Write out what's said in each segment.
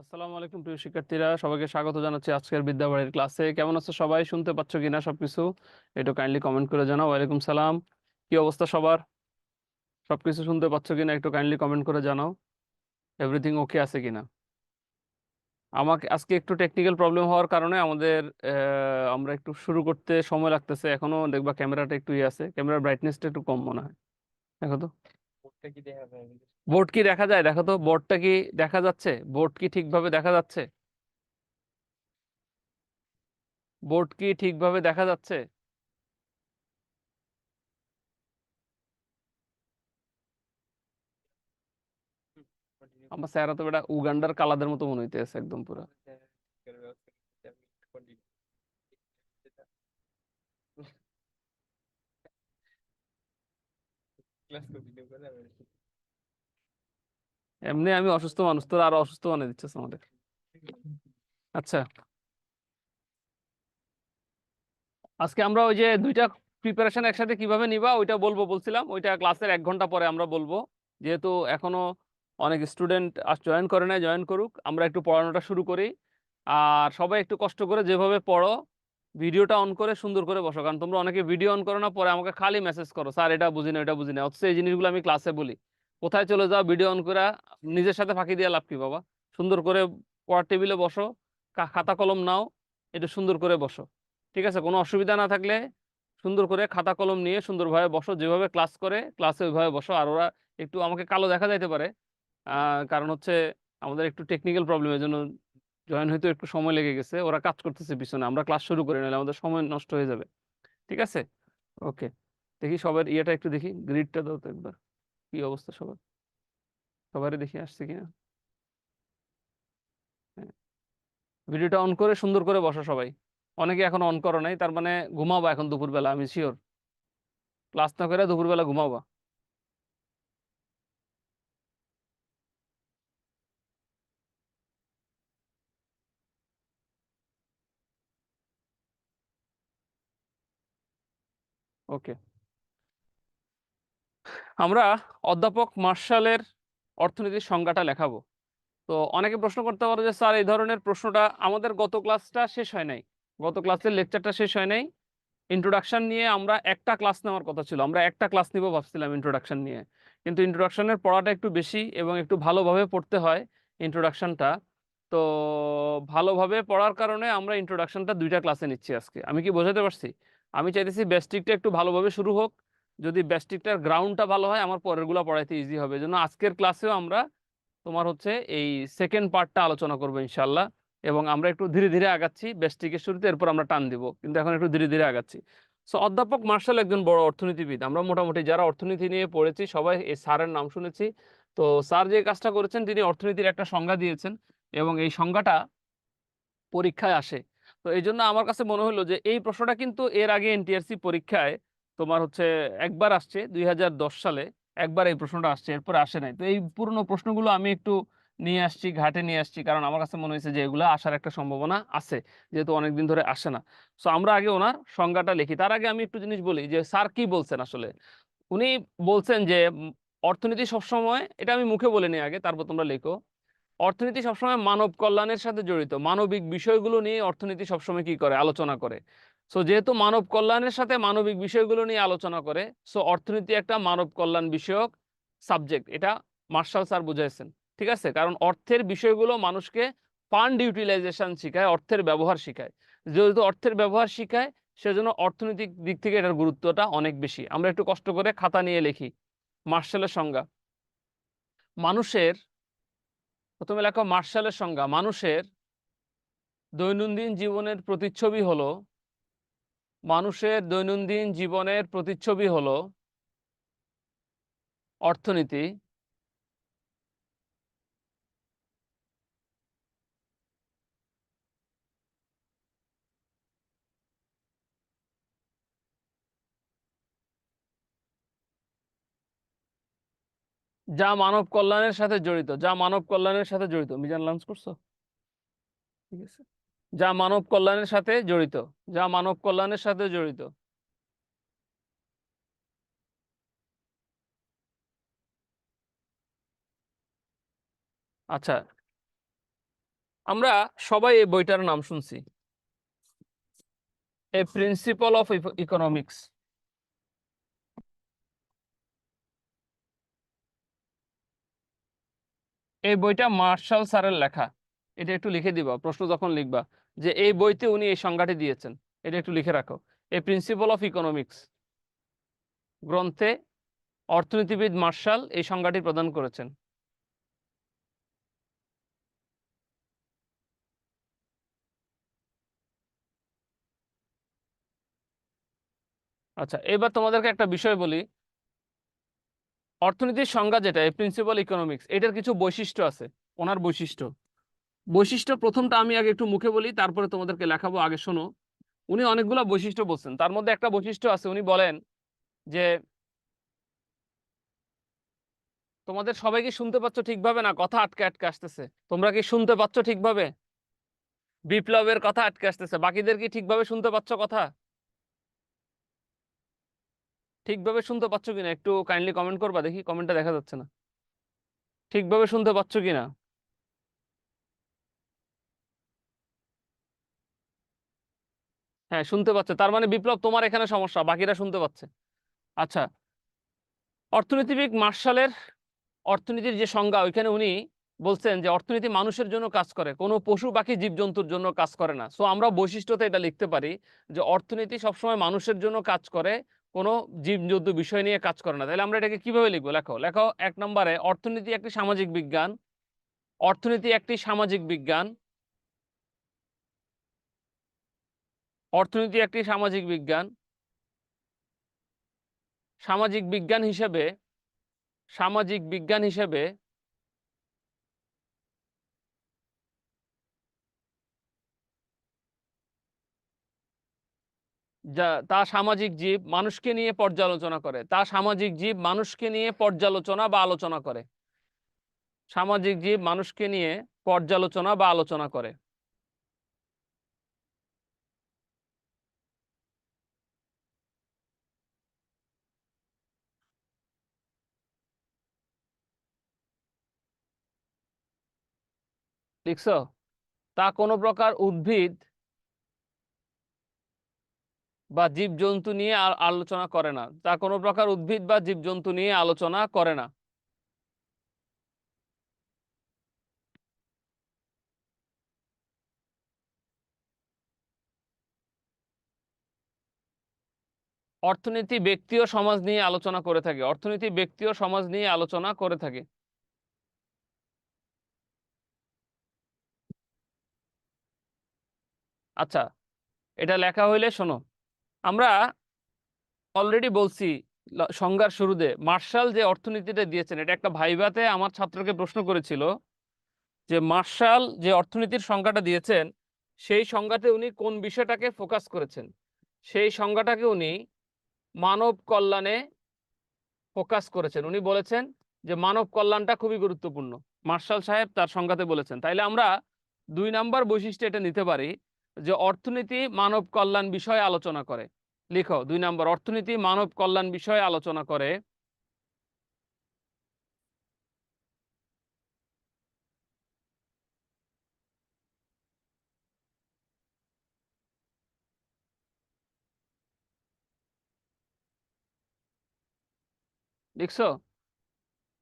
আসসালামু আলাইকুম প্রিয় শিক্ষার্থীরা, সবাইকে স্বাগত জানাচ্ছি আজকের বিদ্যাবাড়ির ক্লাসে। কেমন আছো সবাই? শুনতে পাচ্ছ কিনা সবকিছু? একটু কাইন্ডলি কমেন্ট করে জানাও। ওয়ালাইকুম সালাম। কি অবস্থা সবার? সবকিছু শুনতে পাচ্ছ কিনা একটু কাইন্ডলি কমেন্ট করে জানাও। এভরিথিং ওকে আছে কিনা? আমাকে আজকে একটু টেকনিক্যাল প্রবলেম হওয়ার কারণে আমাদের আমরা একটু শুরু করতে সময় লাগতেছে। এখনো দেখবা ক্যামেরাটা একটু আছে, ক্যামেরার ব্রাইটনেসটা একটু কম মনে হয়। দেখো তো বোর্ড কি দেখা যায়, দেখো তো বোর্ডটা কি দেখা যাচ্ছে, বোর্ড কি ঠিকভাবে দেখা যাচ্ছে, বোর্ড কি ঠিকভাবে দেখা যাচ্ছে? আমার চেহারা তো বেটা উগান্ডার কালাদের মতো মনে হইতেছে একদম পুরো। এমনি আমি অসুস্থ মানুষ, তোর আরো অসুস্থ বানিয়ে দিচ্ছিস আমাদের। আচ্ছা, আজকে আমরা ওই যে দুইটা প্রিপারেশন একসাথে কিভাবে নিবা ওইটা বলবো বলছিলাম, ওইটা ক্লাসের 1 ঘন্টা পরে আমরা বলবো। যেহেতু এখনো অনেক স্টুডেন্ট জয়েন করে নাই, জয়েন করুক, আমরা একটু পড়ানোটা শুরু করি। আর সবাই একটু কষ্ট করে যেভাবে পড়ো, ভিডিওটা অন করে সুন্দর করে বসো, কারণ তোমরা অনেকে ভিডিও অন করো না, পরে আমাকে খালি মেসেজ করো, স্যার এটা বুঝি না এটা বুঝি না, অথচ এই জিনিসগুলো আমি ক্লাসে বলি। কোথায় চলে যাও ভিডিও অন করে? নিজের সাথে ফাঁকি দিয়ে লাভ কি বাবা? সুন্দর করে পড়ার টেবিলে বসো, খাতা কলম নাও, একটু সুন্দর করে বসো। ঠিক আছে? কোনো অসুবিধা না থাকলে সুন্দর করে খাতা কলম নিয়ে সুন্দরভাবে বসো, যেভাবে ক্লাস করে ক্লাসে ওইভাবে বসো। আর ওরা একটু আমাকে কালো দেখা যাইতে পারে, কারণ হচ্ছে আমাদের একটু টেকনিক্যাল প্রবলেমের জন্য জয়েন হইতে একটু সময় লেগে গেছে, ওরা কাজ করতেছে পিছনে, আমরা ক্লাস শুরু করি নাহলে আমাদের সময় নষ্ট হয়ে যাবে। ঠিক আছে? ওকে, দেখি সবার ইয়েটা একটু দেখি, গ্রিডটা দাও তো একবার, কি অবস্থা সবার, সবারই দেখি আসছে কিনা। হ্যাঁ, ভিডিওটা অন করে সুন্দর করে বসো সবাই। অনেকে এখন অন করো নাই, তার মানে ঘুমাবা এখন দুপুরবেলা, আমি শিওর ক্লাস না করে দুপুরবেলা ঘুমাবা। ওকে, আমরা অধ্যাপক মার্শালের অর্থনীতির সংজ্ঞাটা লেখাবো। তো অনেকে প্রশ্ন করতে পারো যে স্যার এই ধরনের প্রশ্নটা আমাদের গত ক্লাসটা শেষ হয় নাই, গত ক্লাসের লেকচারটা শেষ হয় নাই। ইন্ট্রোডাকশন নিয়ে আমরা একটা ক্লাস নেওয়ার কথা ছিল, আমরা একটা ক্লাস নিব ভাবছিলাম ইন্ট্রোডাকশন নিয়ে, কিন্তু ইন্ট্রোডাকশনের পড়াটা একটু বেশি এবং একটু ভালোভাবে পড়তে হয় ইন্ট্রোডাকশনটা। তো ভালোভাবে পড়ার কারণে আমরা ইন্ট্রোডাকশনটা 2টা ক্লাসে নিচ্ছি আজকে। আমি কি বোঝাতে পারছি? আমি চাইতেছি বেসিকটা একটু ভালোভাবে শুরু হোক, যদি বেসিকটার গ্রাউন্ডটা ভালো হয় আমার পরেরগুলো পড়াইতে ইজি হবে। জন্য আজকের ক্লাসেও আমরা তোমার হচ্ছে এই সেকেন্ড পার্টটা আলোচনা করবো ইনশাল্লাহ। এবং আমরা একটু ধীরে ধীরে আগাচ্ছি, বেস্টিকের শুরুতে, এরপর আমরা টান দিব, কিন্তু এখন একটু ধীরে ধীরে আগাচ্ছি। সো অধ্যাপক মার্শাল একজন বড় অর্থনীতিবিদ, আমরা মোটামুটি যারা অর্থনীতি নিয়ে পড়েছি সবাই এই স্যারের নাম শুনেছি। তো স্যার যে কাজটা করেছেন, তিনি অর্থনীতির একটা সংজ্ঞা দিয়েছেন এবং এই সংজ্ঞাটা পরীক্ষায় আসে। তো এই জন্য আমার কাছে মনে হলো যে এই প্রশ্নটা কিন্তু এর আগে এনটিআরসি পরীক্ষায় তোমার হচ্ছে একবার আসছে 2010 সালে, একবার এই প্রশ্নটা আসছে, এরপর আসে নাই। তো এই পুরনো প্রশ্নগুলো আমি একটু নিয়ে আসছি, ঘাটে নিয়ে আসছি, কারণ আমার কাছে মনে হয়েছে যে এগুলো আসার একটা সম্ভাবনা আছে, যেহেতু অনেকদিন ধরে আসে না। সো আমরা আগে ওনার সংজ্ঞাটা লিখি, তার আগে আমি একটু জিনিস বলি যে স্যার কি বলছেন আসলে। উনি বলছেন যে অর্থনীতি সবসময়, এটা আমি মুখে বলে নিই আগে, তারপর তোমরা লেখো। অর্থনীতি সবসময় মানব কল্যাণের সাথে জড়িত, মানবিক বিষয়গুলো নিয়ে অর্থনীতি সবসময় কি করে, আলোচনা করে। সো যেহেতু মানব কল্যাণের সাথে মানবিক বিষয়গুলো নিয়ে আলোচনা করে, সো অর্থনীতি একটা মানব কল্যাণ বিষয়ক সাবজেক্ট, এটা মার্শাল স্যার বুঝাইছেন। ঠিক আছে? কারণ অর্থের বিষয়গুলো মানুষকে ফান্ড ইউটিলাইজেশন শিখায়, অর্থের ব্যবহার শিখায়। যেহেতু অর্থের ব্যবহার শিখায়, সেজন্য অর্থনৈতিক দিক থেকে এটার গুরুত্বটা অনেক বেশি। আমরা একটু কষ্ট করে খাতা নিয়ে লিখি মার্শালের সংজ্ঞা। মানুষের, প্রথমে লেখো মার্শালের সংজ্ঞা, মানুষের দৈনন্দিন জীবনের প্রতিচ্ছবি হলো, মানুষের দৈনন্দিন জীবনের প্রতিচ্ছবি হলো অর্থনীতি। যা মানব কল্যাণের সাথে জড়িত, যা মানব কল্যাণের সাথে জড়িত। মিজান লাঞ্চ করছো? ঠিক আছে, যা মানব কল্যাণের সাথে জড়িত, যা মানব কল্যাণের সাথে জড়িত। আচ্ছা, আমরা সবাই এই বইটার নাম শুনছি, এ প্রিন্সিপাল অফ ইকোনমিক্স। এই বইটা মার্শাল স্যারের লেখা। এটা একটু লিখে দিবা প্রশ্ন যখন লিখবা, যে এই বইতে উনি এই সংজ্ঞাটি দিয়েছেন। এটা একটু লিখে রাখো, এ প্রিন্সিপাল অফ ইকোনমিক্স গ্রন্থে অর্থনীতিবিদ মার্শাল এই সংজ্ঞাটি প্রদান করেছেন। আচ্ছা, এবার তোমাদেরকে একটা বিষয় বলি। অর্থনীতির সংজ্ঞা যেটা, এই প্রিন্সিপাল ইকোনমিক্স, এটার কিছু বৈশিষ্ট্য আছে। ওনার বৈশিষ্ট্য, প্রথমটা আমি আগে একটু মুখে বলি, তারপরে তোমাদেরকে লেখাবো, আগে শোনো। উনি অনেকগুলা বৈশিষ্ট্য বলছেন, তার মধ্যে একটা বৈশিষ্ট্য আছে, উনি বলেন যে তোমাদের সবাই কি শুনতে পাচ্ছ ঠিকভাবে, না কথা আটকে আটকে আসতেছে? তোমরা কি শুনতে পাচ্ছ ঠিকভাবে? বিপ্লবের কথা আটকে আসতেছে, বাকিদের কি ঠিকভাবে শুনতে পাচ্ছ কথা? ঠিকভাবে শুনতে পাচ্ছ কিনা একটু কাইন্ডলি কমেন্ট করবা, দেখি কমেন্টটা দেখা যাচ্ছে না। ঠিকভাবে শুনতে পাচ্ছ কিনা? হ্যাঁ, শুনতে পাচ্ছে, তার মানে বিপ্লব তোমার এখানে সমস্যা, বাকিরা শুনতে পাচ্ছে। আচ্ছা, অর্থনীতিবিদ মার্শালের অর্থনীতির যে সংজ্ঞা, ওইখানে উনি বলছেন যে অর্থনীতি মানুষের জন্য কাজ করে, কোনো পশু পাখি জীবজন্তুর জন্য কাজ করে না। সো আমরা বৈশিষ্ট্যতে এটা লিখতে পারি যে অর্থনীতি সবসময় মানুষের জন্য কাজ করে, কোনো জীবজন্তু বিষয় নিয়ে কাজ করে না। তাহলে আমরা এটাকে কিভাবে লিখবো? লেখো লেখো, 1 নম্বরে, অর্থনীতি একটি সামাজিক বিজ্ঞান। অর্থনীতি একটি সামাজিক বিজ্ঞান। অর্থনীতি একটি সামাজিক বিজ্ঞান। সামাজিক বিজ্ঞান হিসেবে, সামাজিক বিজ্ঞান হিসেবে যা তা সামাজিক জীব মানুষকে নিয়ে পর্যালোচনা করে, তা সামাজিক জীব মানুষকে নিয়ে পর্যালোচনা বা আলোচনা করে। সামাজিক জীব মানুষকে নিয়ে পর্যালোচনা বা আলোচনা করে। লিখছো? তা কোনো প্রকার উদ্ভিদ বা জীবজন্তু নিয়ে আলোচনা করে না। তা কোনো প্রকার উদ্ভিদ বা জীবজন্তু নিয়ে আলোচনা করে না। অর্থনীতি ব্যক্তি ও সমাজ নিয়ে আলোচনা করে থাকে। অর্থনীতি ব্যক্তি ও সমাজ নিয়ে আলোচনা করে থাকে। আচ্ছা, এটা লেখা হইলে শোনো, আমরা অলরেডি বলছি সংজ্ঞার শুরুতে, মার্শাল যে অর্থনীতিটা দিয়েছেন, এটা একটা ভাইভাতে আমার ছাত্রকে প্রশ্ন করেছিল যে মার্শাল যে অর্থনীতির সংজ্ঞাটা দিয়েছেন, সেই সংজ্ঞাতে উনি কোন বিষয়টাকে ফোকাস করেছেন। সেই সংজ্ঞাটাকে উনি মানব কল্যাণে ফোকাস করেছেন। উনি বলেছেন যে মানব কল্যাণটা খুবই গুরুত্বপূর্ণ, মার্শাল সাহেব তার সংজ্ঞাতে বলেছেন। তাইলে আমরা 2 নম্বর বৈশিষ্ট্য এটা নিতে পারি যে অর্থনীতি মানব কল্যাণ বিষয়ে আলোচনা করে। লিখো, 2 নম্বর, অর্থনীতি মানব কল্যাণ বিষয়ে আলোচনা করে। লিখছো?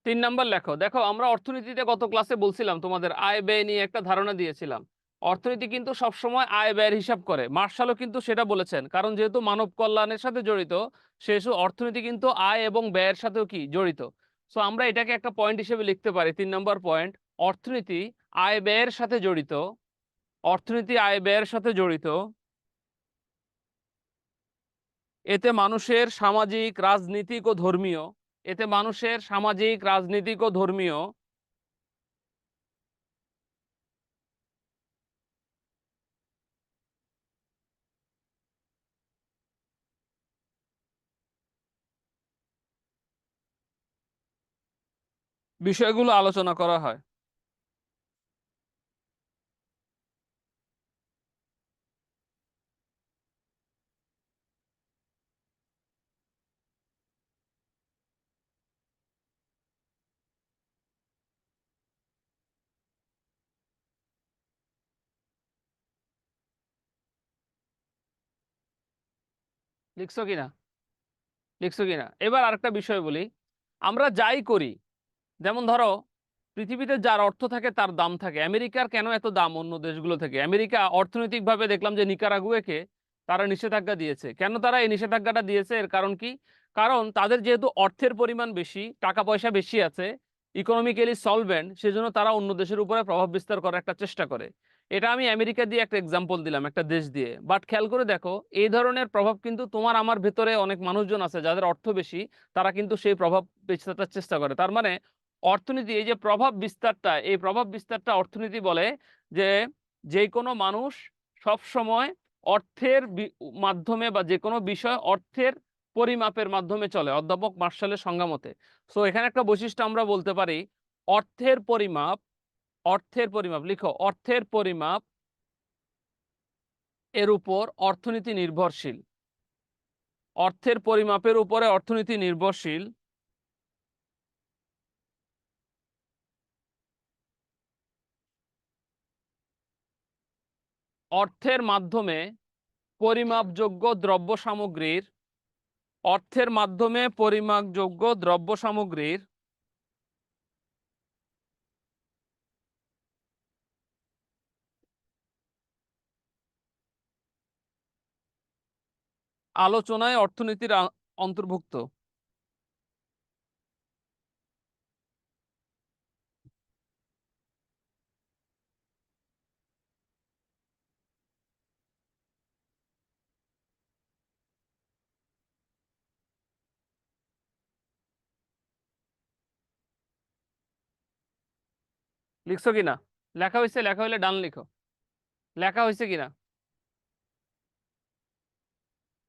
3 নম্বর লেখো, দেখো আমরা অর্থনীতিতে গত ক্লাসে বলছিলাম, তোমাদের আয় ব্যয় নিয়ে একটা ধারণা দিয়েছিলাম। অর্থনীতি কিন্তু সবসময় আয় ব্যয়ের হিসাব করে, মার্শালও কিন্তু সেটা বলেছেন, কারণ যেহেতু মানব কল্যাণের সাথে জড়িত, সেহেতু অর্থনীতি কিন্তু আয় এবং ব্যয়ের সাথেও কি জড়িত। সো আমরা এটাকে একটা পয়েন্ট হিসেবে লিখতে পারি, 3 নম্বর পয়েন্ট, অর্থনীতি আয় ব্যয়ের সাথে জড়িত। অর্থনীতি আয় ব্যয়ের সাথে জড়িত। এতে মানুষের সামাজিক, রাজনীতিক ও ধর্মীয়, এতে মানুষের সামাজিক, রাজনীতিক ও ধর্মীয় বিষয়গুলো আলোচনা করা হয়। লিখছো কিনা? লিখছো কিনা? এবার আরেকটা বিষয় বলি, আমরা যাই করি, যেমন ধরো পৃথিবীতে যার অর্থ থাকে তার দাম থাকে। আমেরিকার কেন এত দাম অন্য দেশগুলো থেকে? আমেরিকা অর্থনৈতিকভাবে দেখলাম যে নিকারাগুয়েকে তারা নিষেধাজ্ঞা দিয়েছে। কেন তারা এই নিষেধাজ্ঞাটা দিয়েছে? এর কারণ কি? কারণ তাদের যেহেতু অর্থের পরিমাণ বেশি, টাকা পয়সা বেশি আছে, ইকোনমিক্যালি সলভেন্ট, সেজন্য তারা অন্য দেশের উপরে প্রভাব বিস্তার করার একটা চেষ্টা করে। এটা আমি আমেরিকা দিয়ে একটা এক্সাম্পল দিলাম, একটা দেশ দিয়ে। বাট খেয়াল করে দেখো, এই ধরনের প্রভাব কিন্তু তোমার আমার ভেতরে অনেক মানুষজন আছে যাদের অর্থ বেশি, তারা কিন্তু সেই প্রভাব বিস্তারের চেষ্টা করে। তার মানে অর্থনীতি, এই যে প্রভাব বিস্তারটা, এই প্রভাব বিস্তারটা অর্থনীতি বলে যে যে কোনো মানুষ সব সময় অর্থের মাধ্যমে বা যে কোনো বিষয় অর্থের পরিমাপের মাধ্যমে চলে, অধ্যাপক মার্শালের সংজ্ঞা মতে। সো এখানে একটা বৈশিষ্ট্য আমরা বলতে পারি, অর্থের পরিমাপ, অর্থের পরিমাপ, লিখো অর্থের পরিমাপ এর উপর অর্থনীতি নির্ভরশীল। অর্থের পরিমাপের উপরে অর্থনীতি নির্ভরশীল। অর্থের মাধ্যমে পরিমাপযোগ্য দ্রব্য সামগ্রীর, অর্থের মাধ্যমে পরিমাপযোগ্য দ্রব্য সামগ্রীর আলোচনায় অর্থনীতির অন্তর্ভুক্ত। লিখছো কিনা? লেখা হয়েছে? লেখা হইলে ডান লিখো। লেখা হয়েছে কিনা?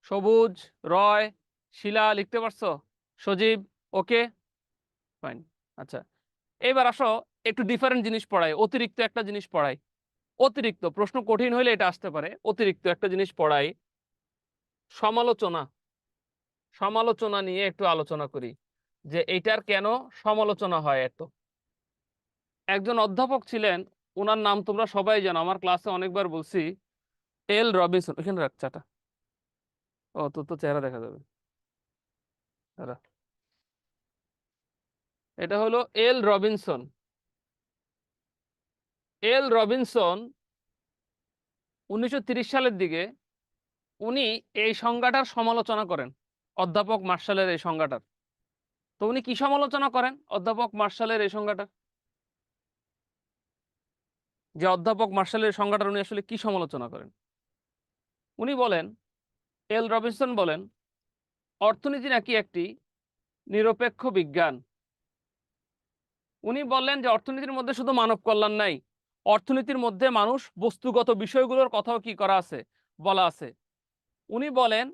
সবুজ, রয়, শিলা লিখতে পারছো? সজীব? ওকে, ফাইন। আচ্ছা, এবার আসো, একটু ডিফারেন্ট জিনিস পড়াই, অতিরিক্ত একটা জিনিস পড়াই। অতিরিক্ত প্রশ্ন কঠিন হইলে এটা আসতে পারে, অতিরিক্ত একটা জিনিস পড়াই। সমালোচনা, সমালোচনা নিয়ে একটু আলোচনা করি, যে এইটার কেন সমালোচনা হয় এত। একজন অধ্যাপক ছিলেন, ওনার নাম তোমরা সবাই জানো, আমার ক্লাসে অনেকবার বলছি, এল রবিনসন। এখানে রাখ চাটা। ও, তোর তো চেহারা দেখা যাবে। দাঁড়া। এটা হলো এল রবিনসন। এল রবিনসন 1930 সালের দিকে উনি এই সংজ্ঞাটার সমালোচনা করেন, অধ্যাপক মার্শালের এই সংজ্ঞাটার। তো উনি কি সমালোচনা করেন অধ্যাপক মার্শালের এই সংজ্ঞাটা? যে অধ্যাপক মার্শালের সংজ্ঞাটার উনি আসলে কি সমালোচনা করেন? উনি বলেন, এল রবিনসন বলেন, অর্থনীতি নাকি একটি নিরপেক্ষ বিজ্ঞান। উনি বললেন যে অর্থনীতির মধ্যে শুধু মানব কল্যাণ নাই, অর্থনীতির মধ্যে মানুষ বস্তুগত বিষয়গুলোর কথাও কি করা আছে, বলা আছে। উনি বলেন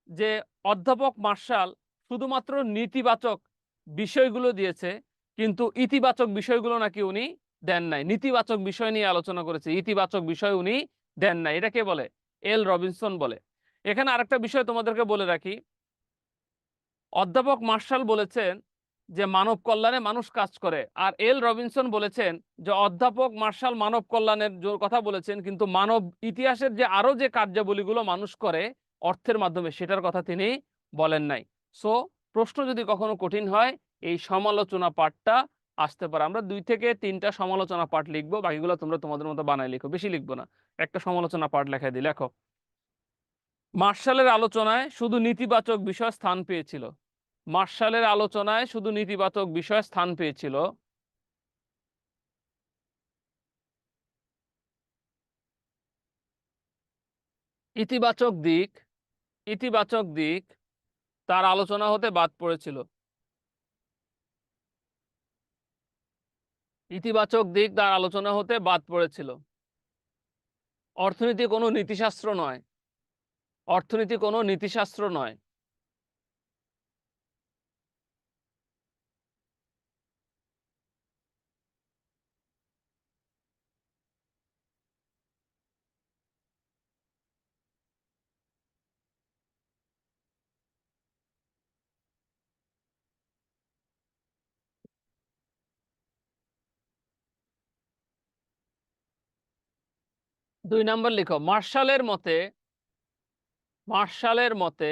যে অধ্যাপক মার্শাল শুধুমাত্র নেতিবাচক বিষয়গুলো দিয়েছে, কিন্তু ইতিবাচক বিষয়গুলো নাকি উনি দেন নাই। নেতিবাচক বিষয় নিয়ে আলোচনা করেছে, ইতিবাচক বিষয় উনি দেন নাই। এটা কে বলে? এল রবিনসন বলে। এখানে আরেকটা বিষয় তোমাদেরকে বলে রাখি, অধ্যাপক মার্শাল বলেছেন যে মানব কল্যাণে মানুষ কাজ করে, আর এল রবিনসন বলেছেন যে অধ্যাপক মার্শাল মানব কল্যাণের কথা বলেছেন, কিন্তু মানব ইতিহাসের যে আরো যে কার্যাবলীগুলো মানুষ করে অর্থের মাধ্যমে, সেটার কথা তিনি বলেন নাই। সো প্রশ্ন যদি কখনো কঠিন হয়, এই সমালোচনা পাঠটা আসতে পারে। আমরা 2 থেকে 3টা সমালোচনা পাঠ লিখবো, বাকিগুলো তোমরা তোমাদের মতো বানায় লিখো, বেশি লিখবো না। একটা সমালোচনা পাঠ লেখায় দিই, লেখো। মার্শালের আলোচনায় শুধু নেতিবাচক বিষয় স্থান পেয়েছিল। মার্শালের আলোচনায় শুধু নেতিবাচক বিষয় স্থান পেয়েছিল। ইতিবাচক দিক, ইতিবাচক দিক তার আলোচনা হতে বাদ পড়েছিল। ইতিবাচক দিক তার আলোচনা হতে বাদ পড়েছিল। অর্থনীতি কোনো নীতিশাস্ত্র নয়। অর্থনীতি কোনো নীতিশাস্ত্র নয়। 2 নম্বর লিখো, মার্শালের মতে, মার্শালের মতে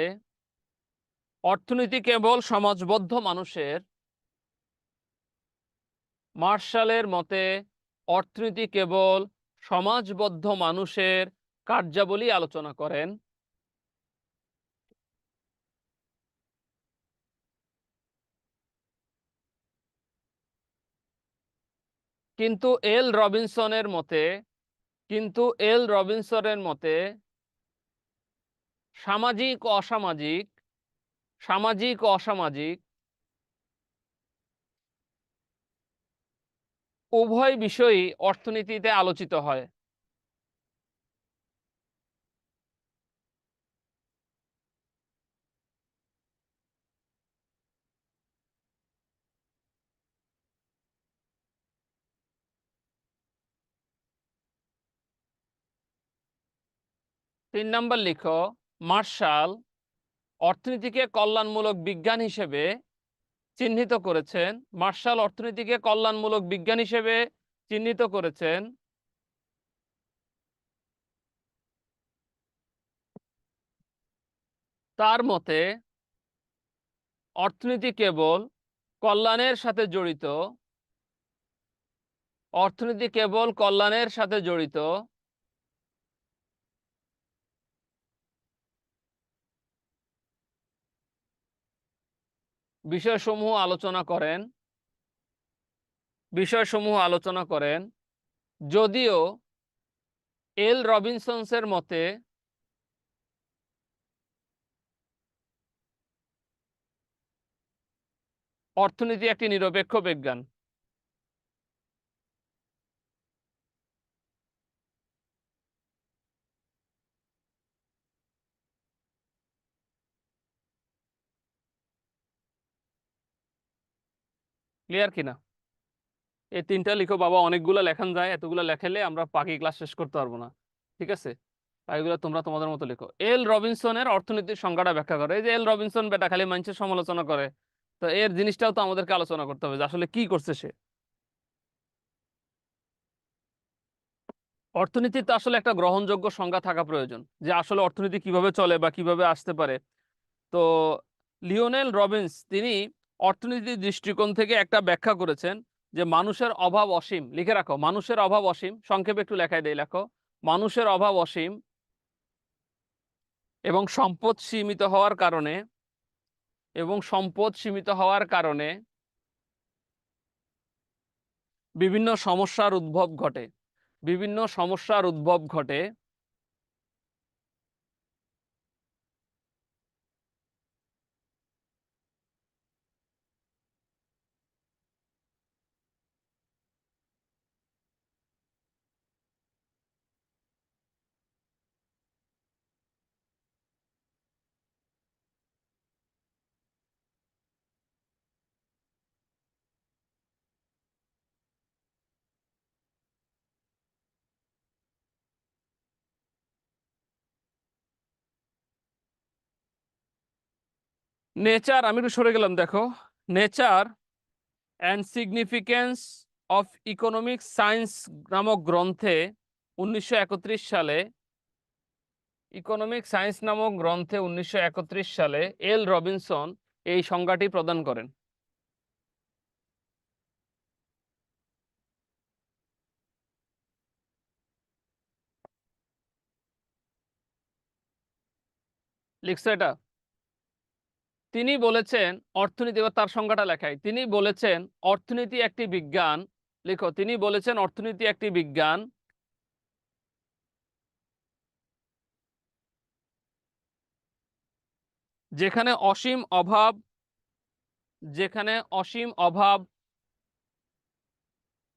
অর্থনীতি কেবল সমাজবদ্ধ মানুষের, মার্শালের মতে অর্থনীতি কেবল সমাজবদ্ধ মানুষের কার্যাবলী আলোচনা করেন। কিন্তু এল রবিনসনের মতে সামাজিক ও অসামাজিক উভয় বিষয়ই অর্থনীতিতে আলোচিত হয়। তিন নাম্বার লিখো, মার্শাল অর্থনীতিকে কল্যাণমূলক বিজ্ঞান হিসেবে চিহ্নিত করেছেন। মার্শাল অর্থনীতিকে কল্যাণমূলক বিজ্ঞান হিসেবে চিহ্নিত করেছেন তার মতে অর্থনীতি কেবল কল্যাণের সাথে জড়িত, বিষয়সমূহ আলোচনা করেন। যদিও এল রবিনসনের মতে অর্থনীতি একটি নিরপেক্ষ বিজ্ঞান। ক্লিয়ার কিনা? এই তিনটা লিখো বাবা, অনেকগুলো লেখান যায়, এতগুলো লেখালে আমরা বাকি ক্লাস শেষ করতে পারবো না। ঠিক আছে, এগুলো তোমরা তোমাদের মতো লিখো। এল রবিনসনের অর্থনীতির সংজ্ঞাটা ব্যাখ্যা করে। এই যে এল রবিনসন বেটা খালি মানুষের সমালোচনা করে, তো এর জিনিসটাও তো আমাদেরকে আলোচনা করতে হবে যে আসলে কি করছে সে। অর্থনীতির তো আসলে একটা গ্রহণযোগ্য সংজ্ঞা থাকা প্রয়োজন, যে আসলে অর্থনীতি কিভাবে চলে বা কিভাবে আসতে পারে। তো লিওনেল রবিনস তিনি অর্থনীতির দৃষ্টিকোণ থেকে একটা ব্যাখ্যা করেছেন যে মানুষের অভাব অসীম। লিখে রাখো, মানুষের অভাব অসীম, সংক্ষেপে একটু লেখায় দেই, লেখো, মানুষের অভাব অসীম এবং সম্পদ সীমিত হওয়ার কারণে বিভিন্ন সমস্যার উদ্ভব ঘটে। নেচার, আমি একটু সরে গেলাম, দেখো, nature and significance of economic science নামক গ্রন্থে 1931 সালে এল রবিনসন এই সংজ্ঞাটি প্রদান করেন। লিখছো এটা? তিনি বলেছেন অর্থনীতি, বা তার সংজ্ঞাটা লেখায়, তিনি বলেছেন অর্থনীতি একটি বিজ্ঞান। লিখো, তিনি বলেছেন অর্থনীতি একটি বিজ্ঞান যেখানে অসীম অভাব,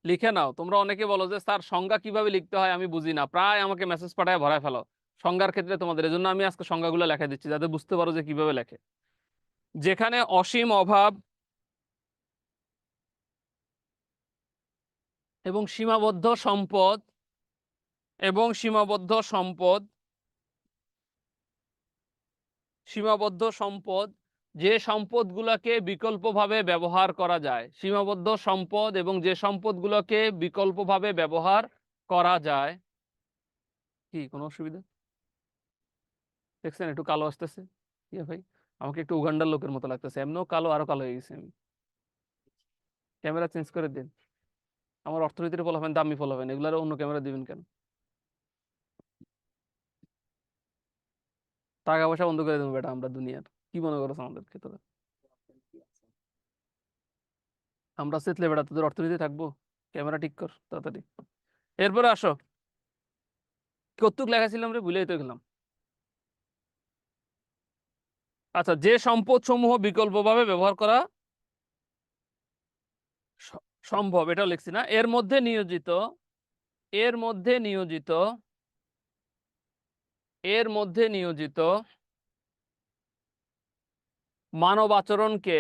লিখে নাও। তোমরা অনেকে বলো যে স্যার সংজ্ঞা কিভাবে লিখতে হয় আমি বুঝি না, প্রায় আমাকে মেসেজ পাঠায় ভরায় ফেলো সংজ্ঞার ক্ষেত্রে তোমাদের। এজন্য আমি আজকে সংজ্ঞাগুলো লেখা দিচ্ছি যাতে বুঝতে পারো যে কিভাবে লেখে। যেখানে অসীম অভাব এবং সীমাবদ্ধ সম্পদ, যে সম্পদগুলোকে বিকল্পভাবে ব্যবহার করা যায়, সীমাবদ্ধ সম্পদ এবং যে সম্পদগুলোকে বিকল্পভাবে ব্যবহার করা যায়। কি কোনো অসুবিধা দেখছেন? একটু কালো আসতেছে, ইয়ে ভাই, আমাকে একটু উগান্ডার লোকের মতো লাগতেছে, এমনও কালো, আরো কালো হয়ে গেছে আমি। ক্যামেরা চেঞ্জ করে দিন। আমার অর্থনীতির ফলাফল, দামি ফলাফল, এগুলার অন্য ক্যামেরা দিবেন কেন? টাকা পয়সা বন্ধ করে দেবো বেটা আমরা দুনিয়ার। কি মনে করছো আমাদেরকে তোরা? আমরা চেতলে বেটা তোদের অর্থনীতি থাকবো? ক্যামেরা ঠিক কর তাড়াতাড়ি। এরপরে আসো, কতটুক লেখা ছিলাম রে, ভুলেই তো গেলাম। আচ্ছা, যে সম্পদ সমূহ বিকল্পভাবে ব্যবহার করা সম্ভব, এটাও লিখছি না? এর মধ্যে নিয়োজিত, এর মধ্যে নিয়োজিত, এর মধ্যে নিয়োজিত মানব আচরণকে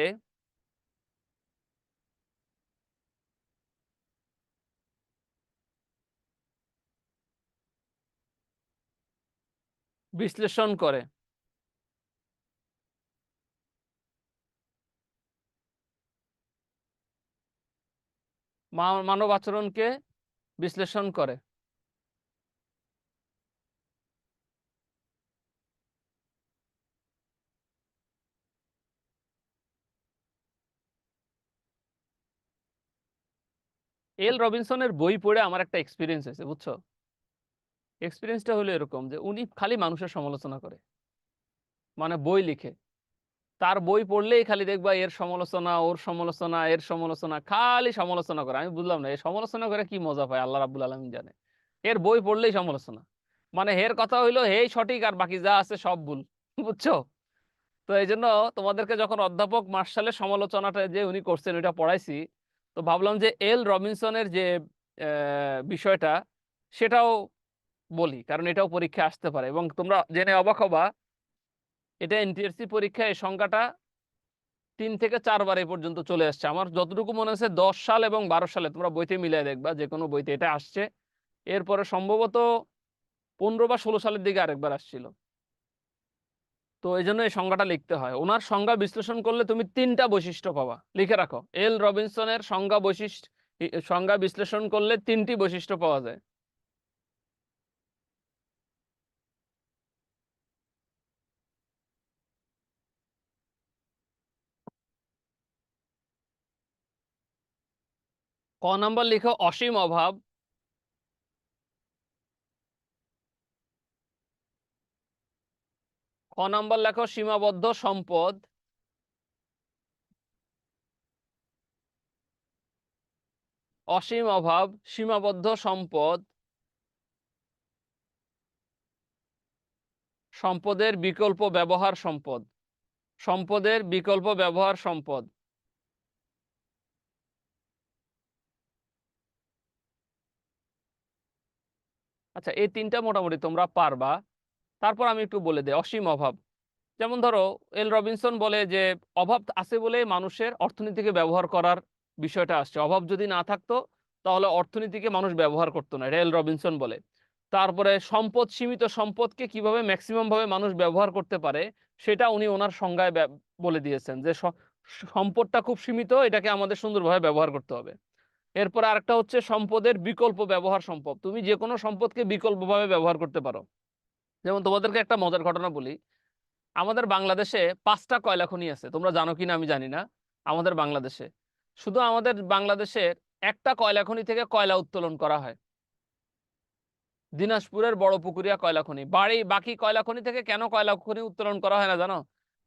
বিশ্লেষণ করে। মানব আচরণকে বিশ্লেষণ করে। এল রবিনসনের বই পড়ে আমার একটা এক্সপিরিয়েন্স হয়েছে, বুঝছো? এক্সপিরিয়েন্সটা হলো এরকম যে উনি খালি মানুষের সমালোচনা করে, মানে বই লিখে। তার বই পড়লেই খালি দেখবা এর সমালোচনা, ওর সমালোচনা, এর সমালোচনা, খালি সমালোচনা করে। আমি বুঝলাম না এই সমালোচনা করে কি মজা পায়, আল্লাহ রাব্বুল আলামিন জানে। এর বই পড়লেই সমালোচনা, মানে এর কথা হইলো হেই সঠিক আর বাকি যা আছে সব ভুল। বুঝছো? তো এই জন্য তোমাদেরকে যখন অধ্যাপক মার্শালের সমালোচনাটা যে উনি করছেন ওইটা পড়াইছি, তো ভাবলাম যে এল রবিনসনের যে বিষয়টা সেটাও বলি, কারণ এটাও পরীক্ষা আসতে পারে এবং তোমরা জেনে অবাক হবা এটা এনটিএসসি পরীক্ষায় এই সংখ্যাটা 3 থেকে 4 বার এই পর্যন্ত চলে আসছে। আমার যতটুকু মনে আছে 10 সাল এবং 12 সালে, তোমরা বইতে মিলিয়ে দেখবা যে কোনো বইতে এটা আসছে। এরপরে সম্ভবত 15 বা 16 সালের দিকে আরেকবার আসছিল। তো এই জন্য এই সংজ্ঞাটা লিখতে হয়। ওনার সংজ্ঞা বিশ্লেষণ করলে তুমি 3টা বৈশিষ্ট্য পাবা, লিখে রাখো। এল রবিনসনের সংজ্ঞা বিশ্লেষণ করলে 3টি বৈশিষ্ট্য পাওয়া যায়। ক নাম্বার লিখো অসীম অভাব। খ নাম্বার লেখো সীমাবদ্ধ সম্পদ। অসীম অভাব, সীমাবদ্ধ সম্পদ, সম্পদের বিকল্প ব্যবহার সম্পদ, সম্পদের বিকল্প ব্যবহার সম্পদ। আচ্ছা, এই 3টা মোটামুটি তোমরা পারবা। তারপর আমি একটু বলে দিই অসীম অভাব। যেমন ধরো, এল রবিনসন বলে যে অভাব আছে বলে মানুষের অর্থনীতিকে ব্যবহার করার বিষয়টা আসছে। অভাব যদি না থাকতো তাহলে অর্থনীতিকে মানুষ ব্যবহার করতো না, এটা এল রবিনসন বলে। তারপরে সম্পদ, সীমিত সম্পদকে কিভাবে ম্যাক্সিমাম ভাবে মানুষ ব্যবহার করতে পারে সেটা উনি ওনার সংজ্ঞায় বলে দিয়েছেন যে সম্পদটা খুব সীমিত, এটাকে আমাদের সুন্দরভাবে ব্যবহার করতে হবে। এরপর আরেকটা হচ্ছে সম্পদের বিকল্প ব্যবহার সম্পদ, তুমি যে কোনো সম্পদকে বিকল্পভাবে ব্যবহার করতে পারো। যেমন তোমাদেরকে একটা মজার ঘটনা বলি, আমাদের বাংলাদেশে 5টা কয়লা খনি আছে, তোমরা জানো কিনা আমি জানি না। আমাদের বাংলাদেশে, শুধু আমাদের বাংলাদেশের একটা কয়লা খনি থেকে কয়লা উত্তোলন করা হয়, দিনাজপুরের বড় পুকুরিয়া কয়লা খনি। বাকি কয়লা খনি থেকে কেন কয়লা খনি উত্তোলন করা হয় না জানো?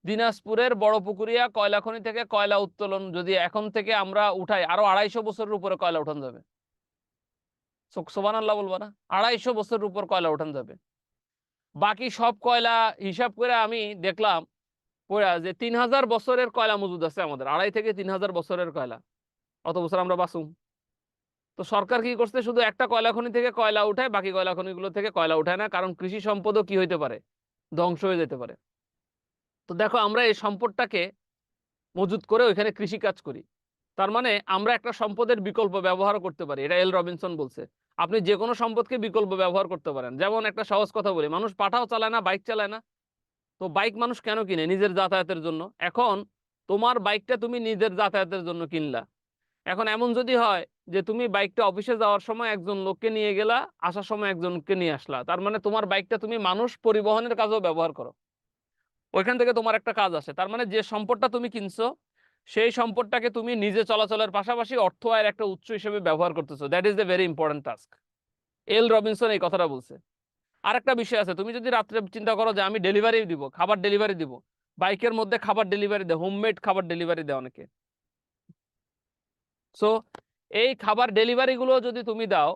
দিনাজপুরের বড় পুকুরিয়া কয়লা খনি থেকে কয়লা উত্তোলন যদি এখন থেকে আমরা উঠাই, আরো 250 বছরের উপরে কয়লা উঠান যাবে। সুবহানাল্লাহ বলবা না? 250 বছরের উপর কয়লা উঠান যাবে। বাকি সব কয়লা হিসাব করে আমি দেখলাম পড়া যে 3000 বছরের কয়লা মজুদ আছে আমাদের, 2.5 থেকে 3000 বছরের কয়লা। অত বছর আমরা বাঁচুম? তো সরকার কি করছে, শুধু একটা কয়লা খনি থেকে কয়লা উঠায়, বাকি কয়লা খনিগুলো থেকে কয়লা উঠায় না, কারণ কৃষি সম্পদও কি হইতে পারে, ধ্বংস হয়ে যেতে পারে। তো দেখো, আমরা এই সম্পদটাকে মজুত করে ওইখানে কৃষি কাজ করি। তার মানে আমরা একটা সম্পদের বিকল্প ব্যবহার করতে পারি, এটা এল রবিনসন বলছে। আপনি যে কোনো সম্পদকে বিকল্প ব্যবহার করতে পারেন। যেমন একটা সহজ কথা বলি, মানুষ পাঠাও চালায় না, বাইক চালায় না। তো বাইক মানুষ কেন কিনে? নিজের যাতায়াতের জন্য। এখন তোমার বাইকটা তুমি নিজের যাতায়াতের জন্য কিনলা। এখন এমন যদি হয় যে তুমি বাইকটা অফিসে যাওয়ার সময় একজন লোককে নিয়ে গেলা, আসার সময় একজনকে নিয়ে আসলা, তার মানে তোমার বাইকটা তুমি মানুষ পরিবহনের কাজেও ব্যবহার করো। ওইখান থেকে তোমার একটা কাজ আসে। তার মানে যে সম্পদটা তুমি কিনছো সেই সম্পদটাকে তুমি নিজে চলাচলের পাশাপাশি অর্থ আয়ের একটা উৎস হিসেবে ব্যবহার করতেছো। That is the very important task. L Robinson এই কথাটা বলছে। আর একটা বিষয় আছে, তুমি যদি রাত্রে চিন্তা করো যে আমি ডেলিভারি দিব, খাবার ডেলিভারি দিব, বাইকের মধ্যে খাবার ডেলিভারি দেয়, হোমমেড খাবার ডেলিভারি দেয় অনেকে। সো এই খাবার ডেলিভারি গুলো যদি তুমি দাও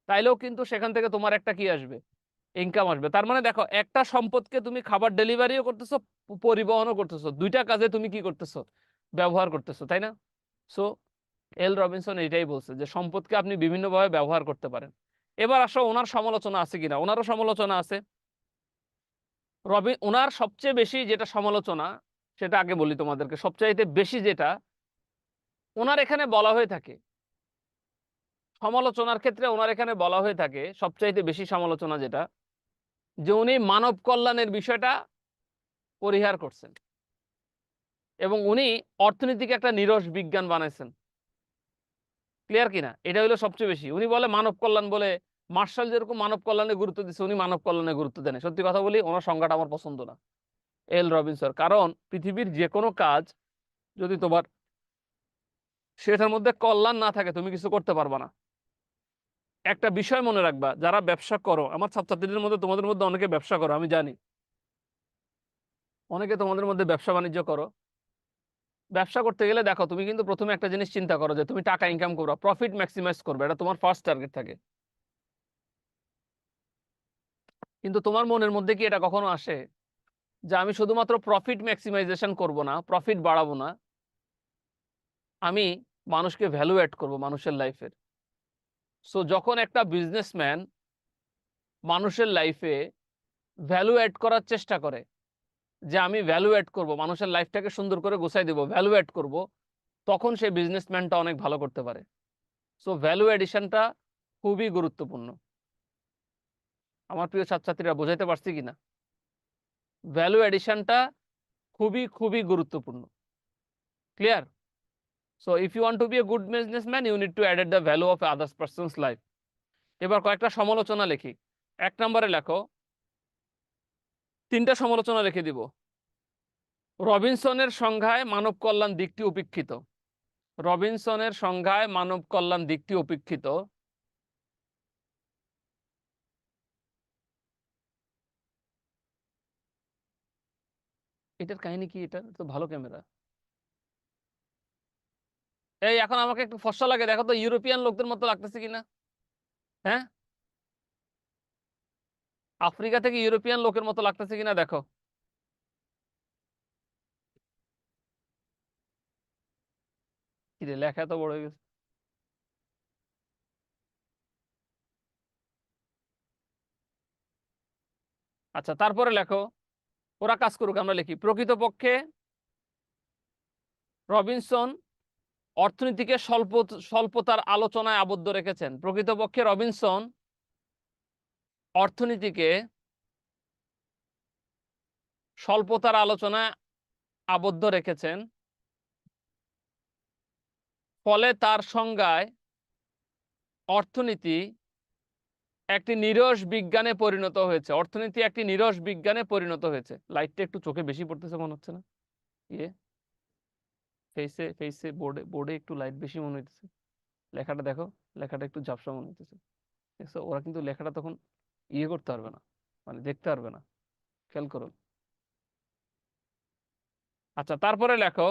তাইলেও কিন্তু সেখান থেকে তোমার একটা কি আসবে, ইনকাম আসবে। তার মানে দেখো, একটা সম্পদকে তুমি খাবার ডেলিভারিও করতেছো, পরিবহনও করতেছো, দুইটা কাজে তুমি কি করতেছো, ব্যবহার করতেছো, তাই না? সো এল রবিনসন এটাই বলছে যে সম্পদকে আপনি বিভিন্নভাবে ব্যবহার করতে পারেন। এবার আসো ওনার সমালোচনা আছে কিনা। ওনারও সমালোচনা আছে। ওনার সবচেয়ে বেশি যেটা সমালোচনা, সেটা আগে বলি তোমাদেরকে। সবচাইতে বেশি যেটা ওনার এখানে বলা হয়ে থাকে, সমালোচনার ক্ষেত্রে ওনার এখানে বলা হয়ে থাকে, সবচাইতে বেশি সমালোচনা যেটা, যে উনি মানব কল্যাণের বিষয়টা পরিহার করছেন এবং উনি অর্থনীতিকে একটা নিরস বিজ্ঞান বানাইছেন। ক্লিয়ার কিনা? এটা হলো সবচেয়ে বেশি। উনি বলে মানব কল্যাণ বলে, মার্শাল যেরকম মানব কল্যাণে গুরুত্ব দিচ্ছে, উনি মানব কল্যাণে গুরুত্ব দেন। সত্যি কথা বলি, ওনার সংজ্ঞাটা আমার পছন্দ না, এল রবিনসন। কারণ পৃথিবীর যে কোনো কাজ যদি তোমার সেটার মধ্যে কল্যাণ না থাকে, তুমি কিছু করতে পারবা না। একটা বিষয় মনে রাখবা, যারা ব্যবসা করো, আমার ছাত্রছাত্রীদের মধ্যে তোমাদের মধ্যে অনেকে ব্যবসা করো, আমি জানি অনেকে তোমাদের মধ্যে ব্যবসা বাণিজ্য করো। ব্যবসা করতে গেলে দেখো, তুমি কিন্তু প্রথমে একটা জিনিস চিন্তা করো যে তুমি টাকা ইনকাম করবে, প্রফিট ম্যাক্সিমাইজ করবে, এটা তোমার ফার্স্ট টার্গেট থাকে। কিন্তু তোমার মনের মধ্যে কি এটা কখনো আসে যে আমি শুধুমাত্র প্রফিট ম্যাক্সিমাইজেশন করব না, প্রফিট বাড়াবো না, আমি মানুষকে ভ্যালু অ্যাড করব মানুষের লাইফের? সো যখন একটা বিজনেসম্যান মানুষের লাইফে ভ্যালু অ্যাড করার চেষ্টা করে, যে আমি ভ্যালু অ্যাড করব, মানুষের লাইফটাকে সুন্দর করে গোছাই দেব, ভ্যালু অ্যাড করব, তখন সেই বিজনেসম্যানটা অনেক ভালো করতে পারে। সো ভ্যালু এডিশনটা খুবই গুরুত্বপূর্ণ। আমার প্রিয় ছাত্রছাত্রীরা, বোঝাইতে পারছি কিনা? ভ্যালু এডিশনটা খুবই খুবই গুরুত্বপূর্ণ। Clear? So if you want to be a good businessman, you need to add the value of others persons life. এবার কয়েকটা সমালোচনা লিখি। এক নম্বরে লেখো, তিনটা সমালোচনা লিখে দিব। রবিনসনের সংজ্ঞায় মানব কল্যাণ দিকটি উপেক্ষিত। রবিনসনের সংজ্ঞায় মানব কল্যাণ দিকটি উপেক্ষিত। এটার কাহিনী কি? এটা তো ভালো ক্যামেরা। এই এখন আমাকে একটু ফর্সা লাগে, দেখো তো ইউরোপিয়ান লোকদের মতো লাগতেছে কিনা। হ্যাঁ, আফ্রিকা থেকে ইউরোপিয়ান লোকের মতো লাগতেছে কিনা দেখো। কি রে, লেখা এত বড় হয়ে গেছে। আচ্ছা, তারপরে লেখো, ওরা কাজ করুক, আমরা লিখি। প্রকৃতপক্ষে রবিনসন অর্থনীতিকে স্বল্পতার আলোচনায় আবদ্ধ রেখেছেন। প্রকৃতপক্ষে রবিনসন অর্থনীতিকে স্বল্পতার আলোচনায় আবদ্ধ রেখেছেন। ফলে তার সংজ্ঞায় অর্থনীতি একটি নিরস বিজ্ঞানে পরিণত হয়েছে। অর্থনীতি একটি নিরস বিজ্ঞানে পরিণত হয়েছে। লাইটটা একটু চোখে বেশি পড়তেছে মনে হচ্ছে না? ইয়ে, ফেসে ফেসে বোর্ডে বোর্ডে একটু লাইট বেশি মনে হইতেছে। লেখাটা দেখো, লেখাটা একটু ঝাপসা মনে হইতেছে। দেখছো, ওরা কিন্তু লেখাটা তখন ইয়ে করতে পারবে না, মানে দেখতে পারবে না। খেয়াল করো। আচ্ছা, তারপরে লেখো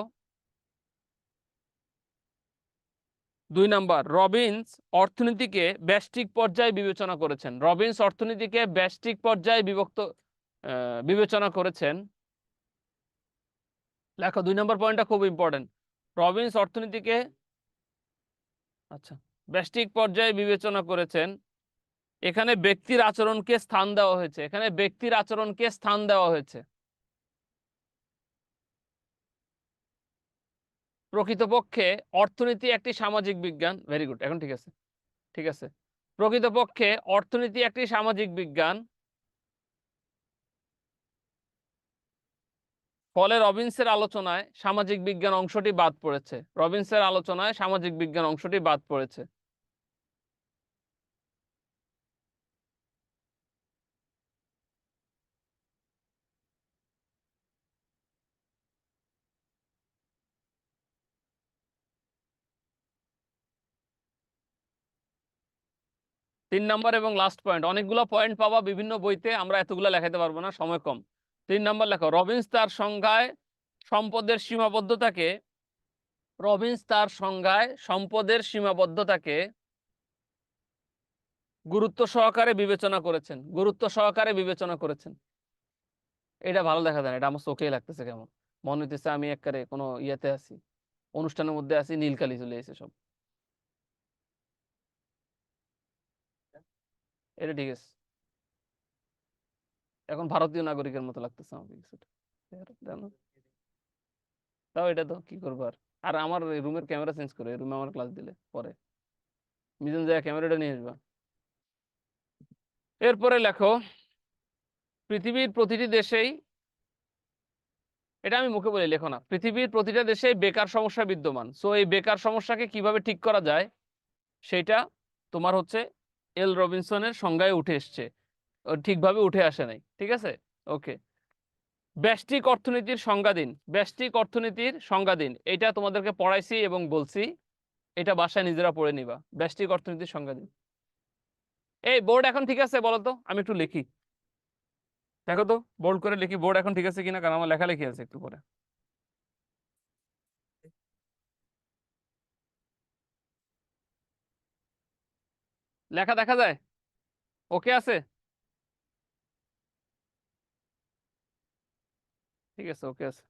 2 নাম্বার, রবিনস অর্থনীতিকে ব্যষ্টিক পর্যায়ে বিবেচনা করেছেন। রবিনস অর্থনীতিকে ব্যষ্টিক পর্যায়ে বিবেচনা করেছেন। লেখো, 2 নম্বর পয়েন্টটা খুব ইম্পর্টেন্ট। রবিনস অর্থনীতিকে, আচ্ছা, ব্যষ্টিক পর্যায়ে বিবেচনা করেছেন। এখানে ব্যক্তির আচরণকে স্থান দেওয়া হয়েছে, এখানে ব্যক্তির আচরণকে স্থান দেওয়া হয়েছে। প্রকৃতপক্ষে অর্থনীতি একটি সামাজিক বিজ্ঞান। ভেরি গুড, এখন ঠিক আছে, ঠিক আছে। প্রকৃতপক্ষে অর্থনীতি একটি সামাজিক বিজ্ঞান, ফলে রবিনসের আলোচনায় সামাজিক বিজ্ঞান অংশটি বাদ পড়েছে। রবিনসের আলোচনায় সামাজিক বিজ্ঞান অংশটি বাদ পড়েছে। 3 নাম্বার এবং লাস্ট পয়েন্ট, অনেকগুলো পয়েন্ট পাবা বিভিন্ন বইতে, আমরা এতগুলো লেখাতে পারবো না, সময় কম। 3 নাম্বার লেখো, রবিন্স তার সংজ্ঞায় সম্পদের সীমাবদ্ধতাকে, রবিন্স তার সংজ্ঞায় সম্পদের সীমাবদ্ধতাকে গুরুত্ব সহকারে বিবেচনা করেছেন, গুরুত্ব সহকারে বিবেচনা করেছেন। এটা ভালো দেখা যায় না, এটা আমার চোখেই লাগতেছে কেমন, মনে হইতেছে আমি একবারে কোনো ইয়েতে আছি, অনুষ্ঠানের মধ্যে আছি, নীলকালি চলে এসে সব। এটা ঠিক আছে, এখন ভারতীয় নাগরিকের মতো লাগতেছে আমাকে কিছুটা, জানো? তাও এটা তো কি করবো আর। আর আমার রুমের ক্যামেরা চেঞ্জ করে, রুমে আমার ক্লাস দিলে পরে মিজন যায় ক্যামেরাটা নিয়ে আসবা। এরপরে লেখো, পৃথিবীর প্রতিটি দেশেই, এটা আমি মুখে বলি, লেখো না, পৃথিবীর প্রতিটা দেশেই বেকার সমস্যা বিদ্যমান, সো এই বেকার সমস্যাকে কিভাবে ঠিক করা যায় সেটা তোমার হচ্ছে এল রবিনসনের সংজ্ঞায় উঠে এসছে, ঠিকভাবে উঠে আসে নাই, ঠিক আছে? ওকে, ব্যষ্টিক অর্থনীতির সংজ্ঞা দিন, ব্যষ্টিক অর্থনীতির সংজ্ঞা দিন, এটা তোমাদেরকে পড়াইছি এবং বলছি, এটা বাসায় নিজেরা পড়ে নিবা, ব্যষ্টিক অর্থনীতির সংজ্ঞা দিন। এই বোর্ড এখন ঠিক আছে বলো তো, আমি একটু লিখি, দেখো তো বোল্ড করে লিখি, বোর্ড এখন ঠিক আছে কিনা, কারণ আমার লেখালেখি আছে একটু পরে। লেখা দেখা যায়? ওকে আছে? ঠিক আছে, ওকে আছে,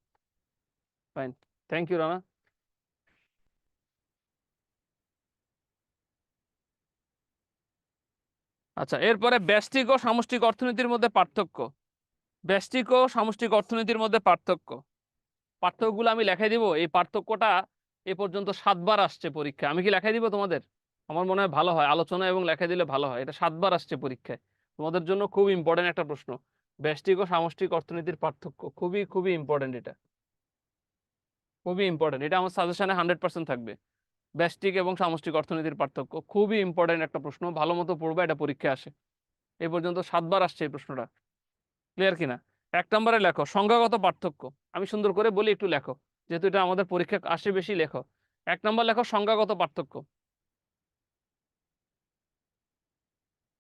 ফাইন, থ্যাংক ইউ রানা। আচ্ছা, এরপরে ব্যষ্টিক ও সামষ্টিক অর্থনীতির মধ্যে পার্থক্য, ব্যষ্টিক ও সামষ্টিক অর্থনীতির মধ্যে পার্থক্য, পার্থক্যগুলো আমি লেখাই দিব, এই পার্থক্যটা এ পর্যন্ত 7 বার আসছে পরীক্ষায়, আমি কি লেখাই দিব তোমাদের? আমার মনে হয় ভালো হয়, আলোচনা এবং লেখাই দিলে ভালো হয়, এটা 7 বার আসছে পরীক্ষায়, তোমাদের জন্য খুব ইম্পর্টেন্ট একটা প্রশ্ন, ব্যষ্টিক ও সামষ্টিক অর্থনীতির পার্থক্য, খুবই খুবই ইম্পর্টেন্ট, এটা খুবই ইম্পর্টেন্ট, এটা আমার সাজেশনে 100% থাকবে। ব্যষ্টিক এবং সামষ্টিক অর্থনীতির পার্থক্য খুবই ইম্পর্টেন্ট একটা প্রশ্ন, ভালো মতো পড়বে, এটা পরীক্ষায় আসে, এই পর্যন্ত 7 বার আসছে এই প্রশ্নটা, ক্লিয়ার কিনা? 1 নম্বরে লেখো সংজ্ঞাগত পার্থক্য, আমি সুন্দর করে বলি, একটু লেখো, যেহেতু এটা আমাদের পরীক্ষা আসে বেশি, লেখো। 1 নম্বর লেখো সংজ্ঞাগত পার্থক্য,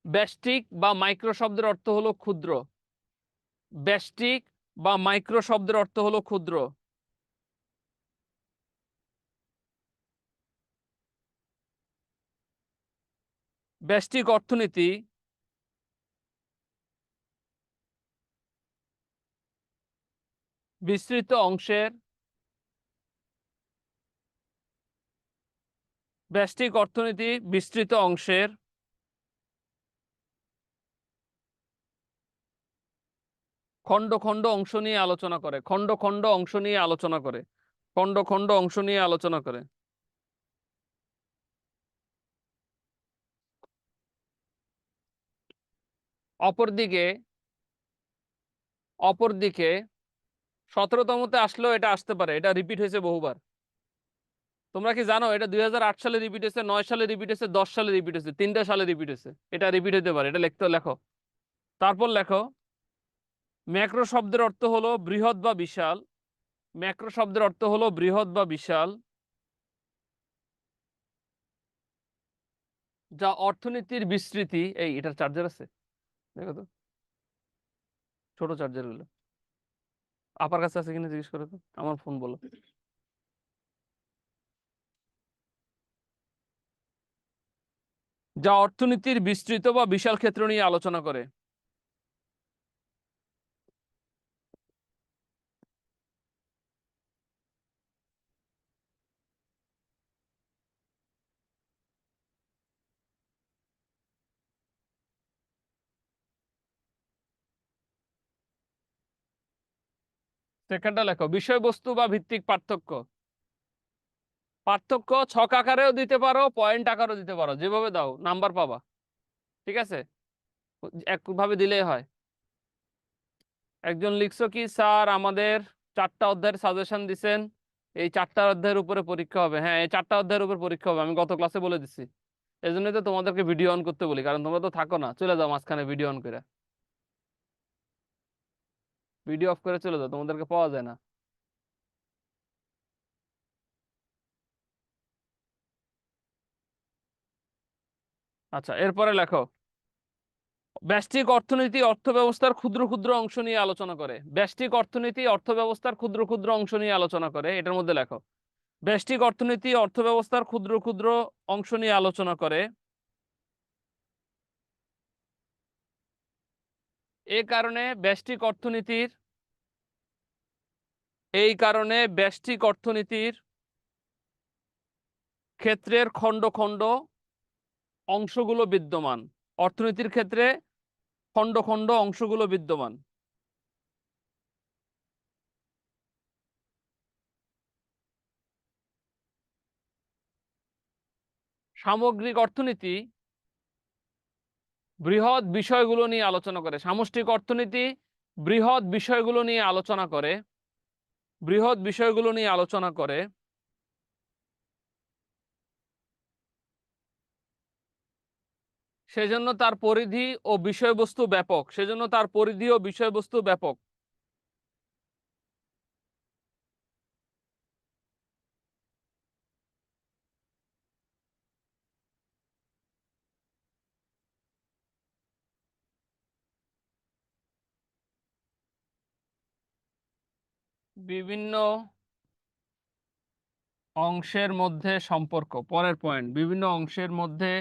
ব্যষ্টিক বা মাইক্রো শব্দের অর্থ হলো ক্ষুদ্র, ব্যষ্টিক বা মাইক্রো শব্দের অর্থ হলো ক্ষুদ্র, ব্যষ্টিক অর্থনীতি বিস্তৃত অংশের, ব্যষ্টিক অর্থনীতি বিস্তৃত অংশের খণ্ড খণ্ড অংশ নিয়ে আলোচনা করে, খণ্ড খণ্ড অংশ নিয়ে আলোচনা করে, খণ্ড খণ্ড অংশ নিয়ে আলোচনা করে। অপরদিকে, অপরদিকে 17তমতে আসলেও এটা আসতে পারে, এটা রিপিট হয়েছে বহুবার, তোমরা কি জানো এটা 2008 সালে রিপিট হয়েছে, 9 সালে রিপিট হয়েছে, 10 সালে রিপিট হয়েছে, 3টা সালে রিপিট হয়েছে, এটা রিপিট হতে পারে, এটা লিখতে লেখো। তারপর লেখো, ম্যাক্রো শব্দের অর্থ হলো বৃহৎ বা বিশাল, ম্যাক্রো শব্দের অর্থ হলো বৃহৎ বা বিশাল, যা অর্থনীতির বিস্তৃতি, এই এটার চার্জার আছে দেখো তো, ছোট চার্জার গুলো আপার কাছে আছে কিনা জিজ্ঞেস করো তো, আমার ফোন বলো। যা অর্থনীতির বিস্তৃত বা বিশাল ক্ষেত্র নিয়ে আলোচনা করে। সেকেন্ডটা লেখো, বিষয়বস্তু বা ভিত্তিক পার্থক্য, পার্থক্য ছক আকারেও দিতে পারো, পয়েন্ট আকারেও দিতে পারো, যেভাবে দাও নাম্বার পাবা, ঠিক আছে, একভাবে দিলেই হয়। একজন লিখছো কি, স্যার আমাদের 4টা অধ্যায়ের সাজেশন দিছেন, এই 4টা অধ্যায়ের উপরে পরীক্ষা হবে, হ্যাঁ এই 4টা অধ্যায়ের উপর পরীক্ষা হবে, আমি গত ক্লাসে বলে দিচ্ছি, এই জন্যই তো তোমাদেরকে ভিডিও অন করতে বলি, কারণ তোমরা তো থাকো না, চলে যাও মাঝখানে ভিডিও অন করে, ভিডিও অফ করে চলে যাও, তোমাদেরকে পাওয়া যায় না। আচ্ছা, এরপরে লেখো, ব্যষ্টিক অর্থনীতি অর্থব্যবস্থার ক্ষুদ্র ক্ষুদ্র অংশ নিয়ে আলোচনা করে। ব্যষ্টিক অর্থনীতি অর্থব্যবস্থার ক্ষুদ্র ক্ষুদ্র অংশ নিয়ে আলোচনা করে, এটার মধ্যে লেখো। ব্যষ্টিক অর্থনীতি অর্থব্যবস্থার ক্ষুদ্র ক্ষুদ্র অংশ নিয়ে আলোচনা করে। এই কারণে ব্যষ্টিক অর্থনীতির ক্ষেত্রের খণ্ড খণ্ড অংশগুলো বিদ্যমান। অর্থনীতির ক্ষেত্রে খণ্ড খণ্ড অংশগুলো বিদ্যমান। সামগ্রিক অর্থনীতি বৃহৎ বিষয়গুলো নিয়ে আলোচনা করে। সামষ্টিক অর্থনীতি বৃহৎ বিষয়গুলো নিয়ে আলোচনা করে, বৃহৎ বিষয়গুলো নিয়ে আলোচনা করে। সেজন্য তার পরিধি ও বিষয়বস্তু ব্যাপক। সেজন্য তার পরিধি ও বিষয়বস্তু ব্যাপক। বিভিন্ন অংশের মধ্যে সম্পর্ক, পরের পয়েন্ট, বিভিন্ন অংশের মধ্যে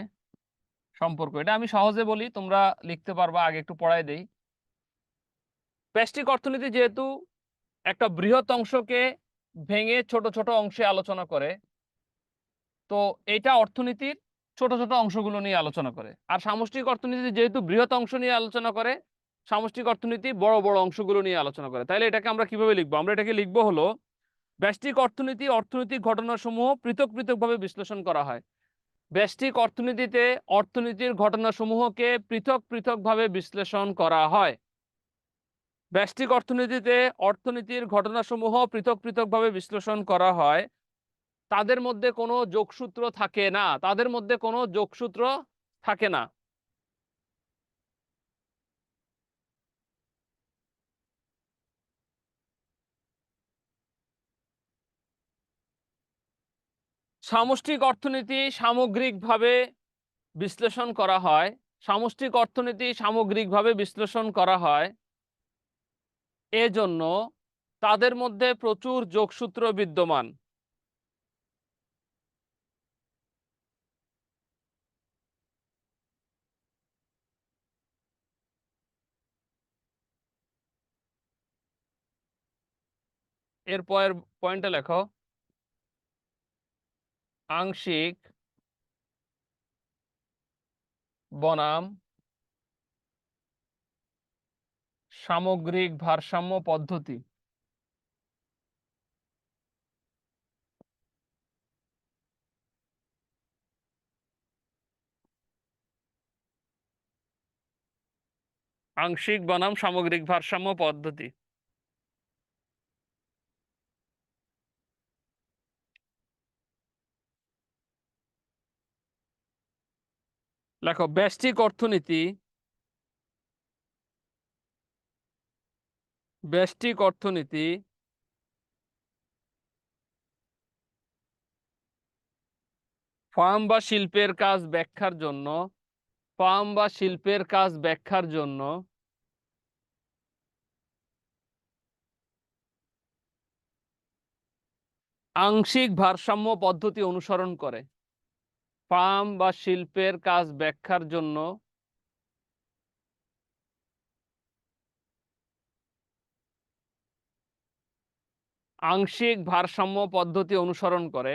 সম্পর্ক। এটা আমি সহজে বলি, তোমরা লিখতে পারবা, আগে একটু পড়ায় দেই। ব্যষ্টিক অর্থনীতি যেহেতু একটা বৃহৎ অংশকে ভেঙে ছোট ছোট অংশে আলোচনা করে, তো এটা অর্থনীতির ছোট ছোট অংশগুলো নিয়ে আলোচনা করে। আর সামষ্টিক অর্থনীতি যেহেতু বৃহৎ অংশ নিয়ে আলোচনা করে, সামষ্টিক অর্থনীতি বড় বড় অংশগুলো নিয়ে আলোচনা করে। তাইলে এটাকে আমরা কিভাবে লিখবো? আমরা এটাকে লিখবো হলো, ব্যষ্টিক অর্থনীতি অর্থনৈতিক ঘটনাসমূহ পৃথক পৃথকভাবে বিশ্লেষণ করা হয়। ব্যষ্টিক অর্থনীতিতে অর্থনীতির ঘটনাসমূহকে পৃথক পৃথকভাবে বিশ্লেষণ করা হয়। ব্যষ্টিক অর্থনীতিতে অর্থনীতির ঘটনাসমূহ পৃথক পৃথকভাবে বিশ্লেষণ করা হয়। তাদের মধ্যে কোনো যোগসূত্র থাকে না, তাদের মধ্যে কোনো যোগসূত্র থাকে না। সামষ্টিক অর্থনীতি সামগ্রিকভাবে বিশ্লেষণ করা হয়। সামষ্টিক অর্থনীতি সামগ্রিকভাবে বিশ্লেষণ করা হয়, এজন্য তাদের মধ্যে প্রচুর যোগসূত্র বিদ্যমান। এরপর পয়েন্টে লেখো, আংশিক বনাম সামগ্রিক ভারসাম্য পদ্ধতি। আংশিক বনাম সামগ্রিক ভারসাম্য পদ্ধতি। লেখো, ব্যষ্টিক অর্থনীতি ফার্ম বা শিল্পের কাজ ব্যাখ্যার জন্য, ফার্ম বা শিল্পের কাজ ব্যাখ্যার জন্য আংশিক ভারসাম্য পদ্ধতি অনুসরণ করে। ফার্ম বা শিল্পের কাজ ব্যাখ্যার জন্য আংশিক ভারসাম্য পদ্ধতি অনুসরণ করে।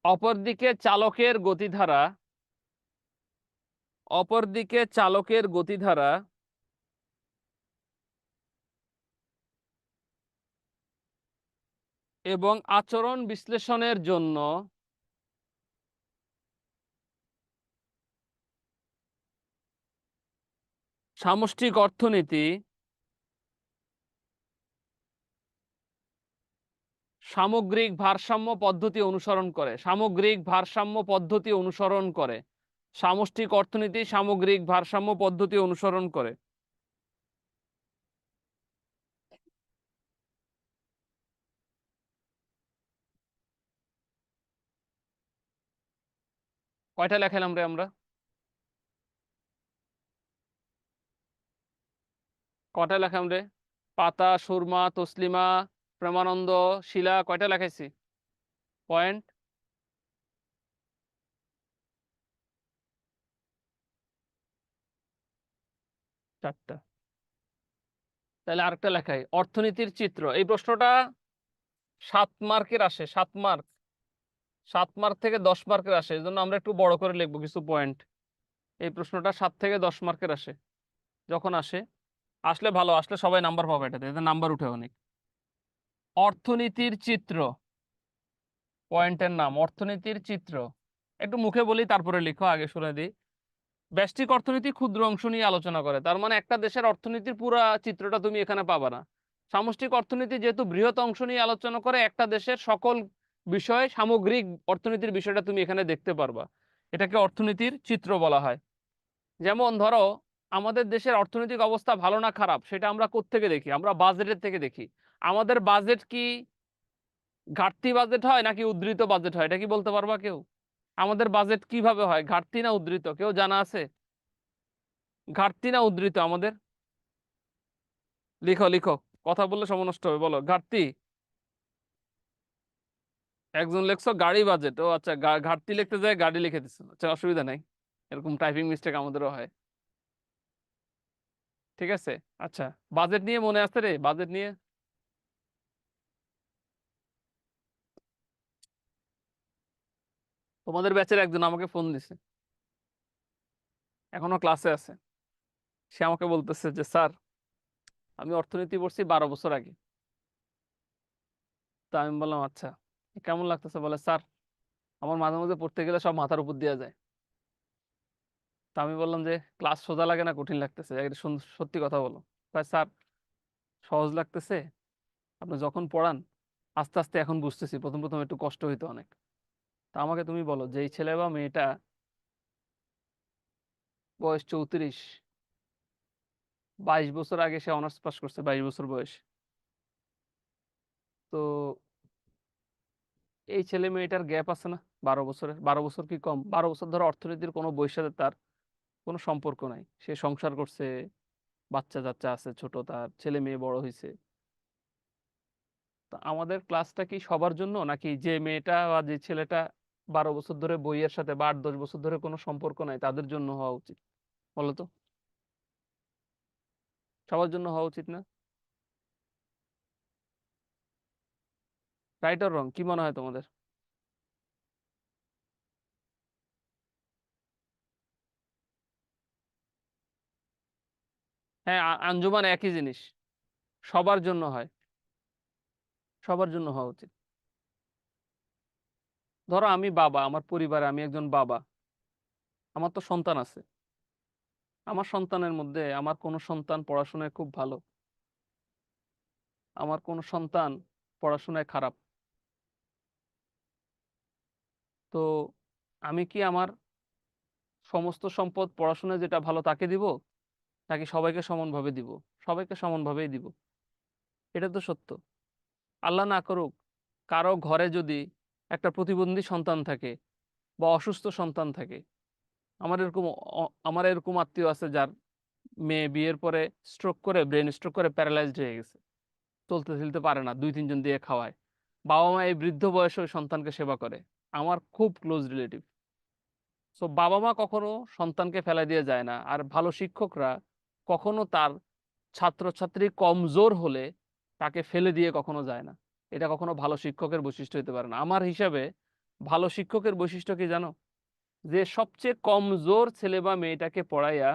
অপরদিকে চালকের গতিধারা, অপরদিকে চালকের গতিধারা এবং আচরণ বিশ্লেষণের জন্য সামষ্টিক অর্থনীতি সামগ্রিক ভারসাম্য পদ্ধতি অনুসরণ করে। সামগ্রিক ভারসাম্য পদ্ধতি অনুসরণ করে। সামষ্টিক অর্থনীতি সামগ্রিক ভারসাম্য পদ্ধতি অনুসরণ করে। কয়টা লেখাইলাম রে আমরা? কয়টা লেখাম রে? পাতা, সুরমা, তসলিমা, প্রেমানন্দ, শিলা, কয়টা লেখাইছি? পয়েন্ট? 4টা। তাহলে আরেকটা লেখাই, অর্থনীতির চিত্র। এই প্রশ্নটা 7 মার্কের আসে, 7 মার্ক। 7 মার্ক থেকে 10 মার্কের আসে, এই জন্য আমরা একটু বড় করে লিখবো কিছু পয়েন্ট। এই প্রশ্নটা 7 থেকে 10 মার্কের আসে। যখন আসে, আসলে ভালো, আসলে সবাই নাম্বার পাবে, এটাতে এতে নাম্বার উঠে অনেক। অর্থনীতির চিত্র, পয়েন্টের নাম অর্থনীতির চিত্র। একটু মুখে বলি, তারপরে লিখো, আগে শুনে দিই। ব্যষ্টিক অর্থনীতি ক্ষুদ্র অংশ নিয়ে আলোচনা করে, তার মানে একটা দেশের অর্থনীতির পুরা চিত্রটা তুমি এখানে পাবা না। সামষ্টিক অর্থনীতি যেহেতু বৃহৎ অংশ নিয়ে আলোচনা করে, একটা দেশের সকল বিষয়, সামগ্রিক অর্থনীতির বিষয়টা তুমি এখানে দেখতে পারবা। এটাকে অর্থনীতির চিত্র বলা হয়। যেমন ধরো, আমাদের দেশের অর্থনৈতিক অবস্থা ভালো না খারাপ, সেটা আমরা কোত্থেকে দেখি? আমরা বাজেটের থেকে দেখি। আমাদের বাজেট কি ঘাটতি বাজেট হয় নাকি উদ্ধৃত বাজেট হয়? এটা কি বলতে পারবা কেউ? আমাদের বাজেট কিভাবে হয়, ঘাটতি না উদ্ধৃত? কেউ জানা আছে? ঘাটতি না উদ্ধৃত আমাদের? লিখো লিখো, কথা বললে সময় নষ্ট হবে, বলো ঘাটতি। একজন লিখছো গাড়ি বাজেট, ও আচ্ছা, ঘাটতি লিখতে যায় গাড়ি লিখে দিচ্ছ, আচ্ছা অসুবিধা নাই, এরকম টাইপিং মিস্টেক আমাদেরও হয়। ঠিক আছে। আচ্ছা, বাজেট নিয়ে মনে আছে রে? বাজেট নিয়ে তোমাদের ব্যাচের একজন আমাকে ফোন দিছে, এখনো ক্লাসে আছে। সে আমাকে বলতেছে যে স্যার, আমি অর্থনীতি পড়ছি 12 বছর আগে। তা আমি বললাম আচ্ছা, কেমন লাগতেছে? বলে স্যার, আমার মাঝে মাঝে পড়তে গেলে সব মাথার উপর দিয়ে যায়। তা আমি বললাম যে ক্লাস সোজা লাগে না কঠিন লাগতেছে, একটা সত্যি কথা বলো। তাই স্যার, সহজ লাগতেছে, আপনি যখন পড়ান আস্তে আস্তে এখন বুঝতেছি, প্রথম প্রথম একটু কষ্ট হইতো অনেক। তা আমাকে তুমি বলো, যে এই ছেলে বা মেয়েটা বয়স 34, 22 বছর আগে সে অনার্স পাস করছে, 22 বছর বয়স। তো এই ছেলে মেয়েটার গ্যাপ আছে না 12 বছরের? 12 বছর কি কম? 12 বছর ধরে অর্থনীতির কোনো বইয়ের সাথে তার কোনো সম্পর্ক নাই। সে সংসার করছে, বাচ্চা কাচ্চা আছে, ছোট, তার ছেলে মেয়ে বড় হয়েছে। তা আমাদের ক্লাসটা কি সবার জন্য, নাকি যে মেয়েটা বা যে ছেলেটা 12 বছর ধরে বইয়ের সাথে বা 8-10 বছর ধরে কোনো সম্পর্ক নাই তাদের জন্য হওয়া উচিত? বলো তো, সবার জন্য হওয়া উচিত না? রাইট অর রং, কি মনে হয় তোমাদের? হ্যাঁ, আঞ্জুমান একই জিনিস, সবার জন্য হয়, সবার জন্য হওয়া উচিত। ধরো আমি বাবা, আমার পরিবারে আমি একজন বাবা, আমার তো সন্তান আছে। আমার সন্তানের মধ্যে আমার কোনো সন্তান পড়াশোনায় খুব ভালো, আমার কোনো সন্তান পড়াশোনায় খারাপ। তো আমি কি আমার সমস্ত সম্পদ পড়াশোনায় যেটা ভালো তাকে দিব, নাকি সবাইকে সমানভাবে দিব? সবাইকে সমানভাবেই দিব, এটা তো সত্য। আল্লাহ না করুক, কারো ঘরে যদি একটা প্রতিবন্ধী সন্তান থাকে বা অসুস্থ সন্তান থাকে। আমার এরকম আত্মীয় আছে যার মেয়ে বিয়ের পরে স্ট্রোক করে, ব্রেন স্ট্রোক করে প্যারালাইজড হয়ে গেছে, চলতে ফিরতে পারে না, 2-3 জন দিয়ে খাওয়ায়। বাবা মা এই বৃদ্ধ বয়সে ওই সন্তানকে সেবা করে, আমার খুব ক্লোজ রিলেটিভ। সো বাবা মা কখনো সন্তানকে ফেলা দিয়ে যায় না। আর ভালো শিক্ষকরা কখনো তার ছাত্রছাত্রী কমজোর হলে তাকে ফেলে দিয়ে কখনো যায় না। এটা কখনো ভালো শিক্ষকের বৈশিষ্ট্য হতে পারে না। আমার হিসাবে ভালো শিক্ষকের বৈশিষ্ট্য কি জানো? যে সবচেয়ে কমজোর ছেলে বা মেয়েটাকে পড়াইয়া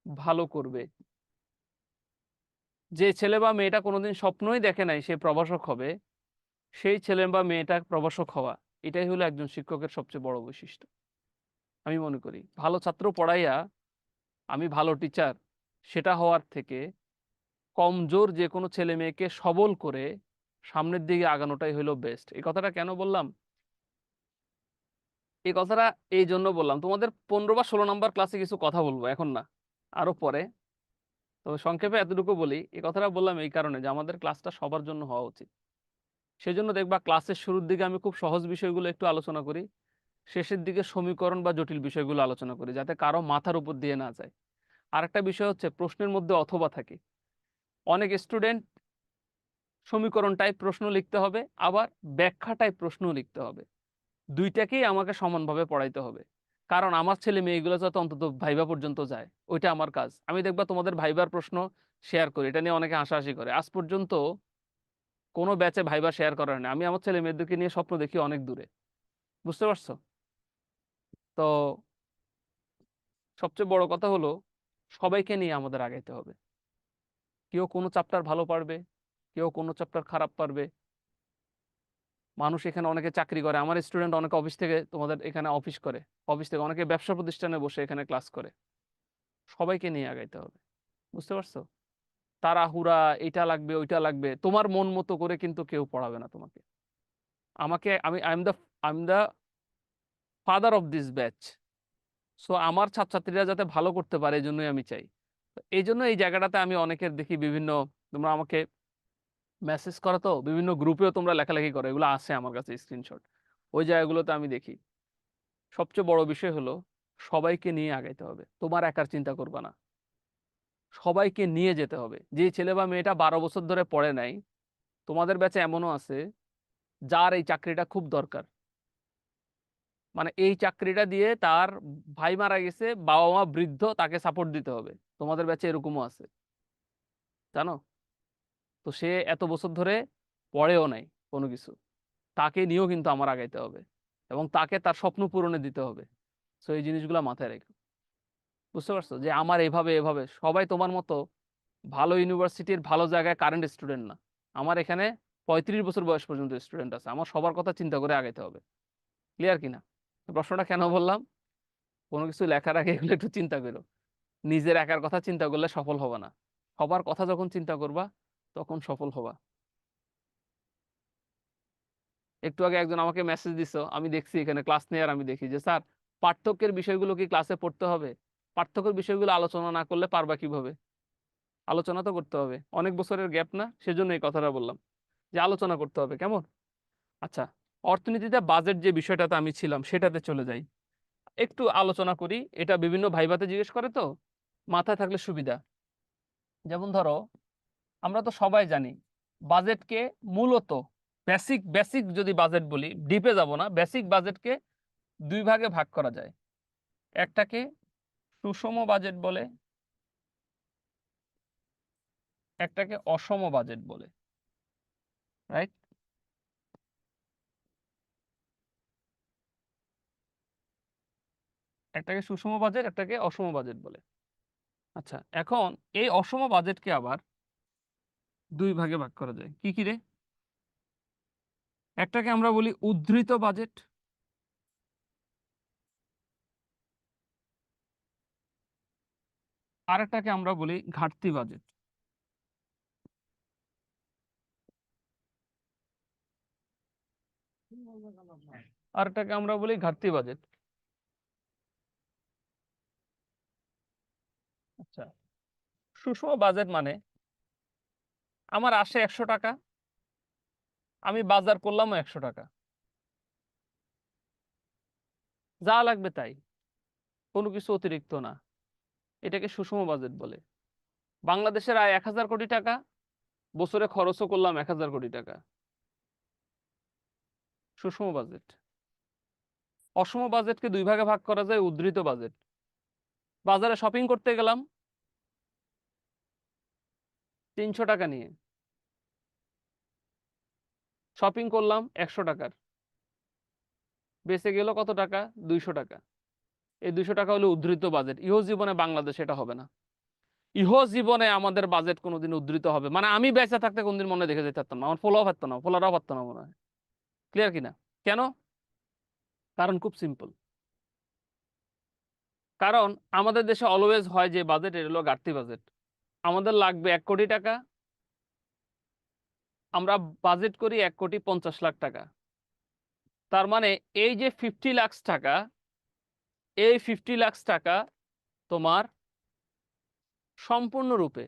ভালো করবে। যে ছেলে বা মেয়েটা কোনোদিন স্বপ্নই দেখে নাই সে প্রভাষক হবে, সেই ছেলে বা মেয়েটা প্রভাষক হওয়া, এটাই হলো একজন শিক্ষকের সবচেয়ে বড় বৈশিষ্ট্য। আমি মনে করি ভালো ছাত্র পড়াইয়া আমি ভালো টিচার, সেটা হওয়ার থেকে কমজোর যে কোনো ছেলে মেয়েকে সবল করে সামনের দিকে আগানোটাই হলো বেস্ট। এই কথাটা কেন বললাম? এই কথাটা এই জন্য বললাম, তোমাদের 15 বা 16 নম্বর ক্লাসে কিছু কথা বলবো, এখন না, আরো পরে। তো সংক্ষেপে এতটুকু বলি, এই কথাটা বললাম এই কারণে যে আমাদের ক্লাসটা সবার জন্য হওয়া উচিত। সেজন্য দেখবা ক্লাসের শুরুর দিকে আমি খুব সহজ বিষয়গুলো একটু আলোচনা করি, শেষের দিকে সমীকরণ বা জটিল বিষয়গুলো আলোচনা করি, যাতে কারো মাথার উপর দিয়ে না যায়। আরেকটা বিষয় হচ্ছে প্রশ্নের মধ্যে অথবা থাকে। অনেক স্টুডেন্ট সমীকরণ টাইপ প্রশ্ন লিখতে হবে, আবার ব্যাখ্যা টাইপ প্রশ্ন লিখতে হবে। দুইটাকেই আমাকে সমানভাবে পড়াইতে হবে, কারণ আমার ছেলে মেয়েগুলো যাতে অন্তত ভাইবা পর্যন্ত যায়, ওইটা আমার কাজ। আমি দেখবা তোমাদের ভাইবার প্রশ্ন শেয়ার করি, এটা নিয়ে অনেকে হাসাহাসি করে। আজ পর্যন্ত কোনো ব্যাচে ভাইবা শেয়ার করার নেই। আমি আমার ছেলে মেয়েদেরকে নিয়ে স্বপ্ন দেখি অনেক দূরে, বুঝতে পারছো? তো সবচেয়ে বড় কথা হলো সবাইকে নিয়ে আমাদের আগাইতে হবে। কেউ কোনো চ্যাপ্টার ভালো পারবে, কেউ কোনো চ্যাপ্টার খারাপ পারবে। মানুষ এখানে অনেকে চাকরি করে, আমার স্টুডেন্ট অনেকে অফিস থেকে, তোমাদের এখানে অফিস করে, অফিস থেকে অনেকে ব্যবসা প্রতিষ্ঠানে বসে এখানে ক্লাস করে। সবাইকে নিয়ে আগাইতে হবে, বুঝতে পারছো? তাড়াহুড়া, এটা লাগবে ওইটা লাগবে, তোমার মন মতো করে কিন্তু কেউ পড়াবে না তোমাকে। আমাকে I am the father of this batch. So আমার ছাত্রছাত্রীরা যাতে ভালো করতে পারে, এই জন্যই আমি চাই। তো এই জন্য এই জায়গাটাতে আমি অনেকের দেখি বিভিন্ন, তোমরা আমাকে মেসেজ করো, তো বিভিন্ন গ্রুপেও তোমরা লেখালেখি করো, এগুলো আছে আমার কাছে স্ক্রিনশট। ওই জায়গাগুলোতে আমি দেখি। সবচেয়ে বড় বিষয় হলো সবাইকে নিয়ে আগাইতে হবে, তোমার একার চিন্তা করবা না, সবাইকে নিয়ে যেতে হবে। যে ছেলে বা মেয়েটা 12 বছর ধরে পড়ে নাই, তোমাদের ব্যাচে এমনও আছে যার এই চাকরিটা খুব দরকার, মানে এই চাকরিটা দিয়ে তার ভাই মারা গেছে, বাবা মা বৃদ্ধ, তাকে সাপোর্ট দিতে হবে। তোমাদের ব্যাচে এরকমও আছে, জানো? তো সে এত বছর ধরে পড়েও নাই কোনো কিছু, তাকে নিয়েও কিন্তু আমার আগাইতে হবে, এবং তাকে তার স্বপ্ন পূরণে দিতে হবে। তো এই জিনিসগুলো মাথায় রেখো, বুঝতে পারছো? যে আমার এভাবে এভাবে সবাই তোমার মতো ভালো ইউনিভার্সিটির ভালো জায়গায় কারেন্ট স্টুডেন্ট না। আমার এখানে 35 বছর বয়স পর্যন্ত স্টুডেন্ট আছে, আমার সবার কথা চিন্তা করে আগাইতে হবে। ক্লিয়ার কিনা? প্রশ্নটা কেন বললাম, কোনো কিছু লেখার আগে এগুলো একটু চিন্তা করো। নিজের একার কথা চিন্তা করলে সফল হবে না, সবার কথা যখন চিন্তা করবা তখন সফল হবা। একটু আগে একজন আমাকে মেসেজ দিছো, আমি দেখছি এখানে ক্লাস নেয়ার, আমি দেখি যে স্যার পার্থক্যের বিষয়গুলো কি ক্লাসে পড়তে হবে? পার্থক্যের বিষয়গুলো আলোচনা না করলে পারবা কিভাবে? আলোচনা তো করতে হবে, অনেক বছরের গ্যাপ না, সেজন্য এই কথাটা বললাম যে আলোচনা করতে হবে। কেমন? আচ্ছা, অর্থনীতিতে বাজেট যে বিষয়টাতে আমি ছিলাম সেটাতে চলে যাই, একটু আলোচনা করি। এটা বিভিন্ন ভাইভাতে জিজ্ঞেস করে, তো মাথায় থাকলে সুবিধা। যেমন ধরো, আমরা তো সবাই জানি বাজেটকে মূলত, বেসিক বেসিক যদি বাজেট বলি, ডিপে যাব না, বেসিক বাজেটকে দুই ভাগে ভাগ করা যায়। একটাকে সুষম বাজেট বলে, একটাকে অসম বাজেট বলে, রাইট? একটাকে সুষম বাজেট, একটাকে অসম বাজেট বলে। আচ্ছা, এখন এই অসম বাজেটকে আবার দুই ভাগে ভাগ করা যায়। কি কি রে? একটাকে আমরা বলি উদ্ধৃত বাজেট, আর একটাকে আমরা বলি ঘাটতি বাজেট। আর একটাকে আমরা বলি ঘাটতি বাজেট। আচ্ছা, সুষম বাজেট মানে আমার আসে 100 টাকা, আমি বাজার করলাম 100 টাকা, যা লাগবে তাই, কোনো কিছু অতিরিক্ত না। এটাকে সুষম বাজেট বলে। বাংলাদেশের আয় 1000 কোটি টাকা, বছরে খরচও করলাম 1000 কোটি টাকা, সুষম বাজেট। অসম বাজেটকে দুই ভাগে ভাগ করা যায়, উদ্ধৃত বাজেট। বাজারে শপিং করতে গেলাম 300 টাকা নিয়ে, শপিং করলাম 100 টাকার, বেঁচে গেল কত টাকা? 200 টাকা। এই 200 টাকা হলো উদ্ধৃত বাজেট। ইহ জীবনে বাংলাদেশে এটা হবে না। ইহ জীবনে আমাদের বাজেট কোনোদিন উদ্ধৃত হবে, মানে আমি বেঁচে থাকতে কোনদিন মনে দেখে যেতে পারতাম না, আমার পোলাও পারতো না, পোলারাও পারতো না মনে হয়। ক্লিয়ার কিনা? কেন? কারণ খুব সিম্পল। কারণ আমাদের দেশে অলওয়েজ হয় যে বাজেট, এটা হলো ঘাটতি বাজেট। আমাদের লাগবে 1 কোটি টাকা, আমরা বাজেট করি 1,50,00,000 টাকা। তার মানে এই যে 50 লাখ টাকা, এই 50 লাখ টাকা তোমার সম্পূর্ণরূপে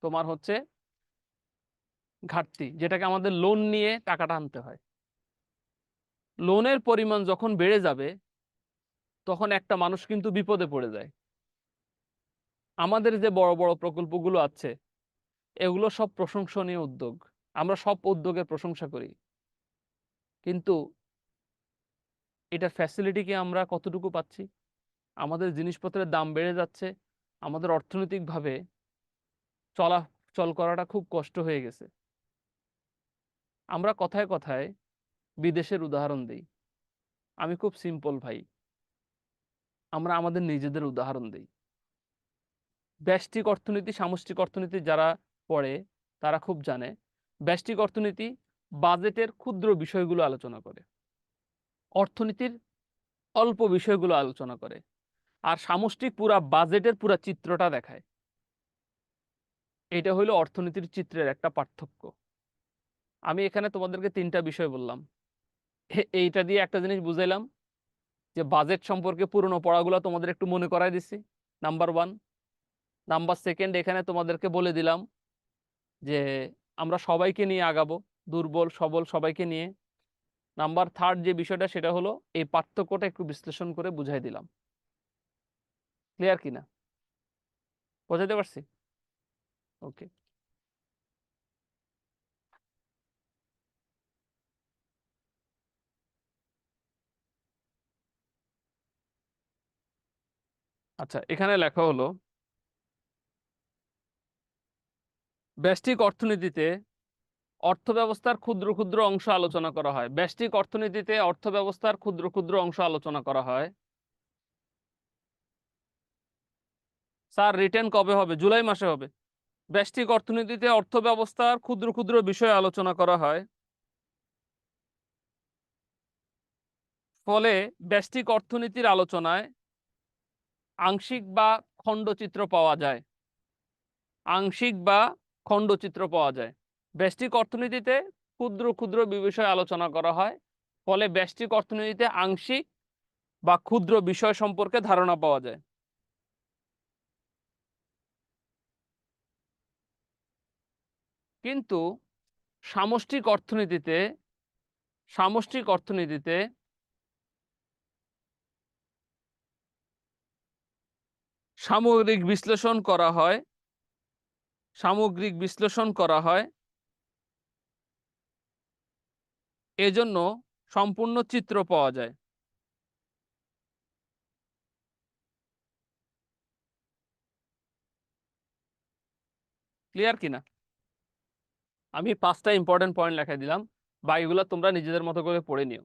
তোমার হচ্ছে ঘাটতি, যেটাকে আমাদের লোন নিয়ে টাকাটা আনতে হয়। লোনের পরিমাণ যখন বেড়ে যাবে তখন একটা মানুষ কিন্তু বিপদে পড়ে যায়। আমাদের যে বড় বড় প্রকল্পগুলো আছে এগুলো সব প্রশংসনীয় উদ্যোগ, আমরা সব উদ্যোগের প্রশংসা করি, কিন্তু এটার ফ্যাসিলিটি কি আমরা কতটুকু পাচ্ছি? আমাদের জিনিসপত্রের দাম বেড়ে যাচ্ছে, আমাদের অর্থনৈতিকভাবে চলাচল করাটা খুব কষ্ট হয়ে গেছে। আমরা কথায় কথায় বিদেশের উদাহরণ দিই, আমি খুব সিম্পল ভাই, আমরা আমাদের নিজেদের উদাহরণ দিই। ব্যষ্টিক অর্থনীতি সামষ্টিক অর্থনীতি যারা পড়ে তারা খুব জানে, ব্যষ্টিক অর্থনীতি বাজেটের ক্ষুদ্র বিষয়গুলো আলোচনা করে, অর্থনীতির অল্প বিষয়গুলো আলোচনা করে, আর সামষ্টিক পুরা বাজেটের পুরা চিত্রটা দেখায়। এটা হলো অর্থনীতির চিত্রের একটা পার্থক্য। আমি এখানে তোমাদেরকে 3টা বিষয় বললাম, এইটা দিয়ে একটা জিনিস বুঝাইলাম যে বাজেট সম্পর্কে পুরনো পড়াগুলো তোমাদের একটু মনে করাই দিছি, নাম্বার 1। নাম্বার 2, এখানে তোমাদেরকে বলে দিলাম যে আমরা সবাইকে নিয়ে আগাবো, দুর্বল সবল সবাইকে নিয়ে। নাম্বার 3 যে বিষয়টা সেটা হলো এই পার্থক্যটা একটু বিশ্লেষণ করে বুঝাই দিলাম। ক্লিয়ার কিনা? বোঝাতে পারছি? ওকে। আচ্ছা, এখানে লেখা হলো ব্যষ্টিক অর্থনীতিতে অর্থব্যবস্থার ক্ষুদ্র ক্ষুদ্র অংশ আলোচনা করা হয়। ব্যষ্টিক অর্থনীতিতে অর্থব্যবস্থার ক্ষুদ্র ক্ষুদ্র অংশ আলোচনা করা হয়। স্যার রিটেন কবে হবে? জুলাই মাসে হবে। ব্যষ্টিক অর্থনীতিতে অর্থব্যবস্থার ক্ষুদ্র ক্ষুদ্র বিষয় আলোচনা করা হয়, ফলে ব্যষ্টিক অর্থনীতির আলোচনায় আংশিক বা খণ্ডচিত্র পাওয়া যায়। আংশিক বা খণ্ডচিত্র পাওয়া যায়। ব্যষ্টিক অর্থনীতিতে ক্ষুদ্র ক্ষুদ্র বিষয় আলোচনা করা হয়, ফলে ব্যষ্টিক অর্থনীতিতে আংশিক বা ক্ষুদ্র বিষয় সম্পর্কে ধারণা পাওয়া যায়। কিন্তু সামষ্টিক অর্থনীতিতে সামষ্টিক অর্থনীতিতে সামগ্রিক বিশ্লেষণ করা হয়, সামগ্রিক বিশ্লেষণ করা হয়, এজন্য সম্পূর্ণ চিত্র পাওয়া যায়। ক্লিয়ার কিনা? আমি 5টা ইম্পর্টেন্ট পয়েন্ট লেখাই দিলাম, বাকিগুলো তোমরা নিজেদের মতো করে পড়ে নিও।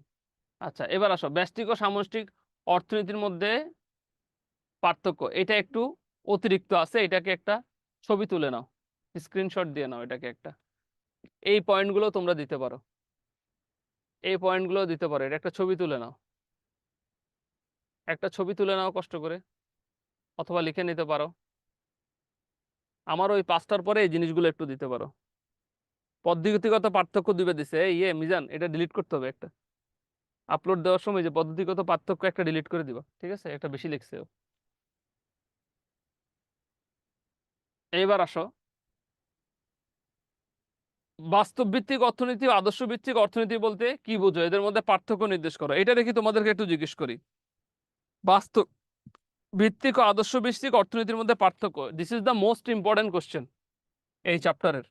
আচ্ছা, এবার আসো ব্যষ্টিক ও সামষ্টিক অর্থনীতির মধ্যে পার্থক্য। এটা একটু অতিরিক্ত আছে, এটাকে একটা ছবি তুলে নাও, স্ক্রিনশট দিয়ে নাও এটাকে একটা। এই পয়েন্টগুলো তোমরা দিতে পারো, এই পয়েন্টগুলো দিতে পারো, এটা একটা ছবি তুলে নাও, একটা ছবি তুলে নাও কষ্ট করে, অথবা লিখে নিতে পারো। আমার ওই 5টার পরে এই জিনিসগুলো একটু দিতে পারো। পদ্ধতিগত পার্থক্য দিবে দিছে, মিজান এটা ডিলিট করতে হবে একটা, আপলোড দেওয়ার সময় যে পদ্ধতিগত পার্থক্য একটা ডিলিট করে দিবা, ঠিক আছে? একটা বেশি লিখছে ও। এইবার আসো বাস্তব ভিত্তিক অর্থনীতি ও আদর্শ ভিত্তিক অর্থনীতি বলতে কি বোঝো, এদের মধ্যে পার্থক্য নির্দেশ করো। এটা দেখি তোমাদেরকে একটু জিজ্ঞেস করি, বাস্তব ভিত্তিক ও আদর্শ ভিত্তিক অর্থনীতির মধ্যে পার্থক্য। This is the most important question এই চ্যাপ্টারের,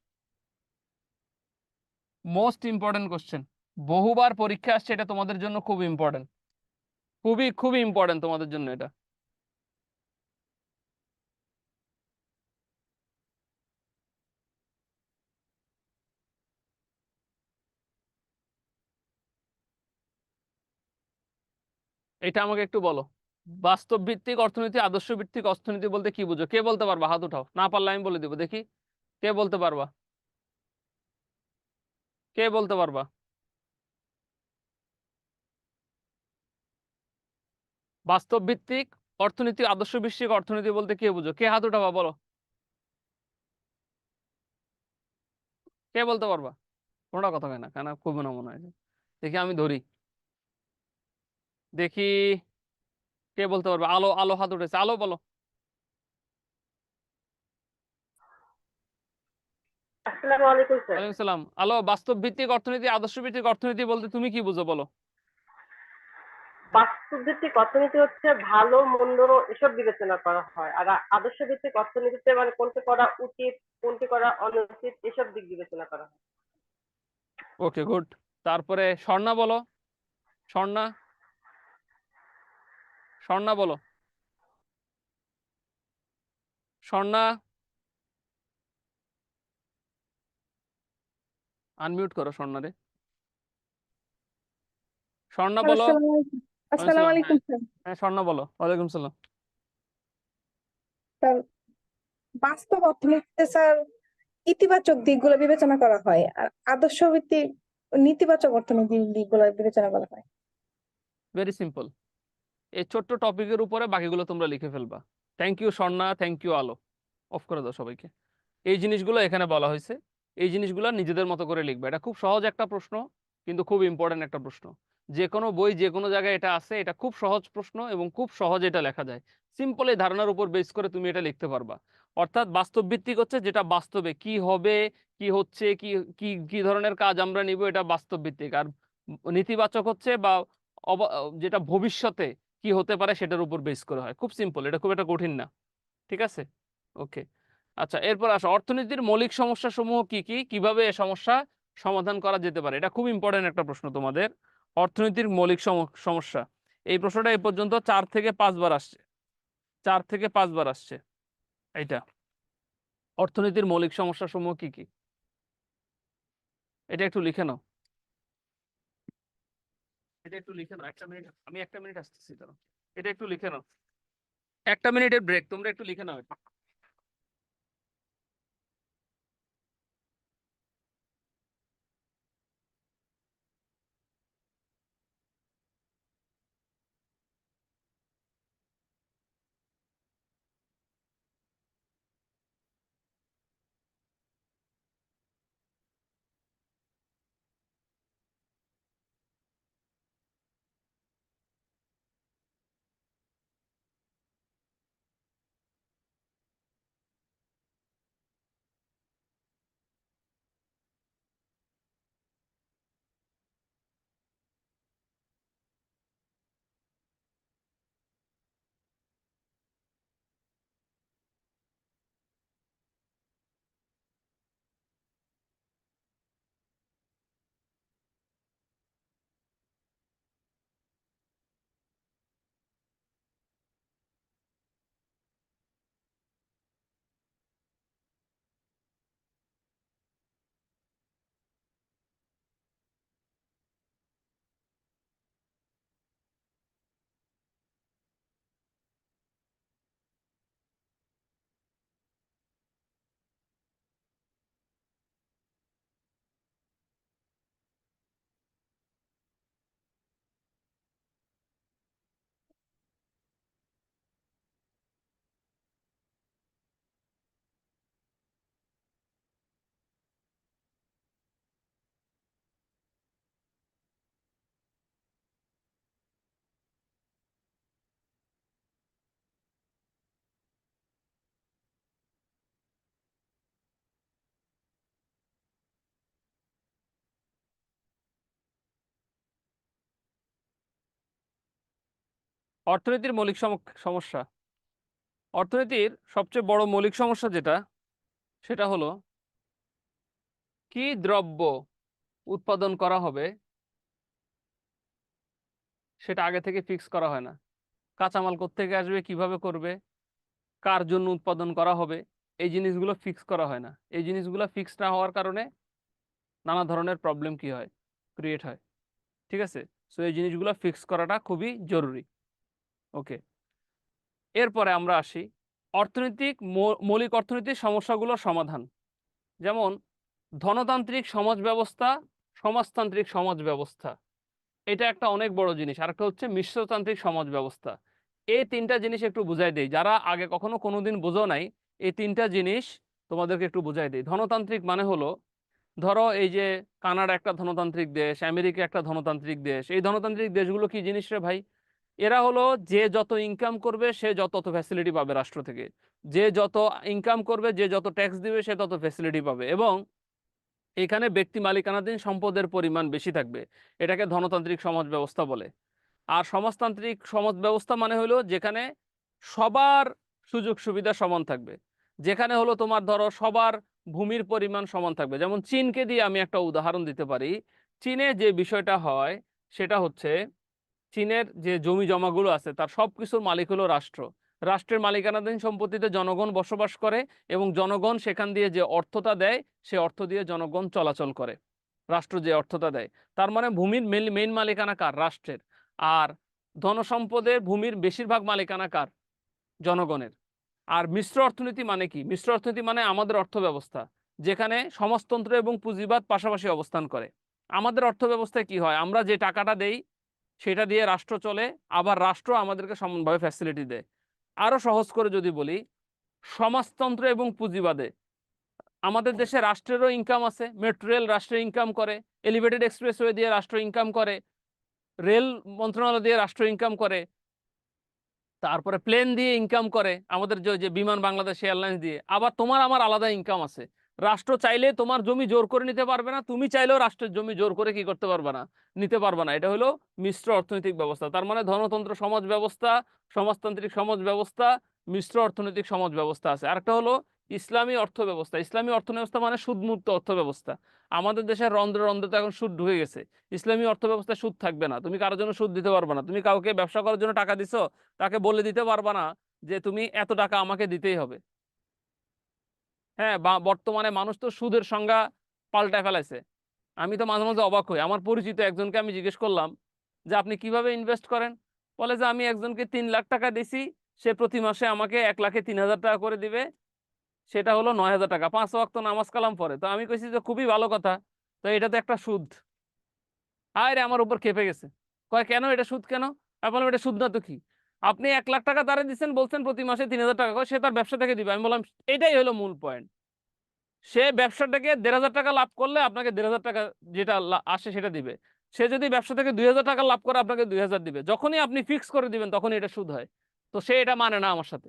মোস্ট ইম্পর্টেন্ট কোশ্চেন। বহুবার পরীক্ষা আসছে, এটা তোমাদের জন্য খুব ইম্পর্টেন্ট, খুবই খুবই ইম্পর্টেন্ট তোমাদের জন্য এটা। এটা আমাকে একটু বলো, বাস্তব ভিত্তিক অর্থনীতি আদর্শ ভিত্তিক অর্থনীতি বলতে কি বুঝো? কে বলতে পারবা? হাত উঠাও, না পারলে আমি বলে দিব, দেখি কে বলতে পারবা, কে বলতে পারবা? বাস্তব ভিত্তিক অর্থনীতি আদর্শ ভিত্তিক অর্থনীতি বলতে কে বুঝো? কে হাত উঠাবা বলো, কে বলতে পারবা? কোনটা কথা হয় না কেন, খুব না মনে হয়। দেখি আমি ধরি, দেখি কে বলতে পারবে। আলো, আলো হাত উঠেছে, আলো বলো। আসসালামু আলাইকুম স্যার। ওয়ালাইকুম সালাম। আলো, বাস্তব ভিত্তিক অর্থনীতি আদর্শ ভিত্তিক অর্থনীতি বলতে তুমি কি বুঝো বলো? বাস্তবভিত্তিক অর্থনীতি হচ্ছে ভালো মন্দ এসব বিবেচনা করা হয়, আর আদর্শ ভিত্তিক অর্থনীতিতে মানে কোনটি করা উচিত কোনটি করা অনুচিত এসব দিক বিবেচনা করা হয়। ওকে, গুড। তারপরে স্বর্ণা বলো। স্বর্ণা, স্বর্ণা বলো। স্বর্ণা, আনমিউট করো স্বর্ণারে। স্বর্ণা বলো। আসসালামু আলাইকুম। ওয়ালাইকুম আসসালামু সালাম, হ্যাঁ। আলাইকুম স্যার। হ্যাঁ স্বর্ণা বলো। ওয়ালাইকুম সালাম। স্যার, বাস্তব অর্থনীতিতে স্যার ইতিবাচক দিকগুলো বিবেচনা করা হয় আর আদর্শ ভিত্তিক নেতিবাচক অর্থনীতির দিকগুলো বিবেচনা করা হয়। Very simple. এই ছোট্ট টপিকের উপরে বাকিগুলো তোমরা লিখে ফেলবা। Thank you Swarna, thank you Alo. Off করে দাও সবাইকে। এই জিনিসগুলো এখানে বলা হয়েছে, এই জিনিসগুলো নিজেদের মতো করে লিখবে। এটা খুব সহজ একটা প্রশ্ন, কিন্তু খুব ইম্পর্টেন্ট একটা প্রশ্ন। যে কোনো বই যে কোনো জায়গায় এটা আছে, এটা খুব সহজ প্রশ্ন এবং খুব সহজ এটা লেখা যায়। সিম্পল এই ধারণার উপর বেস করে তুমি এটা লিখতে পারবা। অর্থাৎ বাস্তব ভিত্তিক হচ্ছে যেটা বাস্তবে কি হবে, কি হচ্ছে, কি কি কি ধরনের কাজ আমরা নিব, এটা বাস্তব ভিত্তিক। আর নেতিবাচক হচ্ছে বা যেটা ভবিষ্যতে কি হতে পারে সেটার উপর বেস করে হয়। খুব সিম্পল, এটা খুব একটা কঠিন না। ঠিক আছে, ওকে। আচ্ছা, এরপর আসো, অর্থনীতির মৌলিক সমস্যা সমূহ কি কি, কিভাবে এ সমস্যা সমাধান করা যেতে পারে। এটা খুব ইম্পর্টেন্ট একটা প্রশ্ন তোমাদের। অর্থনীতির মৌলিক সমস্যা, এই প্রশ্নটা এই পর্যন্ত 4 থেকে 5 বার আসছে। 4 থেকে 5 বার আসছে এইটা। অর্থনীতির মৌলিক সমস্যা সমূহ কি কি, এটা একটু লিখে নাও। এটা একটু লিখে নাও, 1 মিনিট, আমি 1 মিনিট আসতেছি, দাঁড়াও। এটা একটু লিখে নাও, 1 মিনিটের ব্রেক, তোমরা একটু লিখে নাও এটা। অর্থনীতির মৌলিক সমস্যা, অর্থনীতির সবচেয়ে বড় মৌলিক সমস্যা যেটা, সেটা হলো কি দ্রব্য উৎপাদন করা হবে সেটা আগে থেকে ফিক্স করা হয় না। কাঁচামাল কোত্থেকে আসবে, কিভাবে করবে, কার জন্য উৎপাদন করা হবে, এই জিনিসগুলো ফিক্স করা হয় না। এই জিনিসগুলো ফিক্স না হওয়ার কারণে নানা ধরনের প্রবলেম কি হয়, ক্রিয়েট হয়। ঠিক আছে, সো এই জিনিসগুলো ফিক্স করাটা খুবই জরুরি। ওকে, এরপরে আমরা আসি অর্থনৈতিক মৌলিক অর্থনৈতিক সমস্যাগুলোর সমাধান। যেমন ধনতান্ত্রিক সমাজ ব্যবস্থা, সমাজতান্ত্রিক সমাজ ব্যবস্থা, এটা একটা অনেক বড় জিনিস। আরেকটা হচ্ছে মিশ্রতান্ত্রিক সমাজ ব্যবস্থা। এই 3টা জিনিস একটু বুঝাই দেই, যারা আগে কখনো কোনোদিন বোঝো নাই, এই 3টা জিনিস তোমাদেরকে একটু বুঝাই দেই। ধনতান্ত্রিক মানে হলো, ধরো এই যে কানাডা একটা ধনতান্ত্রিক দেশ, আমেরিকা একটা ধনতান্ত্রিক দেশ। এই ধনতান্ত্রিক দেশগুলো কি জিনিস রে ভাই? এরা হলো যে যত ইনকাম করবে সে যত ফ্যাসিলিটি পাবে রাষ্ট্র থেকে, যে যত ইনকাম করবে, যে যত ট্যাক্স দিবে সে তত ফ্যাসিলিটি পাবে, এবং এখানে ব্যক্তি মালিকানাধীন সম্পদের পরিমাণ বেশি থাকবে। এটাকে ধনতান্ত্রিক সমাজ ব্যবস্থা বলে। আর সমাজতান্ত্রিক সমাজ ব্যবস্থা মানে হলো যেখানে সবার সুযোগ সুবিধা সমান থাকবে, যেখানে হলো তোমার ধরো সবার ভূমির পরিমাণ সমান থাকবে। যেমন চীনকে দিয়ে আমি একটা উদাহরণ দিতে পারি। চীনে যে বিষয়টা হয় সেটা হচ্ছে চীনের যে জমি জমাগুলো আছে তার সবকিছুর মালিক হলো রাষ্ট্র। রাষ্ট্রের মালিকানাধীন সম্পত্তিতে জনগণ বসবাস করে এবং জনগণ সেখান দিয়ে যে অর্থটা দেয় সে অর্থ দিয়ে জনগণ চলাচল করে। রাষ্ট্র যে অর্থটা দেয়, তার মানে ভূমির মেইন মালিকানা কার? রাষ্ট্রের। আর ধনসম্পদের ভূমির বেশিরভাগ মালিকানা কার? জনগণের। আর মিশ্র অর্থনীতি মানে কি? মিশ্র অর্থনীতি মানে আমাদের অর্থ ব্যবস্থা, যেখানে সমাজতন্ত্র এবং পুঁজিবাদ পাশাপাশি অবস্থান করে। আমাদের অর্থ ব্যবস্থায় কি হয়? আমরা যে টাকাটা দেই সেটা দিয়ে রাষ্ট্র চলে, আবার রাষ্ট্র আমাদেরকে সমানভাবে ফ্যাসিলিটি দেয়। আরো সহজ করে যদি বলি, সমাজতন্ত্র এবং পুঁজিবাদে আমাদের দেশে রাষ্ট্রেরও ইনকাম আছে, মেট্রো রেল রাষ্ট্র ইনকাম করে, এলিভেটেড এক্সপ্রেসওয়ে দিয়ে রাষ্ট্র ইনকাম করে, রেল মন্ত্রণালয় দিয়ে রাষ্ট্র ইনকাম করে, তারপরে প্লেন দিয়ে ইনকাম করে, আমাদের যে যে বিমান বাংলাদেশ এয়ারলাইন্স দিয়ে। আবার তোমার আমার আলাদা ইনকাম আছে। রাষ্ট্র চাইলে তোমার জমি জোর করে নিতে পারবে না, তুমি চাইলেও রাষ্ট্রের জমি জোর করে কি করতে পারবে না? নিতে পারবে না। এটা হলো মিশ্র অর্থনৈতিক ব্যবস্থা। তার মানে ধনতন্ত্র সমাজ ব্যবস্থা, সমাজতান্ত্রিক সমাজ ব্যবস্থা, মিশ্র অর্থনৈতিক সমাজ ব্যবস্থা আছে। আরেকটা হলো ইসলামী অর্থ ব্যবস্থা। ইসলামী অর্থ ব্যবস্থা মানে সুদমুক্ত অর্থ ব্যবস্থা। আমাদের দেশের রন্ধ্রে রন্ধ্রে তো এখন সুদ ঢুকে গেছে। ইসলামী অর্থ ব্যবস্থায় সুদ থাকবে না, তুমি কারোর জন্য সুদ দিতে পারবে না। তুমি কাউকে ব্যবসা করার জন্য টাকা দিছো, তাকে বলে দিতে পারবা না যে তুমি এত টাকা আমাকে দিতেই হবে। হ্যাঁ, বা বর্তমানে মানুষ তো সুদের সংজ্ঞা পাল্টায় ফেলাইছে। আমি তো মাঝে মাঝে অবাক হই। আমার পরিচিত একজনকে আমি জিজ্ঞেস করলাম যে আপনি কিভাবে ইনভেস্ট করেন? বলে যে আমি একজনকে 3 লাখ টাকা দিছি, সে প্রতি মাসে আমাকে 1,03,000 টাকা করে দিবে। সেটা হলো 9,000 টাকা, 5 ওয়াক্ত নামাজ কালাম পড়ে। তো আমি কইছি যে খুবই ভালো কথা, তো এটা তো একটা সুদ। আরে আমার উপর খেপে গেছে। কয় কেন এটা সুদ কেন? আমি বললাম এটা সুদ না তো কি? আপনি 1 লাখ টাকা তারে দিচ্ছেন, বলছেন প্রতি মাসে 3,000 টাকা করে, সে তার ব্যবসা থেকে দিবে। আমি বললাম এটাই হলো মূল পয়েন্ট। সে ব্যবসা থেকে 1,500 টাকা লাভ করলে আপনাকে 1,500 টাকা যেটা আসে সেটা দিবে। সে যদি ব্যবসা থেকে 2,000 টাকা লাভ করে আপনাকে 2,000 দিবে। যখনই আপনি ফিক্স করে দিবেন তখনই এটা সুদ হয়। তো সে এটা মানে না আমার সাথে।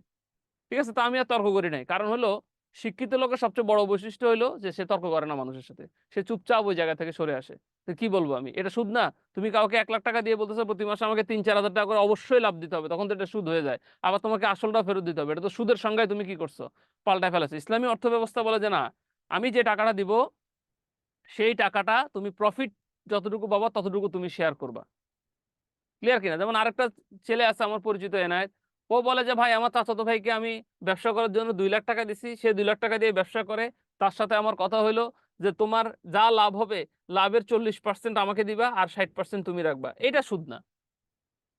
ঠিক আছে, তো আমি আর তর্ক করি নাই। কারণ হলো শিক্ষিত লোকের সবচেয়ে বড় বৈশিষ্ট্য হলো যে সে তর্ক করে না মানুষের সাথে, সে চুপচাপ ওই জায়গা থেকে সরে আসে। তো কি বলবো আমি, এটা সুদ না? তুমি কাউকে 1 লাখ টাকা দিয়ে বলতেছো প্রতি মাসে আমাকে 3-4 হাজার টাকা করে অবশ্যই লাভ দিতে হবে, তখন তো এটা সুদ হয়ে যায়। আবার তোমাকে আসলটা ফেরত দিতে হবে, এটা তো সুদের সংজ্ঞায় তুমি কি করছো? পাল্টায় ফেলেছো। ইসলামী অর্থ ব্যবস্থা বলে যে না, আমি যে টাকাটা দিব সেই টাকাটা তুমি প্রফিট যতটুকু পাবা ততটুকু তুমি শেয়ার করবা। ক্লিয়ার কিনা? যেমন আরেকটা ছেলে আছে আমার পরিচিত এনায়েত, ও বলে যে ভাই আমার চাচাতো ভাইকে আমি ব্যবসা করার জন্য 2 লাখ টাকা দিছি, সে 2 লাখ টাকা দিয়ে ব্যবসা করে। তার সাথে আমার কথা হইলো যে তোমার যা লাভ হবে লাভের 40% আমাকে দিবা আর 60% তুমি রাখবা। এটা সুদ না?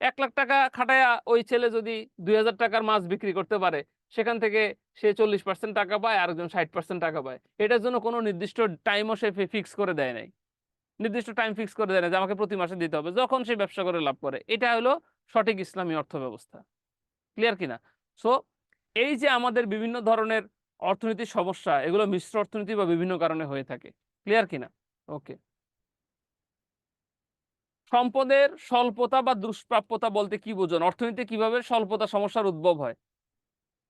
1 লাখ টাকা খাটায়া ওই ছেলে যদি 2,000 টাকার মাছ বিক্রি করতে পারে, সেখান থেকে সে 40% টাকা পায়, আরেকজন 60% টাকা পায়। এটার জন্য কোনো নির্দিষ্ট টাইমও সে ফিক্স করে দেয় নাই। নির্দিষ্ট টাইম ফিক্স করে দেয় না যে আমাকে প্রতি মাসে দিতে হবে, যখন সে ব্যবসা করে লাভ করে। এটা হলো সঠিক ইসলামী অর্থ ব্যবস্থা। ক্লিয়ার কিনা? সো এই যে আমাদের বিভিন্ন ধরনের অর্থনীতির সমস্যা, এগুলো মিশ্র অর্থনীতি বা বিভিন্ন কারণে হয়ে থাকে। ক্লিয়ার কিনা? ওকে। সম্পদের স্বল্পতা বা দুষ্প্রাপ্যতা বলতে কি বোঝেন? অর্থনীতিতে কিভাবে স্বল্পতা সমস্যার উদ্ভব হয়?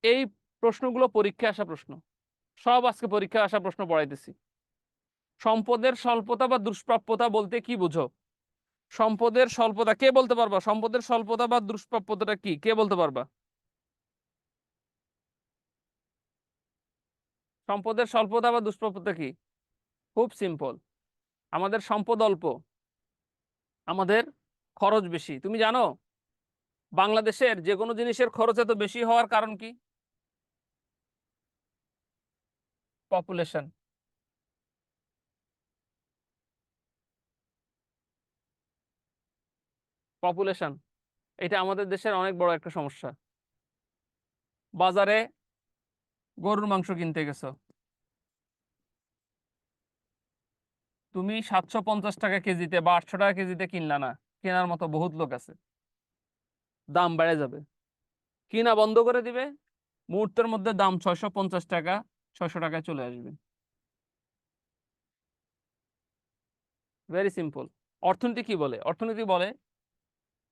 এই প্রশ্নগুলো পরীক্ষায় আসা প্রশ্ন, সব আজকে পরীক্ষায় আসা প্রশ্ন পড়াইতেছি। সম্পদের স্বল্পতা বা দুষ্প্রাপ্যতা বলতে কি বুঝো? সম্পদের স্বল্পতা কে বলতে পারবা? সম্পদের স্বল্পতা বা দুষ্প্রাপ্যতাটা কি, কে বলতে পারবা? সম্পদের স্বল্পতা বা দুষ্প্রাপ্যতা কি? খুব সিম্পল। আমাদের সম্পদ অল্প, আমাদের খরচ বেশি। তুমি জানো বাংলাদেশের যে কোনো জিনিসের খরচ এত বেশি হওয়ার কারণ কি? পপুলেশন। পপুলেশন, এটা আমাদের দেশের অনেক বড় একটা সমস্যা। বাজারে গরুর মাংস কিনতে গেছো, তুমি 750 টাকা কেজিতে বা 800 টাকা কেজিতে কিনলা না, কেনার মতো বহুত লোক আছে। দাম বেড়ে যাবে, কিনা বন্ধ করে দিবে, মুহূর্তের মধ্যে দাম 650 টাকা 600 টাকায় চলে আসবে। Very simple. অর্থনীতি কি বলে? অর্থনীতি বলে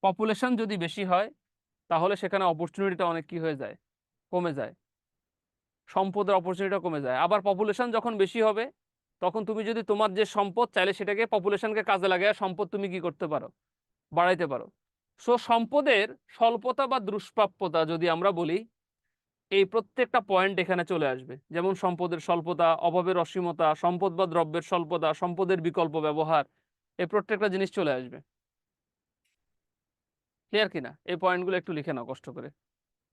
পপুলেশন যদি বেশি হয় তাহলে সেখানে অপরচুনিটিটা অনেক কি হয়ে যায়? কমে যায়। সম্পদের অপরচুনিটিটা কমে যায়। আবার পপুলেশন যখন বেশি হবে তখন তুমি যদি তোমার যে সম্পদ চাইলে সেটাকে পপুলেশনকে কাজে লাগায় সম্পদ তুমি কি করতে পারো? বাড়াইতে পারো। সো সম্পদের স্বল্পতা বা দুষ্প্রাপ্যতা যদি আমরা বলি, এই প্রত্যেকটা পয়েন্ট এখানে চলে আসবে। যেমন সম্পদের স্বল্পতা, অভাবের অসীমতা, সম্পদ বা দ্রব্যের স্বল্পতা, সম্পদের বিকল্প ব্যবহার, এই প্রত্যেকটা জিনিস চলে আসবে। ক্লিয়ার কিনা? এই পয়েন্টগুলো একটু লিখে নাও কষ্ট করে,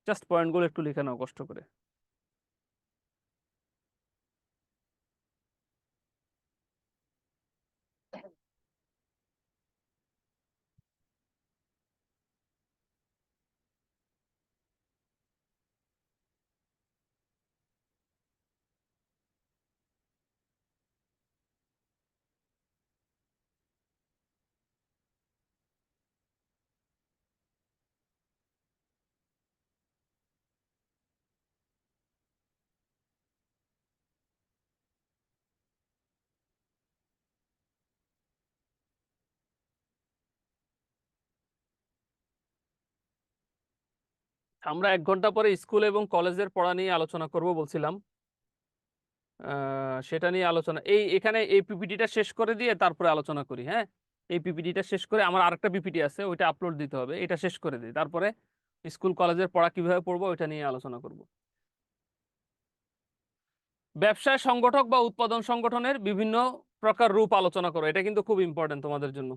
জাস্ট পয়েন্টগুলো একটু লিখে নাও কষ্ট করে। আমরা 1 ঘন্টা পরে স্কুল এবং কলেজের পড়া নিয়ে আলোচনা করব বলছিলাম। সেটা নিয়ে আলোচনা এখানে এই পিপিটিটা শেষ করে দিয়ে তারপরে আলোচনা করি। হ্যাঁ, এই পিপিটিটা শেষ করে আমার আরেকটা পিপিটি আছে, ওইটা আপলোড দিতে হবে, এটা শেষ করে দিই, তারপরে স্কুল কলেজের পড়া কিভাবে পড়বো ওইটা নিয়ে আলোচনা করব। ব্যবসায় সংগঠক বা উৎপাদন সংগঠনের বিভিন্ন প্রকার রূপ আলোচনা করো। এটা কিন্তু খুব ইম্পর্টেন্ট তোমাদের জন্য,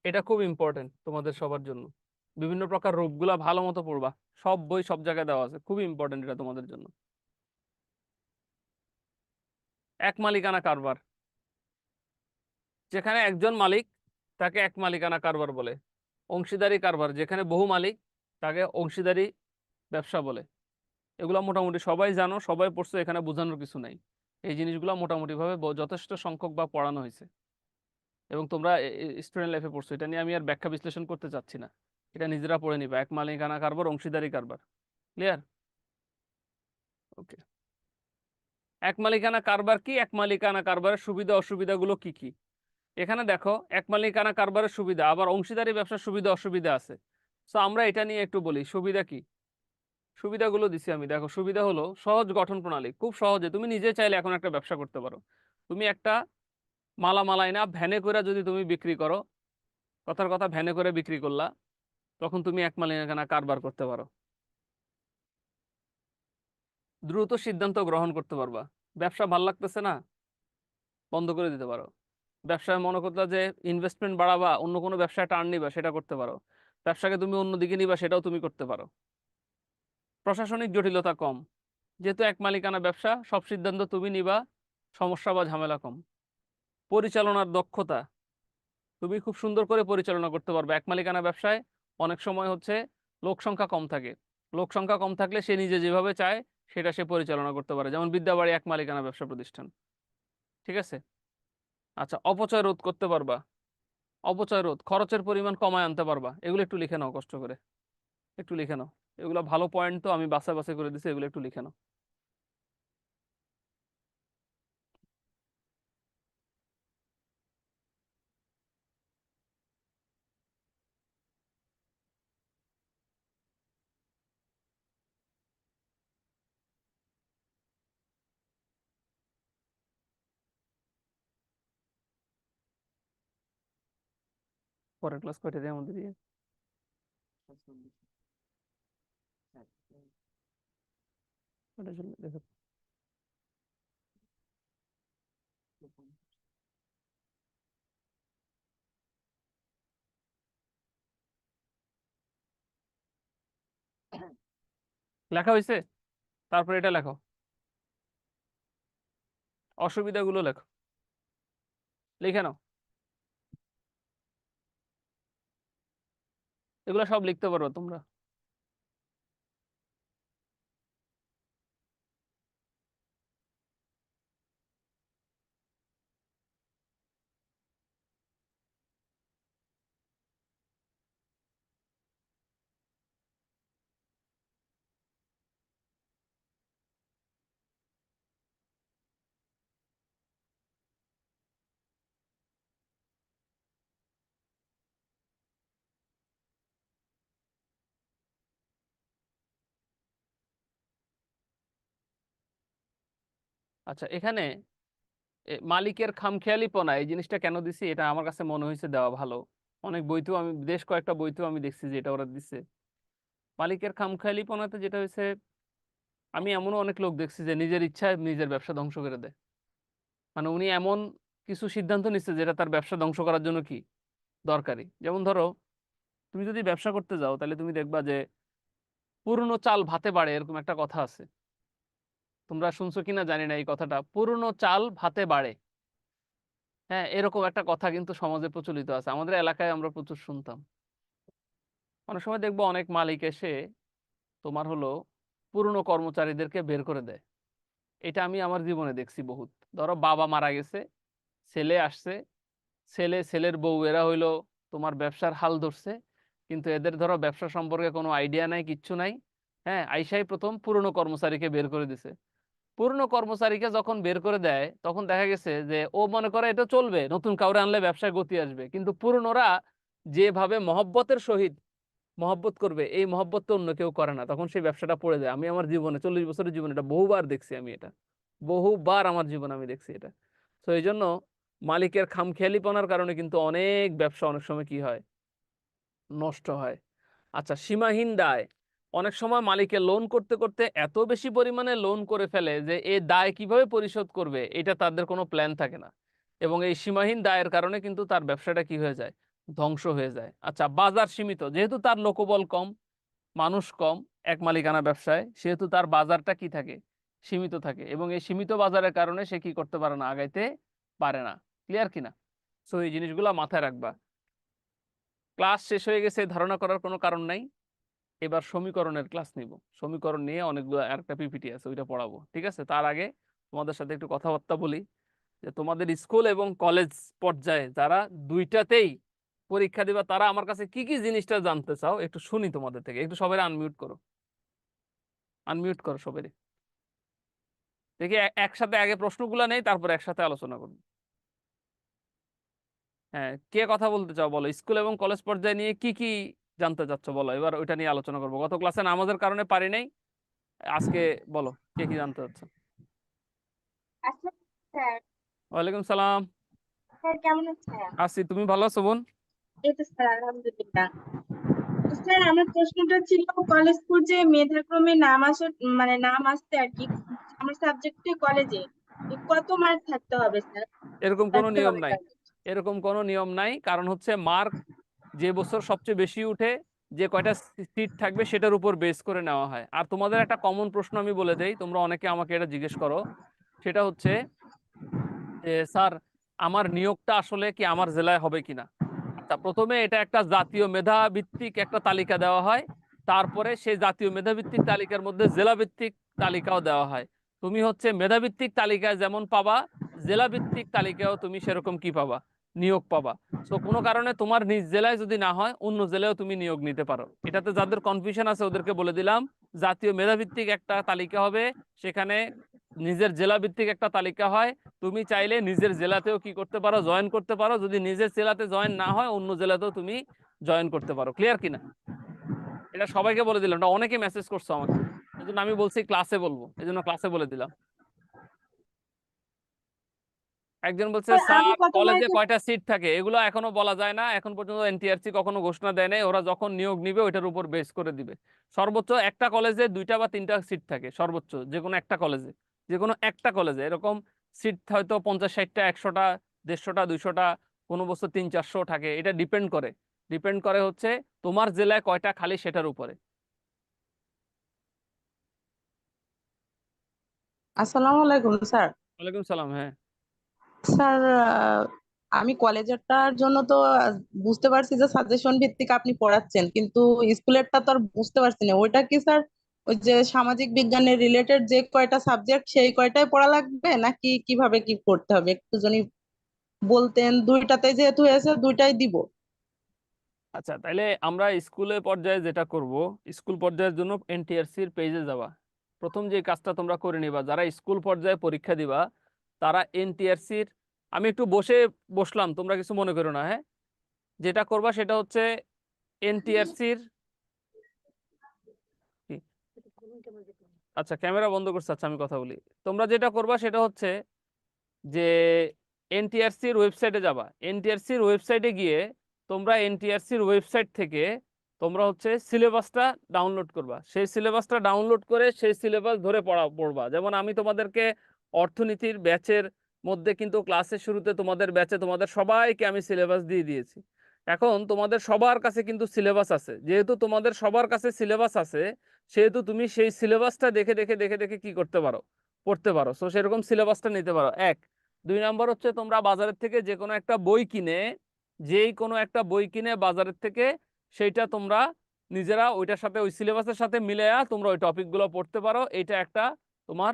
এটা খুব ইম্পর্টেন্ট তোমাদের সবার জন্য। বিভিন্ন প্রকার রূপগুলা ভালো মতো পড়বা, সব বই সব জায়গায় দেওয়া আছে, খুবই ইম্পর্টেন্ট এটা তোমাদের জন্য। এক মালিকানা কারবার, যেখানে একজন মালিক তাকে এক মালিকানা কারবার বলে। অংশীদারি কারবার, যেখানে বহু মালিক তাকে অংশীদারি ব্যবসা বলে। এগুলো মোটামুটি সবাই জানো, সবাই পড়ছো, এখানে বোঝানোর কিছু নাই। এই জিনিসগুলো মোটামুটি ভাবে যথেষ্ট সংখ্যক বা পড়ানো হয়েছে এবং তোমরা স্টুডেন্ট লাইফে পড়ছো। এটা নিয়ে আমি আর ব্যাখ্যা বিশ্লেষণ করতে চাচ্ছি না, এটা নিজেরা পড়ে নিবা। এক মালিকানা কারবার, অংশীদারি কারবার, ক্লিয়ার? ওকে। এক মালিকানা কারবার কি, এক মালিকানা কারবারের সুবিধা অসুবিধাগুলো কি কি? এখানে দেখো, এক মালিকানা কারবারের সুবিধা, আবার অংশীদারি ব্যবসার সুবিধা অসুবিধা আছে। তো আমরা এটা নিয়ে একটু বলি। সুবিধা কি? সুবিধাগুলো দিছি আমি, দেখো। সুবিধা হলো সহজ গঠন প্রণালী, খুব সহজে তুমি নিজে চাইলে এখন একটা ব্যবসা করতে পারো। তুমি একটা মালামাল আইনা ভ্যানে করে যদি তুমি বিক্রি করো, কথার কথা ভ্যানে করে বিক্রি করলা, তখন তুমি এক মালিকানা কারবার করতে পারো। দ্রুত সিদ্ধান্ত গ্রহণ করতে পারবা। ব্যবসা ভাল লাগতেছে না, বন্ধ করে দিতে পারো। ব্যবসায় মনে করতে যে ইনভেস্টমেন্ট বাড়াবা, অন্য কোনো ব্যবসায় টার্ন নিবা, সেটা করতে পারো। ব্যবসাকে তুমি অন্যদিকে নিবা, সেটাও তুমি করতে পারো। প্রশাসনিক জটিলতা কম, যেহেতু এক মালিকানা ব্যবসা, সব সিদ্ধান্ত তুমি নিবা, সমস্যা বা ঝামেলা কম। পরিচালনার দক্ষতা, তুমি খুব সুন্দর করে পরিচালনা করতে পারবে। এক মালিকানা ব্যবসায় অনেক সময় হচ্ছে লোক সংখ্যা কম থাকে, লোক সংখ্যা কম থাকলে সে নিজে যেভাবে চায় সেটা সে পরিচালনা করতে পারে। যেমন বিদ্যাবাড়ি এক মালিকানা ব্যবসা প্রতিষ্ঠান, ঠিক আছে? আচ্ছা, অপচয় রোধ করতে পারবা। অপচয় রোধ, খরচের পরিমাণ কমায় আনতে পারবা। এগুলো একটু লিখে নাও কষ্ট করে, একটু লিখে নাও। এগুলো ভালো পয়েন্ট, তো আমি বাছাই বাছাই করে দিচ্ছি, এগুলো একটু লিখে নাও। পরের ক্লাস কয়টা দিয়ে আমাদের দিয়ে? ওটার জন্য দেখো, লেখা হয়েছে? তারপরে এটা লেখো, অসুবিধাগুলো লেখো, লিখে নাও। এগুলো সব লিখতে পারো তোমরা। আচ্ছা, এখানে মালিকের খামখেয়ালিপনা, এই জিনিসটা কেন দিছি, এটা আমার কাছে মনে হয়েছে দেওয়া ভালো। অনেক বইতেও আমি বেশ কয়েকটা বইতেও আমি দেখছি যে এটা ওরা দিচ্ছে। মালিকের খামখেয়ালিপনাতে যেটা হয়েছে, আমি এমনও অনেক লোক দেখছি যে নিজের ইচ্ছায় নিজের ব্যবসা ধ্বংস করে দেয়। মানে উনি এমন কিছু সিদ্ধান্ত নিচ্ছে যেটা তার ব্যবসা ধ্বংস করার জন্য কি দরকারি। যেমন ধরো, তুমি যদি ব্যবসা করতে যাও তাহলে তুমি দেখবা যে পুরনো চাল ভাতে বাড়ে, এরকম একটা কথা আছে। তোমরা শুনছো কিনা জানি না এই কথাটা, পুরনো চাল ভাতে বাড়ে। হ্যাঁ, এরকম একটা কথা কিন্তু সমাজে প্রচলিত আছে, আমাদের এলাকায় আমরা প্রচুর শুনতাম। অনেক সময় দেখবো অনেক মালিক এসে তোমার হলো পুরনো কর্মচারীদেরকে বের করে দেয়। এটা আমি আমার জীবনে দেখছি বহুত। ধরো বাবা মারা গেছে, ছেলে আসছে, ছেলের বউ, এরা হইলো তোমার ব্যবসার হাল ধরছে, কিন্তু এদের ধরো ব্যবসা সম্পর্কে কোনো আইডিয়া নাই, কিচ্ছু নাই। হ্যাঁ, আইসাই প্রথম পুরনো কর্মচারীকে বের করে দিছে। পুরনো কর্মচারীকে যখন বের করে দেয় তখন দেখা গেছে যে ও মনে করে এটা চলবে, নতুন কাউরে আনলে ব্যবসায় গতি আসবে, কিন্তু পুরনোরা যেভাবে মহব্বতের সহিত মহব্বত করবে, এই মহব্বত তো অন্য কেউ করে না, তখন সেই ব্যবসাটা পড়ে যায়। আমি আমার জীবনে 40 বছরের জীবনে এটা বহুবার দেখছি, আমি এটা বহুবার আমার জীবনে আমি দেখছি এটা। তো এই জন্য মালিকের খামখেয়ালিপনার কারণে কিন্তু অনেক ব্যবসা অনেক সময় কি হয়, নষ্ট হয়। আচ্ছা, সীমাহীন দায়। অনেক সময় মালিকের লোন করতে করতে এত বেশি পরিমাণে লোন করে ফেলে যে এই দায় কিভাবে পরিশোধ করবে এটা তাদের কোনো প্ল্যান থাকে না, এবং এই সীমাহীন দায়ের কারণে কিন্তু তার ব্যবসাটা কি হয়ে যায়, ধ্বংস হয়ে যায়। আচ্ছা, বাজার সীমিত, যেহেতু তার লোকবল কম, মানুষ কম, এক মালিকানা ব্যবসায়, সেহেতু তার বাজারটা কি থাকে, সীমিত থাকে, এবং এই সীমিত বাজারের কারণে সে কি করতে পারে না, আগাইতে পারে না। ক্লিয়ার কিনা? সো এই জিনিসগুলো মাথায় রাখবা। ক্লাস শেষ হয়ে গেছে ধারণা করার কোনো কারণ নাই। এবার সমীকরণের ক্লাস নিব, সমীকরণ নিয়ে অনেকগুলো আরেকটা পিপিটি আছে, ওইটা পড়াবো। ঠিক আছে, তার আগে তোমাদের সাথে একটু কথাবার্তা বলি যে তোমাদের স্কুল এবং কলেজ পর্যায়ে যারা দুইটাতেই পরীক্ষা দিবা, তারা আমার কাছে কি কি জিনিসটা জানতে চাও একটু শুনি তোমাদের থেকে। একটু সবাই আনমিউট করো, আনমিউট করো সবাই। দেখি একসাথে আগে প্রশ্নগুলো নেই, তারপর একসাথে আলোচনা করবো। হ্যাঁ, কে কথা বলতে চাও বলো, স্কুল এবং কলেজ পর্যায়ে নিয়ে কি কি জানতে চাচ্ছ বলো, এবার ওইটা নিয়ে আলোচনা করবো। গত ক্লাসে নামাজের কারণে পারি নাই, আজকে বলো কে কি জানতে চাচ্ছ। আচ্ছা স্যার। ওয়ালাইকুম সালাম। স্যার কেমন আছেন? আছি, তুমি ভালো আছো বোন? এই তো স্যার, আলহামদুলিল্লাহ। স্যার আমার প্রশ্নটা ছিল, কলেজ পর্যায়ে মেধাক্রমে নাম আসা, মানে নাম আসতে আর কি, আমার সাবজেক্টে কলেজে কত মার্ক থাকতে হবে স্যার? এরকম কোনো রাখতে নিয়ম হবে নাই, টার্গেট? এরকম কোনো নিয়ম নাই। কারণ হচ্ছে মার্ক যে বছর সবচেয়ে বেশি উঠে, যে কয়টা সিট থাকবে সেটার উপর বেস করে নেওয়া হয়। আর তোমাদের একটা কমন প্রশ্ন আমি বলে দেই, তোমরা অনেকে আমাকে এটা জিজ্ঞেস করো, সেটা হচ্ছে যে স্যার আমার নিয়োগটা আসলে কি আমার জেলায় হবে কিনা। আচ্ছা, প্রথমে এটা একটা জাতীয় মেধা ভিত্তিক একটা তালিকা দেওয়া হয়, তারপরে সেই জাতীয় মেধা ভিত্তিক তালিকার মধ্যে জেলা ভিত্তিক তালিকাও দেওয়া হয়। তুমি হচ্ছে মেধা ভিত্তিক তালিকায় যেমন পাবা, জেলা ভিত্তিক তালিকাও তুমি সেরকম কি পাবা, নিয়োগ পাবা। তো কোনো কারণে তোমার নিজ জেলায় যদি না হয়, অন্য জেলায়ও তুমি নিয়োগ নিতে পারো। এটাতে যাদের কনফিউশন আছে ওদেরকে বলে দিলাম, জাতীয় মেধা ভিত্তিক একটা তালিকা হবে, সেখানে নিজের জেলা ভিত্তিক একটা তালিকা হয়। তুমি চাইলে নিজের জেলাতেও কি করতে পারো, জয়েন করতে পারো। যদি নিজের জেলাতে জয়েন না হয়, অন্য জেলাতেও তুমি জয়েন করতে পারো। ক্লিয়ার কিনা? এটা সবাইকে বলে দিলাম, এটা অনেকে মেসেজ করছো আমাকে, এই জন্য আমি বলছি ক্লাসে বলবো, এই জন্য ক্লাসে বলে দিলাম। একজন বলছে স্যার আরো স্যার কত কলেজে মার্কের? কয়টা সিট থাকে, এগুলো এখনো বলা যায় না, এখন পর্যন্ত এনটিআরসি কখনো ঘোষণা দেয় নাই। ওরা যখন নিয়োগ নিবে ওইটার উপর বেস করে দিবে। সর্বোচ্চ একটা কলেজে 2টা বা 3টা সিট থাকে, সর্বোচ্চ যে কোনো একটা কলেজে, যে কোনো একটা কলেজে এরকম সিট হয়তো 50-60টা, 100টা, 150টা, 200টা, কোনো বছর 300-400 থাকে। এটা ডিপেন্ড করে হচ্ছে তোমার জেলায় কয়টা খালি সেটার উপরে। আসসালামু আলাইকুম স্যার। ওয়ালাইকুম সালাম। হ্যাঁ, স্যার আমি কলেজেরটার জন্য তো বুঝতে পারছি যে সাজেশন ভিত্তিক আপনি পড়াচ্ছেন, কিন্তু স্কুলেরটা তো আর বুঝতে পারছি না। ওইটা কি স্যার ওই যে সামাজিক বিজ্ঞানের রিলেটেড যে কয়টা সাবজেক্ট সেই কয়টাই পড়া লাগবে, নাকি কিভাবে কি করতে হবে একটু যদি বলতেন? দুইটাতে যেহেতু হয়েছে দুইটাই দিব। আচ্ছা, তাহলে আমরা স্কুলে পর্যায়ে যেটা করব, স্কুল পর্যায়ের জন্য এনটিআরসির পেজে যাওয়া। প্রথম যে কাজটা তোমরা করে নিবা, যারা স্কুল পর্যায়ে পরীক্ষা দিবা তারা এনটিআরসির, আমি একটু বসলাম, তোমরা কিছু মনে করো না। হ্যাঁ, যেটা করবা সেটা হচ্ছে এনটিআরসির, আচ্ছা ক্যামেরা বন্ধ করছে, আচ্ছা আমি কথা বলি। তোমরা যেটা করবা সেটা হচ্ছে যে এনটিআরসির ওয়েবসাইটে যাবা। এনটিআরসির ওয়েবসাইটে গিয়ে তোমরা এনটিআরসির ওয়েবসাইট থেকে তোমরা হচ্ছে সিলেবাসটা ডাউনলোড করবা। সেই সিলেবাসটা ডাউনলোড করে সেই সিলেবাস ধরে পড়বা। যেমন আমি তোমাদেরকে অর্থনীতির ব্যাচের মধ্যে কিন্তু ক্লাসের শুরুতে তোমাদের ব্যাচে তোমাদের সবাইকে আমি সিলেবাস দিয়ে দিয়েছি। এখন তোমাদের সবার কাছে কিন্তু সিলেবাস আছে। যেহেতু তোমাদের সবার কাছে সিলেবাস আছে, সেহেতু তুমি সেই সিলেবাসটা দেখে দেখে দেখে দেখে কি করতে পারো, পড়তে পারো। সো সেরকম সিলেবাসটা নিতে পারো। এক। দুই নম্বর হচ্ছে তোমরা বাজারের থেকে যে কোনো একটা বই কিনে, যেই কোনো একটা বই কিনে বাজারের থেকে, সেইটা তোমরা নিজেরা ওইটার সাথে ওই সিলেবাসের সাথে মিলাইয়া তোমরা ওই টপিকগুলো পড়তে পারো। এটা একটা তোমার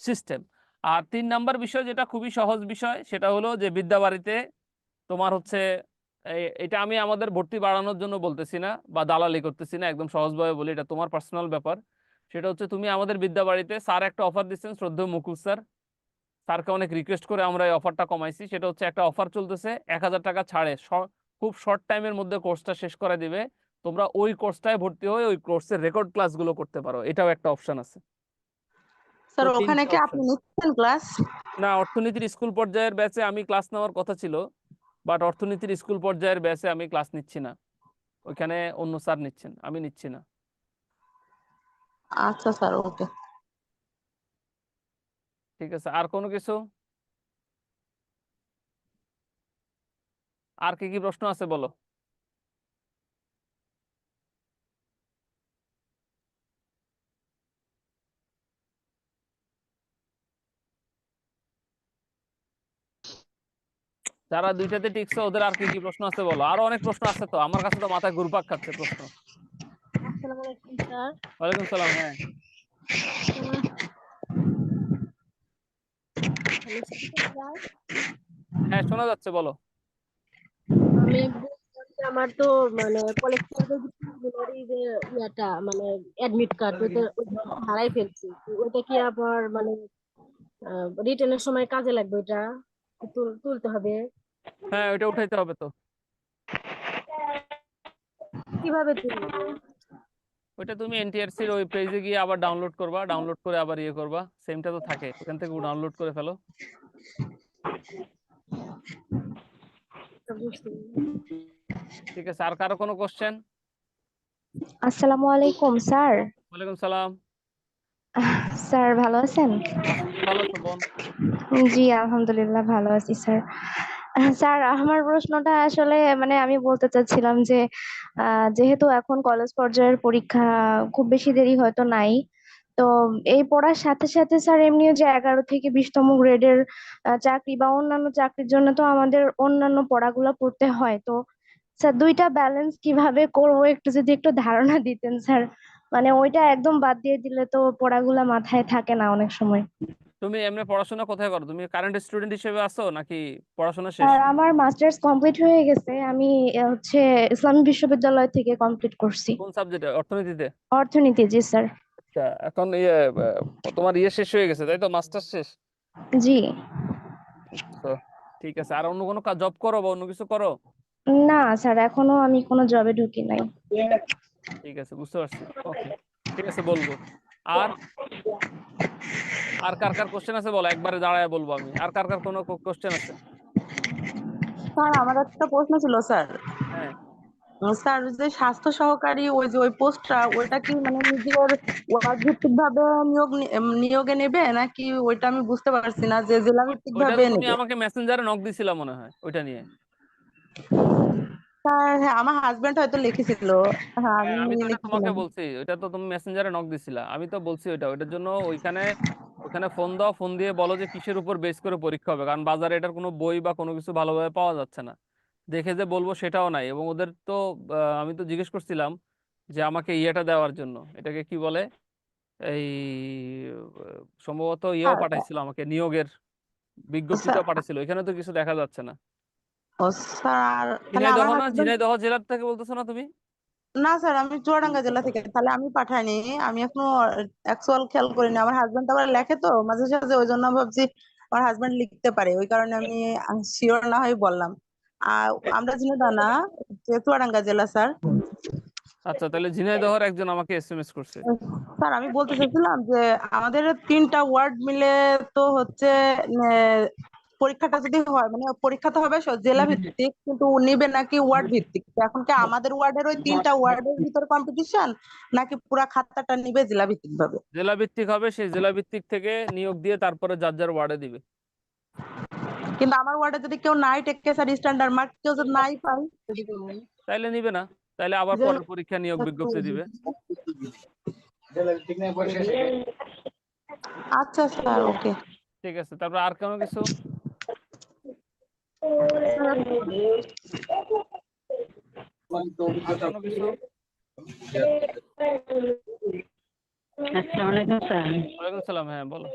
সিস্টেম। আর 3 নাম্বার বিষয় যেটা খুবই সহজ বিষয়, সেটা হলো যে বিদ্যাবাড়িতে তোমার হচ্ছে এটা আমি আমাদের ভর্তি বাড়ানোর জন্য বলতেছি না বা দালালি করতেছি না, একদম সহজভাবে বলি, এটা তোমার পার্সোনাল ব্যাপার। সেটা হচ্ছে তুমি আমাদের বিদ্যাবাড়িতে, স্যার একটা অফার দিচ্ছেন, শ্রদ্ধেয় মুকুল স্যার, স্যারকে অনেক রিকোয়েস্ট করে আমরা এই অফারটা কমাইছি। সেটা হচ্ছে একটা অফার চলতেছে 1000 টাকা ছাড়ে, খুব শর্ট টাইমের মধ্যে কোর্সটা শেষ করে দিবে। তোমরা ওই কোর্সটায় ভর্তি হয়ে ওই কোর্সের রেকর্ড ক্লাসগুলো করতে পারো, এটাও একটা অপশন আছে। স্যার তো ওখানে 3টে কি অপশন। আপনি নিচ্ছেন ক্লাস? না, অর্থনীতির স্কুল পর্যায়ের ব্যাচে আমি ক্লাস নেওয়ার কথা ছিল, বাট অর্থনীতির স্কুল পর্যায়ের ব্যাচে আমি ক্লাস নিচ্ছি না। ওইখানে অন্য স্যার নিচ্ছেন, আমি নিচ্ছি না। আচ্ছা স্যার, ওকে। ঠিক আছে, আর কোনো কিছু? আর কি কি প্রশ্ন আছে বলো। যারা 2টাতে টিকছে ওদের আর কি কি প্রশ্ন আছে বলো। আরো অনেক প্রশ্ন আছে তো, আমার কাছে তো মাথায় ঘুরপাক খাচ্ছে প্রশ্ন। আসসালামু আলাইকুম স্যার। ওয়ালাইকুম সালাম। হ্যাঁ হ্যালো স্যার, হ্যাঁ শোনা যাচ্ছে, বলো। আমি বলছিলাম যে আমার তো মানে কলেজ থেকে যে ইয়াটা মানে অ্যাডমিট কার্ড ওইটা হারাই ফেলছি। তো ওইটা কি আবার মানে রিটার্নের সময় কাজে লাগবে? ওইটা তুলতে হবে? হ্যাঁ ওইটা উঠাইতে হবে তো। কিভাবে তুলবো? ওইটা তুমি এনটিআরসির ওই পেজে গিয়ে আবার ডাউনলোড করবা, ডাউনলোড করে আবার ইয়ে করবা, সেমটা তো থাকে, ওখান থেকে ডাউনলোড করে ফেলো। বুঝতে ঠিক আছে, আর কারো কোনো কোশ্চেন? আসসালামু আলাইকুম স্যার। ওয়ালাইকুম সালাম। স্যার ভালো আছেন? আচ্ছা, তুমি ভালো আছো বোন? জি আলহামদুলিল্লাহ ভালো আছি স্যার। স্যার আমার প্রশ্নটা আসলে মানে আমি বলতে চাচ্ছিলাম যে যেহেতু এখন কলেজ পর্যায়ের পরীক্ষা খুব বেশি দেরি হয়তো নাই, তো এই পড়ার সাথে সাথে স্যার এমনিও যে 11 থেকে 20তম গ্রেডের চাকরি বা অন্যান্য চাকরির জন্য তো আমাদের অন্যান্য পড়াগুলো পড়তে হয়। তো স্যার দুইটা ব্যালেন্স কিভাবে করবো একটু যদি একটু ধারণা দিতেন স্যার। মানে ওইটা একদম বাদ দিয়ে দিলে তো পড়াগুলা মাথায় থাকে না অনেক সময়। তুমি এমনি পড়াশোনা কোথায় করো? তুমি কারেন্ট স্টুডেন্ট হিসেবে আছো নাকি পড়াশোনা শেষ? স্যার আমার মাস্টার্স কমপ্লিট হয়ে গেছে, আমি হচ্ছে ইসলামী বিশ্ববিদ্যালয় থেকে কমপ্লিট করছি। কোন সাবজেক্টে? অর্থনীতিতে? অর্থনীতি, জি স্যার। আচ্ছা, এখন ইয়ে তোমার ইয়ে শেষ হয়ে গেছে তাই তো, মাস্টার শেষ? জি তো ঠিক আছে, আর অন্য কোনো কাজ জব করো বা অন্য কিছু করো? না স্যার, এখনো আমি কোনো জবে ঢুকি নাই। ঠিক আছে, বুঝতে পারছি। ওকে, ঠিক আছে, বলবো। আর আর কার কার কোশ্চেন আছে বলো, একবারে দাঁড়ায় বলবো আমি। আর কার কার কোনো কোশ্চেন আছে? স্যার আমার একটা প্রশ্ন ছিল স্যার। হ্যাঁ স্যার যে স্বাস্থ্য সহকারী ওই পোস্টটা, ওইটা কি মানে নিজের ওয়ার্ড ভিত্তিক ভাবে নিয়োগে নেবে নাকি? ওইটা আমি বুঝতে পারছি না, যে জেলা ভিত্তিক ওইটা ভাবে তো তুমি নেবে। আমাকে মেসেঞ্জারে নক দিছিলা মনে হয় ওইটা নিয়ে। স্যার হ্যাঁ, আমার হাজবেন্ড হয়তো লিখেছিল। হ্যাঁ হ্যাঁ আমি আমি তো এটা তোমাকে লিখেছিলাম। বলছি, ওইটা তো তুমি মেসেঞ্জারে নক দিছিলা, আমি তো বলছি ওইটার জন্য ওইখানে ওখানে ফোন দাও, ফোন দিয়ে বলো যে কিসের উপর বেস করে পরীক্ষা হবে, কারণ বাজারে এটার কোনো বই বা কোনো কিছু ভালোভাবে পাওয়া যাচ্ছে না। দেখে যে বলবো সেটাও নাই, এবং ওদের তো আমি তো জিজ্ঞেস করছিলাম যে আমাকে ইয়েটা দেওয়ার জন্য, এটাকে কি বলে, এই সম্ভবত ইয়েও স্যার পাঠাইছিল আমাকে, নিয়োগের স্যার বিজ্ঞপ্তিটাও পাঠাইছিল, এখানে তো কিছু দেখা যাচ্ছে না। ও স্যার, তাহলে ঝিনাইদহ আমার না, হাজবেন্ড। ঝিনাইদহ জেলার থেকে বলতেছো না তুমি? না স্যার, আমি চুয়াডাঙ্গা জেলা থেকে, তাহলে আমি পাঠাইনি। আমি এখনো অ্যাকচুয়াল খেয়াল করিনি। আমার হাজবেন্ড আবার লেখে তো মাঝে সাঝে, ওই জন্য আমি ভাবছি আমার হাজবেন্ড লিখতে পারে, ওই কারণে আমি শিওর না হয়ে বললাম। আর আমরা ঝিনাইদহ না, চুয়াডাঙ্গা জেলা স্যার। আচ্ছা, তাহলে ঝিনাইদহের একজন আমাকে এসএমএস করছে। স্যার আমি বলতে চাইছিলাম যে আমাদের 3টা ওয়ার্ড মিলে তো হচ্ছে পরীক্ষাটা যদি হয়, মানে পরীক্ষা তো হবে জেলা ভিত্তিক, কিন্তু নিবে নাকি ওয়ার্ড ভিত্তিক? তো এখন কি আমাদের ওয়ার্ডের ওই 3টা ওয়ার্ডের ভিতর কম্পিটিশন, নাকি পুরা খাতাটা নিবে জেলা ভিত্তিক ভাবে? জেলা ভিত্তিক হবে, সেই জেলা ভিত্তিক থেকে নিয়োগ দিয়ে তারপরে যার যার ওয়ার্ডে দিবে। কিন্তু আমার ওয়ার্ডে যদি কেউ নাই টেকে স্যার স্ট্যান্ডার্ড মার্ক, কেউ যদি নাই পাই, তাইলে নিবে না, তাইলে আবার পরের পরীক্ষা নিয়োগ বিজ্ঞপ্তি দিবে। আচ্ছা স্যার, ওকে। ঠিক আছে, তারপর আর কোনো কিছু? আর কোনো কিছু? আসসালামু আলাইকুম স্যার। ওয়ালাইকুম সালাম, হ্যাঁ বলো।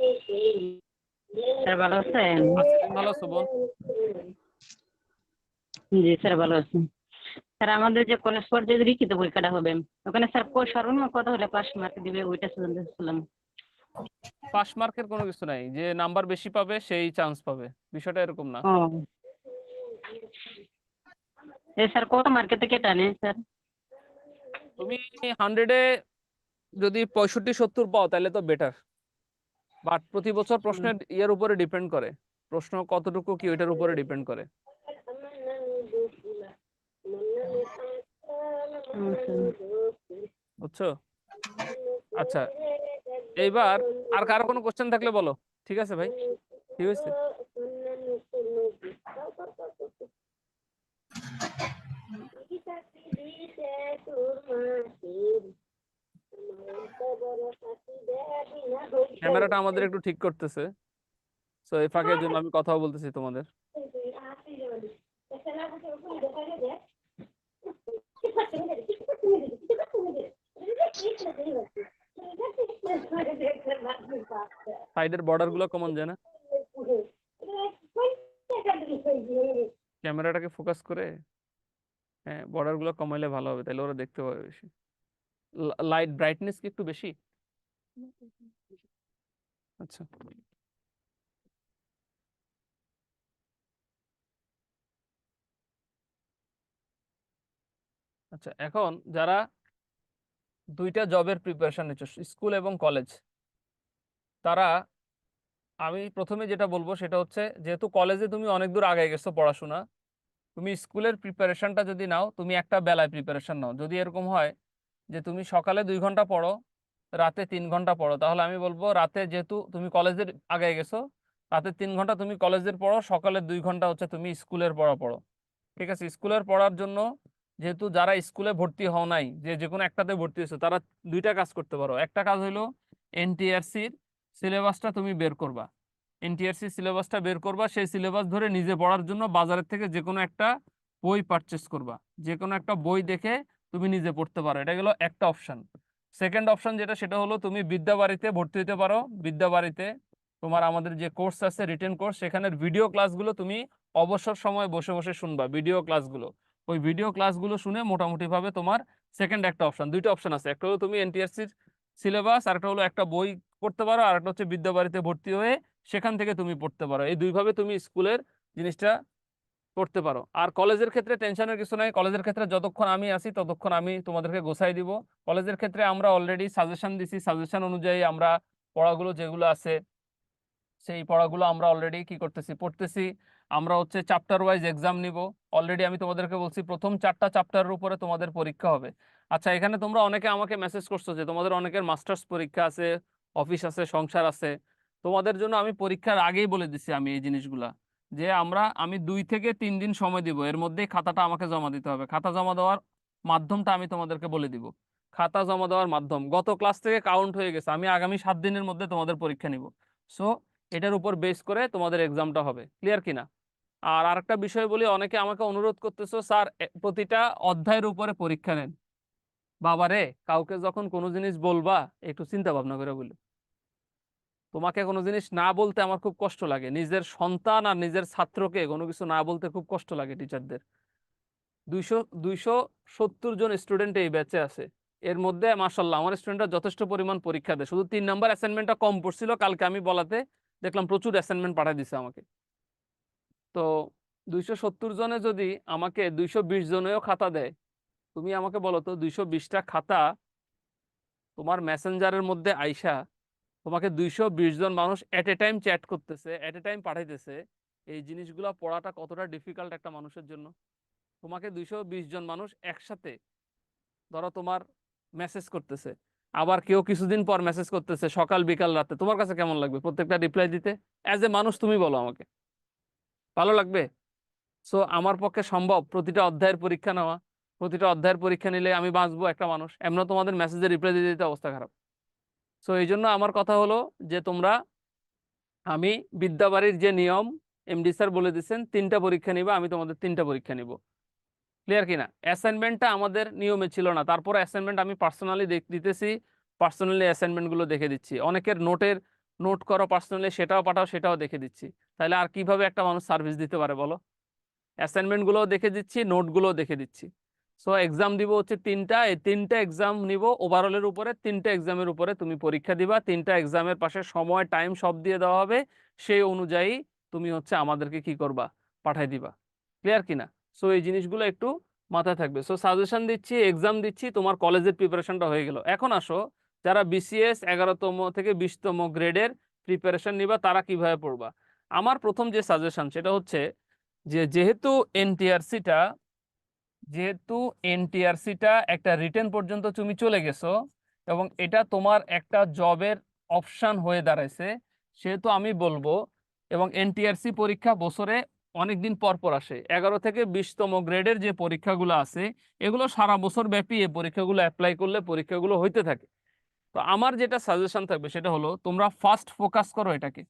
স্যার ভালো আছেন? আছি, তুমি ভালো আছো বোন? জি স্যার ভালো আছি। স্যার আমাদের যে কলেজ পর্যায়ে লিখিত পরীক্ষাটা হবে, ওখানে স্যার সর্বনিম্ন কত হলে পাস মার্ক দিবে, ওইটা জানতে চাচ্ছিলাম। পাস মার্কের কোনো কিছু নাই, যে নাম্বার বেশি পাবে সেই চান্স পাবে, বিষয়টা এরকম না। ও স্যার কত মার্কের থেকে টানে স্যার? তুমি 100-এ যদি 65-70 পাও তাহলে তো বেটার, বাট প্রতি বছর প্রশ্নের ইয়ের উপরে ডিপেন্ড করে, প্রশ্ন কতটুকু কি ওইটার উপরে ডিপেন্ড করে, বুঝছো? আচ্ছা, এইবার আর কারো কোনো কোশ্চেন থাকলে বলো। ঠিক আছে ভাই, ঠিক আছে। ক্যামেরাটা আমাদের একটু ঠিক করতেছে, তো এই ফাঁকের জন্য আমি কথাও বলতেছি তোমাদের। সাইডের বর্ডার গুলো কমন যায় না, ক্যামেরাটাকে ফোকাস করে। হ্যাঁ, বর্ডার গুলো কমাইলে ভালো হবে, তাহলে ওরা দেখতে পাবে বেশি। লাইট ব্রাইটনেস কি একটু বেশি? আচ্ছা, আচ্ছা এখন যারা দুইটা জবের প্রিপারেশন নিচ্ছ, স্কুল এবং কলেজ, তারা, আমি প্রথমে যেটা বলবো সেটা হচ্ছে, যেহেতু কলেজে তুমি অনেক দূর আগে গেছো পড়াশোনা, তুমি স্কুলের প্রিপারেশনটা যদি নাও, তুমি একটা বেলায় প্রিপারেশন নাও। যদি এরকম হয় যে তুমি সকালে 2 ঘন্টা পড়ো, রাতে 3 ঘন্টা পড়ো, তাহলে আমি বলবো রাতে, যেহেতু তুমি কলেজের আগে গেছো, রাতে 3 ঘন্টা তুমি কলেজের পড়ো, সকালে 2 ঘন্টা হচ্ছে তুমি স্কুলের পড়া পড়ো। ঠিক আছে, স্কুলের পড়ার জন্য, যেহেতু যারা স্কুলে ভর্তি হও নাই, যে কোনো একটাতে ভর্তি হয়েছে, তারা দুইটা কাজ করতে পারো। একটা কাজ হলো এনটিআরসির সিলেবাসটা তুমি বের করবা, এনটিআরসি সিলেবাসটা বের করবা, সেই সিলেবাস ধরে নিজে পড়ার জন্য বাজারের থেকে যে কোনো একটা বই পারচেস করবা, যে কোনো একটা বই দেখে তুমি নিজে পড়তে পারো, এটা গেলো একটা অপশন। সেকেন্ড অপশন যেটা, সেটা হলো তুমি বিদ্যাবাড়িতে ভর্তি হতে পারো। বিদ্যাবাড়িতে তোমার আমাদের যে কোর্স আছে, রিটেন কোর্স, সেখানের ভিডিও ক্লাসগুলো তুমি অবসর সময় বসে বসে শুনবা, ভিডিও ক্লাসগুলো। ওই ভিডিও ক্লাসগুলো শুনে মোটামুটি ভাবে তোমার সেকেন্ড একটা অপশন, দুইটা অপশন আছে, একটা হলো তুমি এনটিআরসির সিলেবাস, আর একটা হলো একটা বই পড়তে পারো, আর একটা হচ্ছে বিদ্যাবাড়িতে ভর্তি হয়ে সেখান থেকে তুমি পড়তে পারো। এই দুইভাবে তুমি স্কুলের জিনিসটা করতে পারো। আর কলেজের ক্ষেত্রে টেনশনের কিছু নাই, কলেজের ক্ষেত্রে যতক্ষণ আমি আছি ততক্ষণ আমি তোমাদেরকে গোছাই দিব। কলেজের ক্ষেত্রে আমরা অলরেডি সাজেশন দিছি, সাজেশন অনুযায়ী আমরা পড়াগুলো যেগুলো আছে, সেই পড়াগুলো আমরা অলরেডি কি করতেছি, পড়তেছি। আমরা হচ্ছে চ্যাপ্টার ওয়াইজ এক্সাম নিব। অলরেডি আমি তোমাদেরকে বলছি প্রথম 4টা চ্যাপ্টারের উপরে তোমাদের পরীক্ষা হবে। আচ্ছা, এখানে তোমরা অনেকে আমাকে মেসেজ করছো যে তোমাদের অনেকের মাস্টার্স পরীক্ষা আছে, অফিস আছে, সংসার আছে। তোমাদের জন্য আমি পরীক্ষার আগেই বলে দিছি আমি এই জিনিসগুলা, যে আমি 2 থেকে 3 দিন সময় দিব, এর মধ্যেই খাতাটা আমাকে জমা দিতে হবে। খাতা জমা দেওয়ার মাধ্যমটা আমি তোমাদেরকে বলে দিব। খাতা জমা দেওয়ার মাধ্যম গত ক্লাস থেকে কাউন্ট হয়ে গেছে, আমি আগামী 7 দিনের মধ্যে তোমাদের পরীক্ষা নিব। সো এটার উপর বেস করে তোমাদের এক্সামটা হবে, ক্লিয়ার কিনা? আর আরেকটা বিষয় বলি, অনেকে আমাকে অনুরোধ করতেছো, স্যার প্রতিটা অধ্যায়ের উপরে পরীক্ষা নেন। বাবারে, কাউকে যখন কোনো জিনিস বলবা একটু চিন্তা ভাবনা করে বলো। তোমাকে কোনো জিনিস না বলতে আমার খুব কষ্ট লাগে, নিজের সন্তান আর নিজের ছাত্রকে কোনো কিছু না বলতে খুব কষ্ট লাগে টিচারদের। 270 জন স্টুডেন্ট এই ব্যাচে আছে, এর মধ্যে মাশাআল্লাহ আমার স্টুডেন্টরা যথেষ্ট পরিমাণ পরীক্ষা দেয়। শুধু 3 নাম্বার অ্যাসাইনমেন্টটা কম পড়ছিল, কালকে আমি বলাতে দেখলাম প্রচুর অ্যাসাইনমেন্ট পাঠিয়ে দিছে আমাকে। তো 270 জনে যদি আমাকে 220 জনেও খাতা দেয়, তুমি আমাকে বলো তো 220টা খাতা তোমার মেসেঞ্জারের মধ্যে আইসা তোমাকে 220 জন মানুষ এট এ টাইম চ্যাট করতেছে, এট এ টাইম পাঠাইতেছে, এই জিনিসগুলো পড়াটা কতটা ডিফিকাল্ট একটা মানুষের জন্য। তোমাকে 220 জন মানুষ একসাথে ধরো তোমার মেসেজ করতেছে, আবার কেউ কিছুদিন পর মেসেজ করতেছে সকাল বিকাল রাতে, তোমার কাছে কেমন লাগবে প্রত্যেকটা রিপ্লাই দিতে? অ্যাজ এ মানুষ তুমি বলো আমাকে, ভালো লাগবে? সো আমার পক্ষে সম্ভব প্রতিটা অধ্যায়ের পরীক্ষা নেওয়া? প্রতিটা অধ্যায়ের পরীক্ষা নিলে আমি বাঁচবো একটা মানুষ? এমন তোমাদের মেসেজের রিপ্লাই দিতে দিতে অবস্থা খারাপ। সো এই জন্য আমার কথা হলো যে তোমরা, আমি বিদ্যাবাড়ির যে নিয়ম এমডি স্যার বলে দিচ্ছেন 3টা পরীক্ষা নিবা, আমি তোমাদের 3টা পরীক্ষা নিব। ক্লিয়ার কিনা? অ্যাসাইনমেন্টটা আমাদের নিয়মে ছিল না, তারপর অ্যাসাইনমেন্ট আমি পার্সোনালি দিতেছি, পার্সোনালি অ্যাসাইনমেন্টগুলো দেখে দিচ্ছি। অনেকের নোট করো পার্সোনালি, সেটাও পাঠাও, সেটাও দেখে দিচ্ছি। তাহলে আর কিভাবে একটা মানুষ সার্ভিস দিতে পারে বলো? অ্যাসাইনমেন্টগুলোও দেখে দিচ্ছি, নোটগুলোও দেখে দিচ্ছি। সো এক্সাম দিব হচ্ছে 3টা, এই 3টা এক্সাম নিব ওভারঅলের উপরে, 3টা এক্সামের উপরে তুমি পরীক্ষা দিবা, 3টা এক্সামের পাশে সময় টাইম সব দিয়ে দেওয়া হবে, সেই অনুযায়ী তুমি হচ্ছে আমাদেরকে কি করবা, পাঠাই দিবা। ক্লিয়ার কিনা? সো এই জিনিসগুলো একটু মাথায় থাকবে। সো সাজেশন দিচ্ছি, এক্সাম দিচ্ছি, তোমার কলেজের প্রিপারেশনটা হয়ে গেল। এখন আসো যারা বিসিএস 11তম থেকে 20তম গ্রেডের প্রিপারেশন নিবা, তারা কিভাবে পড়বা। আমার প্রথম যে সাজেশন সেটা হচ্ছে যে যেহেতু এনটিআরসিটা একটা রিটেন পর্যন্ত তুমি চলে গেছো এবং এটা তোমার একটা জবের অপশন হয়ে দাঁড়াইছে, সেহেতু আমি বলবো, এবং এনটিআরসি পরীক্ষা বছরে অনেক দিন পর পর আসে, 11 থেকে 20তম গ্রেডের যে পরীক্ষাগুলো আছে এগুলো সারা বছর ব্যাপী এই পরীক্ষাগুলো অ্যাপ্লাই করলে পরীক্ষাগুলো হইতে থাকে। তো আমার যেটা সাজেশন থাকবে সেটা হলো তোমরা ফার্স্ট ফোকাস করো এটাকে,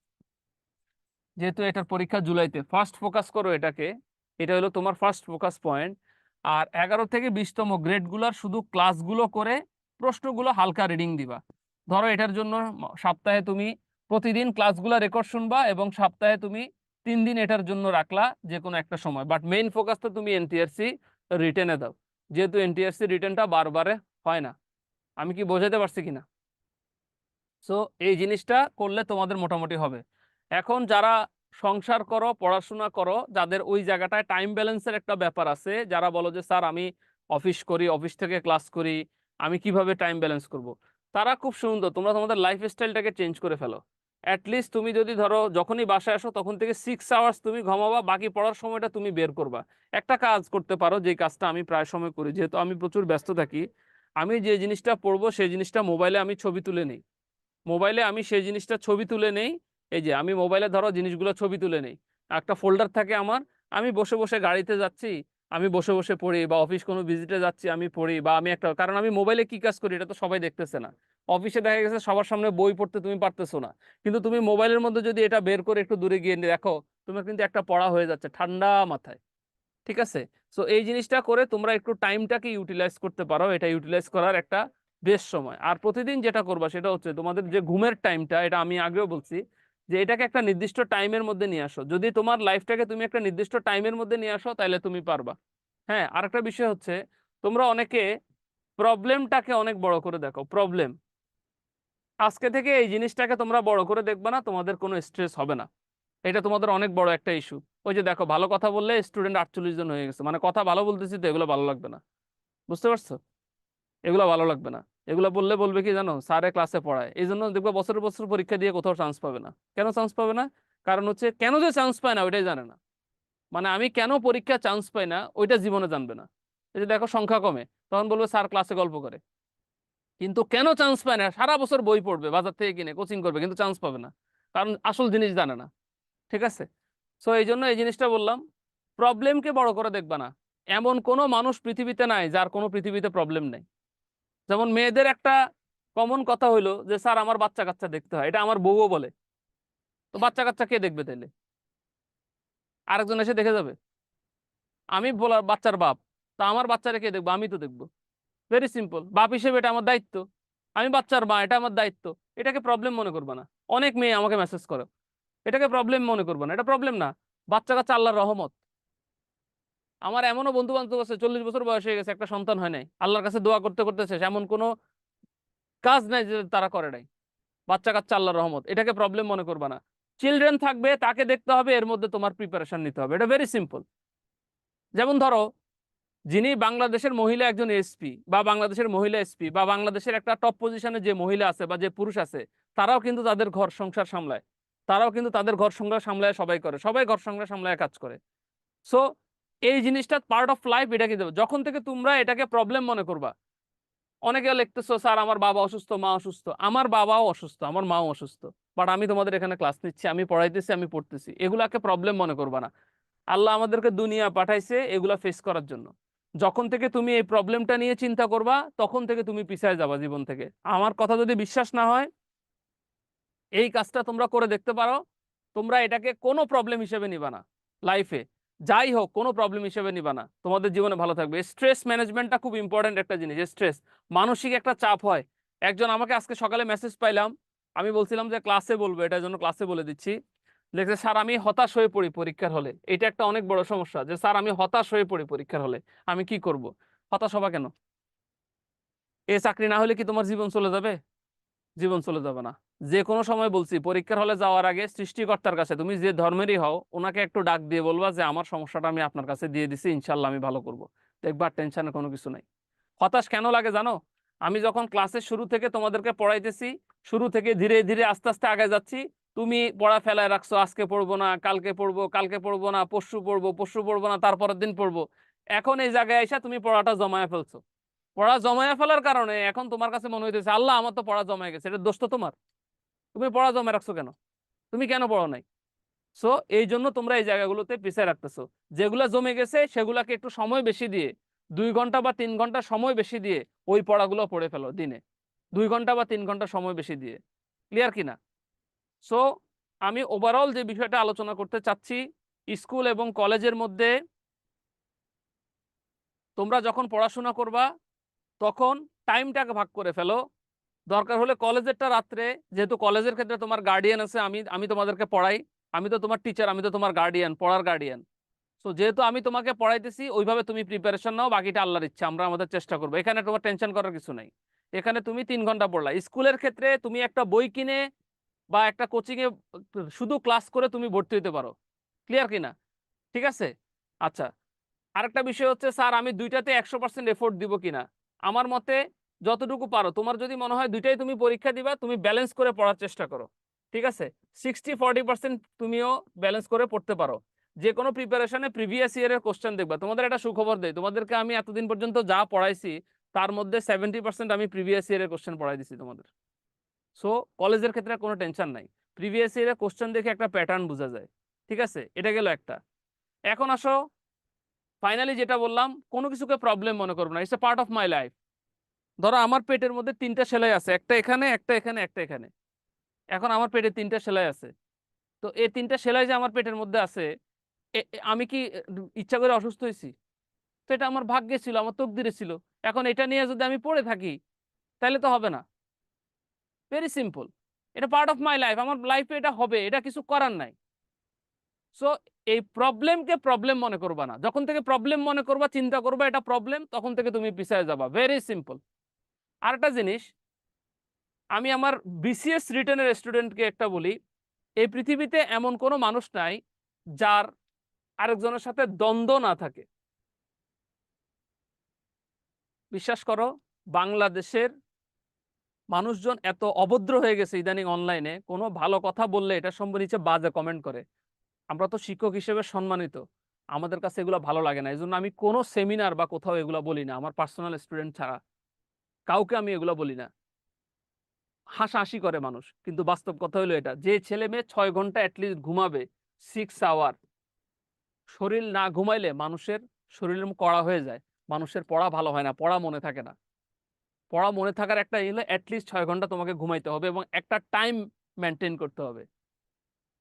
যেহেতু এটার পরীক্ষা জুলাইতে, ফার্স্ট ফোকাস করো এটাকে, এটা হলো তোমার ফার্স্ট ফোকাস পয়েন্ট। আর 11 থেকে 20তম গ্রেডগুলোর শুধু ক্লাসগুলো করে প্রশ্নগুলো হালকা রিডিং দিবা। ধরো এটার জন্য সপ্তাহে তুমি প্রতিদিন ক্লাসগুলো রেকর্ড শুনবা এবং সপ্তাহে তুমি 3 দিন এটার জন্য রাখলা যে কোনো একটা সময়, বাট মেইন ফোকাসটা তুমি এনটিআরসি রিটেনে দাও, যেহেতু এনটিআরসি রিটেনটা বারবারে হয় না। আমি কি বোঝাতে পারছি কিনা? সো এই জিনিসটা করলে তোমাদের মোটামুটি হবে। এখন যারা সংসার করো, পড়াশোনা করো, যাদের ওই জায়গাটায় টাইম ব্যালেন্সের একটা ব্যাপার আছে, যারা বলো যে স্যার আমি অফিস করি, অফিস থেকে ক্লাস করি, আমি কিভাবে টাইম ব্যালেন্স করব, তারা খুব সুন্দর, তোমরা তোমাদের লাইফ স্টাইলটাকে চেঞ্জ করে ফেলো। অ্যাটলিস্ট তুমি যদি ধরো যখনই বাসায় আসো তখন থেকে 6 আওয়ার্স তুমি ঘুমাবা, বাকি পড়ার সময়টা তুমি বের করবা। একটা কাজ করতে পারো, যে কাজটা আমি প্রায় সময় করি, যেহেতু আমি প্রচুর ব্যস্ত থাকি, আমি যে জিনিসটা পড়বো সেই জিনিসটা মোবাইলে আমি ছবি তুলে নিই, মোবাইলে আমি সেই জিনিসটা ছবি তুলে নেই। এই যে আমি মোবাইলে ধরো জিনিসগুলো ছবি তুলে নেই, একটা ফোল্ডার থাকে আমার, আমি বসে বসে গাড়িতে যাচ্ছি, আমি বসে বসে পড়ি, বা অফিস কোনো ভিজিটে যাচ্ছি আমি পড়ি, বা আমি একটা, কারণ আমি মোবাইলে কি কাজ করি এটা তো সবাই দেখতেছে না। অফিসে দেখা গেছে সবার সামনে বই পড়তে তুমি পারতেছো না, কিন্তু তুমি মোবাইলের মধ্যে যদি এটা বের করে একটু দূরে গিয়ে দেখো, তোমার কিন্তু একটা পড়া হয়ে যাচ্ছে ঠান্ডা মাথায়। ঠিক আছে? সো এই জিনিসটা করে তোমরা একটু টাইমটাকে ইউটিলাইজ করতে পারো, এটা ইউটিলাইজ করার একটা বেস্ট সময়। আর প্রতিদিন যেটা করবা সেটা হচ্ছে তোমাদের যে ঘুমের টাইমটা, এটা আমি আগেও বলছি যে এটাকে একটা নির্দিষ্ট টাইমের মধ্যে নিয়ে আসো। যদি তোমার লাইফটাকে তুমি একটা নির্দিষ্ট টাইমের মধ্যে নিয়ে আসো তাহলে তুমি পারবা। হ্যাঁ, আরেকটা বিষয় হচ্ছে তোমরা অনেকে প্রবলেমটাকে অনেক বড় করে দেখো। প্রবলেম, আজকে থেকে এই জিনিসটাকে তোমরা বড় করে দেখবে না, তোমাদের কোনো স্ট্রেস হবে না। এটা তোমাদের অনেক বড় একটা ইস্যু। ওই যে দেখো, ভালো কথা বললে স্টুডেন্ট 48 জন হয়ে গেছে, মানে কথা ভালো বলতেছি তো এগুলো ভালো লাগবে না, বুঝতে পারছো? এগুলো ভালো লাগবে না, এগুলো বললে বলবে কি জানো, স্যারে ক্লাসে পড়ায়, এই জন্য দেখবে বছর বছর পরীক্ষা দিয়ে কোথাও চান্স পাবে না। কেন চান্স পাবে না? কারণ হচ্ছে কেন যে চান্স পায় না ওইটাই জানে না, মানে আমি কেন পরীক্ষা চান্স পাই না ওইটা জীবনে জানবে না। এই যে দেখো সংখ্যা কমে, তখন বলবে স্যার ক্লাসে গল্প করে, কিন্তু কেন চান্স পায় না, সারা বছর বই পড়বে, বাজার থেকে কিনে কোচিং করবে, কিন্তু চান্স পাবে না, কারণ আসল জিনিস জানে না। ঠিক আছে? সো এই জন্য এই জিনিসটা বললাম, প্রবলেমকে বড় করে দেখবা না। এমন কোনো মানুষ পৃথিবীতে নাই যার কোনো পৃথিবীতে প্রবলেম নেই। যেমন মেয়েদের একটা কমন কথা হইলো যে স্যার আমার বাচ্চা কাচ্চা দেখতে হয়, এটা আমার বউও বলে। তো বাচ্চা কাচ্চা কে দেখবে তাইলে? আরেকজন এসে দেখে যাবে? আমি বলার বাচ্চার বাপ, তা আমার বাচ্চারা কে দেখবো? আমি তো দেখবো। ভেরি সিম্পল, বাপ হিসেবে এটা আমার দায়িত্ব, আমি বাচ্চার মা, এটা আমার দায়িত্ব। এটাকে প্রবলেম মনে করবা না। অনেক মেয়ে আমাকে মেসেজ করে, এটাকে প্রবলেম মনে করবা না, এটা প্রবলেম না। বাচ্চা কাচ্চা আল্লাহর রহমত। আমার এমনও বন্ধু বান্ধব আছে 40 বছর বয়স হয়ে গেছে, একটা সন্তান হয় নাই, আল্লাহর কাছে দোয়া করতে করতে শেষ, এমন কোনো কাজ নাই যে তারা করে নাই। বাচ্চা কাচ্চা আল্লাহর রহমত, এটাকে প্রবলেম মনে করবা না। চিলড্রেন থাকবে, তাকে দেখতে হবে, এর মধ্যে তোমার প্রিপারেশন নিতে হবে, এটা ভেরি সিম্পল। যেমন ধরো, যিনি বাংলাদেশের মহিলা একজন এসপি, বা বাংলাদেশের মহিলা এসপি, বা বাংলাদেশের একটা টপ পজিশনে যে মহিলা আছে বা যে পুরুষ আছে, তারাও কিন্তু তাদের ঘর সংসার সামলায়। তারাও কিন্তু তাদের ঘর সংসার সামলায় সবাই করে, সবাই ঘর সংসার সামলায় কাজ করে। সো এই জিনিসটা পার্ট অফ লাইফ, এটা কি দেবে যখন থেকে তোমরা এটাকে প্রবলেম মনে করবা। অনেকে লিখতেছো স্যার আমার বাবা অসুস্থ, মা অসুস্থ। আমার বাবাও অসুস্থ, আমার মাও অসুস্থ, বাট আমি তোমাদের এখানে ক্লাস নিচ্ছি, আমি পড়াইতেছি, আমি পড়তেছি, এগুলাকে প্রবলেম মনে করবা না। আল্লাহ আমাদেরকে দুনিয়া পাঠাইছে এগুলা ফেস করার জন্য। যখন থেকে তুমি এই প্রবলেমটা নিয়ে চিন্তা করবা তখন থেকে তুমি পিছায় যাবা জীবন থেকে। আমার কথা যদি বিশ্বাস না হয় এই কাজটা তোমরা করে দেখতে পারো। তোমরা এটাকে কোনো প্রবলেম হিসেবে নিবা না, লাইফে যাই হোক কোনো প্রবলেম হিসেবে নিবা না, তোমাদের জীবনে ভালো থাকবে। স্ট্রেস ম্যানেজমেন্টটা খুব ইম্পর্টেন্ট একটা জিনিস। স্ট্রেস মানসিক একটা চাপ হয়। একজন আমাকে আজকে সকালে মেসেজ পাইলাম, আমি বলছিলাম যে ক্লাসে বলবো, এটার জন্য ক্লাসে বলে দিচ্ছি। লিখছে স্যার আমি হতাশ হয়ে পড়ি পরীক্ষার হলে। এটা একটা অনেক বড় সমস্যা যে স্যার আমি হতাশ হয়ে পড়ি পরীক্ষার হলে, আমি কি করব। হতাশ হবা কেন? এই চাকরি না হলে কি তোমার জীবন চলে যাবে? জীবন চলে যাবে না। যে কোনো সময় বলছি পরীক্ষার হলে যাওয়ার আগে সৃষ্টিকর্তার কাছে তুমি যে ধর্মেরই হও ওনাকে একটু ডাক দিয়ে বলবা যে আমার সমস্যাটা আমি আপনার কাছে দিয়ে দিছি, ইনশাল্লাহ আমি ভালো করব। দেখবা টেনশনের কোনো কিছু নাই। হতাশ কেন লাগে জানো? আমি যখন ক্লাসের শুরু থেকে তোমাদেরকে পড়াইতেছি, শুরু থেকে ধীরে ধীরে আস্তে আস্তে আগে যাচ্ছি, তুমি পড়া ফেলায় রাখছো, আজকে পড়বো না, কালকে পড়বো, কালকে পড়বো না, পরশু পড়বো, পরশু পড়বো না, তারপরের দিন পড়বো। এখন এই জায়গায় এসে তুমি পড়াটা জমায়ে ফেলছো। পড়া জমায়ে ফেলার কারণে এখন তোমার কাছে মনে হইতেছে আল্লাহ আমার তো পড়া জমায়ে গেছে, এটা দোষ তো তোমার। তুমি পড়া জমা রাখছো কেন? তুমি কেন পড়ো নাই? সো এই জন্য তোমরা এই জায়গাগুলোতে পিছিয়ে রাখতেছো। যেগুলা জমে গেছে সেগুলাকে একটু সময় বেশি দিয়ে, 2 ঘন্টা বা 3 ঘন্টা সময় বেশি দিয়ে ওই পড়াগুলো পড়ে ফেলো দিনে। 2 ঘন্টা বা 3 ঘন্টা সময় বেশি দিয়ে। ক্লিয়ার কিনা? সো আমি ওভারঅল যে বিষয়টা আলোচনা করতে চাচ্ছি, স্কুল এবং কলেজের মধ্যে তোমরা যখন পড়াশোনা করবা তখন টাইমটাকে ভাগ করে ফেলো। দরকার হলে কলেজেরটা রাত্রে, যেহেতু কলেজের ক্ষেত্রে তোমার গার্ডিয়ান আছে, আমি আমি তোমাদেরকে পড়াই, আমি তো তোমার টিচার, আমি তো তোমার গার্ডিয়ান, পড়ার গার্ডিয়ান। সো যেহেতু আমি তোমাকে পড়াইতেছি ওইভাবে তুমি প্রিপারেশন নাও, বাকিটা আল্লাহর ইচ্ছা, আমরা আমাদের চেষ্টা করবো। এখানে তোমার টেনশন করার কিছু নাই। এখানে তুমি 3 ঘন্টা পড়লা। স্কুলের ক্ষেত্রে তুমি একটা বই কিনে বা একটা কোচিং এ শুধু ক্লাস করে তুমি ভর্তি হতে পারো। ক্লিয়ার কিনা? ঠিক আছে। আচ্ছা, আরেকটা বিষয় হচ্ছে স্যার আমি দুইটাতে 100% এফোর্ট দিব কিনা। আমার মতে যতটুকু পারো, তোমার যদি মনে হয় দুইটাই তুমি পরীক্ষা দিবা, তুমি ব্যালেন্স করে পড়ার চেষ্টা করো। ঠিক আছে, 60-40% তুমিও ব্যালেন্স করে পড়তে পারো। যে কোনো প্রিপারেশনে প্রিভিয়াস ইয়ারের কোশ্চেন দেখবা। তোমাদের একটা সুখবর দেই, তোমাদেরকে আমি এতদিন পর্যন্ত যা পড়াইছি তার মধ্যে 70% আমি প্রিভিয়াস ইয়ারের কোশ্চেন পড়াই দিছি তোমাদের। সো কলেজের ক্ষেত্রে কোনো টেনশন নাই, প্রিভিয়াস ইয়ারের কোশ্চেন দেখে একটা প্যাটার্ন বোঝা যায়। ঠিক আছে, এটা গেল একটা। এখন আসো ফাইনালি যেটা বললাম, কোনো কিছুকে প্রবলেম মনে করবো না, it's a part of my life. ধরো আমার পেটের মধ্যে 3টা সেলাই আছে, একটা এখানে, একটা এখানে, একটা এখানে। এখন আমার পেটে 3টা সেলাই আছে। তো এই 3টা সেলাই যে আমার পেটের মধ্যে আছে, আমি কি ইচ্ছা করে অসুস্থ হয়েছি? তো এটা আমার ভাগ্যে ছিল, আমার তকদিরে ছিল। এখন এটা নিয়ে যদি আমি পড়ে থাকি তাহলে তো হবে না। ভেরি সিম্পল, এটা পার্ট অফ মাই লাইফ, আমার লাইফে এটা হবে, এটা কিছু করার নাই। সো এই প্রবলেমকে প্রবলেম মনে করবা না। যখন থেকে প্রবলেম মনে করবা, চিন্তা করবা এটা প্রবলেম, তখন থেকে তুমি পিছিয়ে যাবা। Very simple. আরেকটা জিনিস, আমি আমার বিসিএস রিটেনের স্টুডেন্টকে একটা বলি, এই পৃথিবীতে এমন কোনো মানুষ নাই যার আরেকজনের সাথে দ্বন্দ্ব না থাকে। বিশ্বাস করো, বাংলাদেশের মানুষজন এত অভদ্র হয়ে গেছে ইদানিং, অনলাইনে কোনো ভালো কথা বললে এটা সম্বন্ধে নিচে বাজে কমেন্ট করে। আমরা তো শিক্ষক হিসেবে সম্মানিত, আমাদের কাছে এগুলো ভালো লাগে না। এই জন্য আমি কোনো সেমিনার বা কোথাও এগুলো বলি না, আমার পার্সোনাল স্টুডেন্ট ছাড়া কাউকে আমি এগুলো বলি না। হাসাহাসি করে মানুষ, কিন্তু বাস্তব কথা হলো এটা, যে ছেলে মেয়ে 6 ঘন্টা অ্যাটলিস্ট ঘুমাবে, 6 আওয়ার, শরীর না ঘুমাইলে মানুষের শরীরের কড়া হয়ে যায়, মানুষের পড়া ভালো হয় না, পড়া মনে থাকে না। পড়া মনে থাকার একটা হলো অ্যাটলিস্ট 6 ঘন্টা তোমাকে ঘুমাইতে হবে এবং একটা টাইম মেনটেন করতে হবে।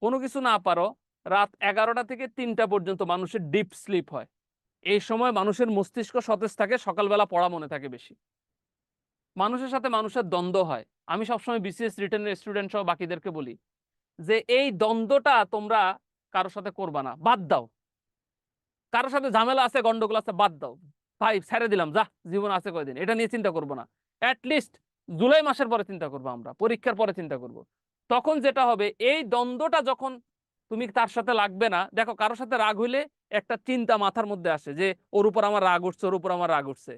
কোনো কিছু না পারো, রাত 11টা থেকে 3টা পর্যন্ত মানুষের ডিপ স্লিপ হয়। এই সময় মানুষের মস্তিষ্ক সতেজ থাকে, সকালবেলা পড়া মনে থাকে বেশি। মানুষের সাথে মানুষের দ্বন্দ্ব হয়। আমি সবসময় বিসিএস রিটেনের স্টুডেন্ট সহ বাকিদেরকে বলি যে এই দ্বন্দ্বটা তোমরা কারোর সাথে করবা না, বাদ দাও। কারোর সাথে ঝামেলা আছে, গন্ডগোল আছে, বাদ দাও ভাই, ছেড়ে দিলাম, যা, জীবন আছে কয়দিন, এটা নিয়ে চিন্তা করবো না। অ্যাটলিস্ট জুলাই মাসের পরে চিন্তা করবো, আমরা পরীক্ষার পরে চিন্তা করব। তখন যেটা হবে, এই দ্বন্দ্বটা যখন তুমি তার সাথে লাগবে না, দেখো কারোর সাথে রাগ হইলে একটা চিন্তা মাথার মধ্যে আসে যে ওর উপর আমার রাগ উঠছে, ওর উপর আমার রাগ উঠছে।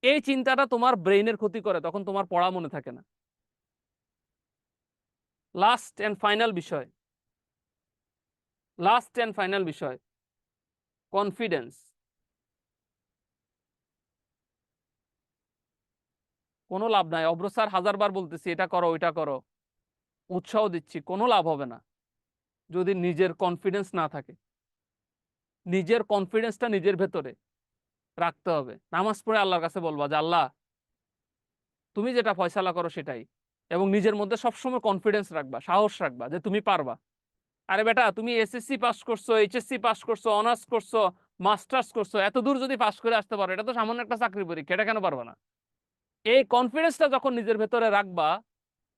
এই চিন্তাটা তোমার ব্রেইনের ক্ষতি করে, তখন তোমার পড়া মনে থাকে না। লাস্ট এন্ড ফাইনাল বিষয়, লাস্ট এন্ড ফাইনাল বিষয়, কনফিডেন্স। কোনো লাভ নাই, অব্র স্যার 1000 বার বলতেছি এটা করো ওইটা করো, উৎসাহ দিচ্ছি, কোনো লাভ হবে না যদি নিজের কনফিডেন্স না থাকে। নিজের কনফিডেন্সটা নিজের ভেতরে রাখতে হবে। নামাজ পড়ে আল্লাহর কাছে বলবা যে আল্লাহ তুমি যেটা ফয়সালা করো সেটাই, এবং নিজের মধ্যে সবসময় কনফিডেন্স রাখবা, সাহস রাখবা যে তুমি পারবা। আরে বেটা তুমি এসএসসি পাস করছো, এইচএসসি পাস করছো, অনার্স করছো, মাস্টার্স করছো, এত দূর যদি পাস করে আসতে পারো, এটা তো সামান্য একটা চাকরি পরীক্ষা, এটা কেন পারবা না? এই কনফিডেন্সটা যখন নিজের ভেতরে রাখবা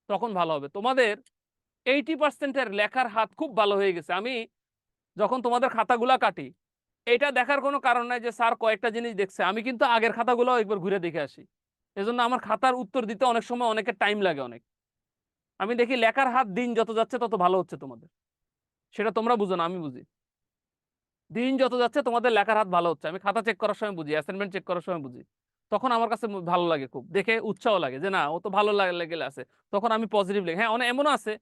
তখন ভালো হবে। তোমাদের 80%-এর লেখার হাত খুব ভালো হয়ে গেছে। আমি যখন তোমাদের খাতাগুলা কাটি, এটা দেখার কোনো কারণ নাই যে স্যার কয়েকটা জিনিস দেখছে, আমি কিন্তু আগের খাতাগুলো একবার ঘুরে দেখে আসি। এজন্য আমার খাতার উত্তর দিতে অনেক সময় অনেকের টাইম লাগে অনেক। আমি দেখি লেখার হাত দিন যত যাচ্ছে তত ভালো হচ্ছে তোমাদের, সেটা তোমরা বুঝো না, আমি বুঝি। দিন যত যাচ্ছে তোমাদের লেখার হাত ভালো হচ্ছে, আমি খাতা চেক করার সময় বুঝি, অ্যাসাইনমেন্ট চেক করার সময় বুঝি। তখন আমার কাছে ভালো লাগে, খুব দেখে উৎসাহ লাগে যে না ও তো ভালো লেগে আছে। তখন আমি পজিটিভ লিখি। হ্যাঁ, অনেক এমনও আছে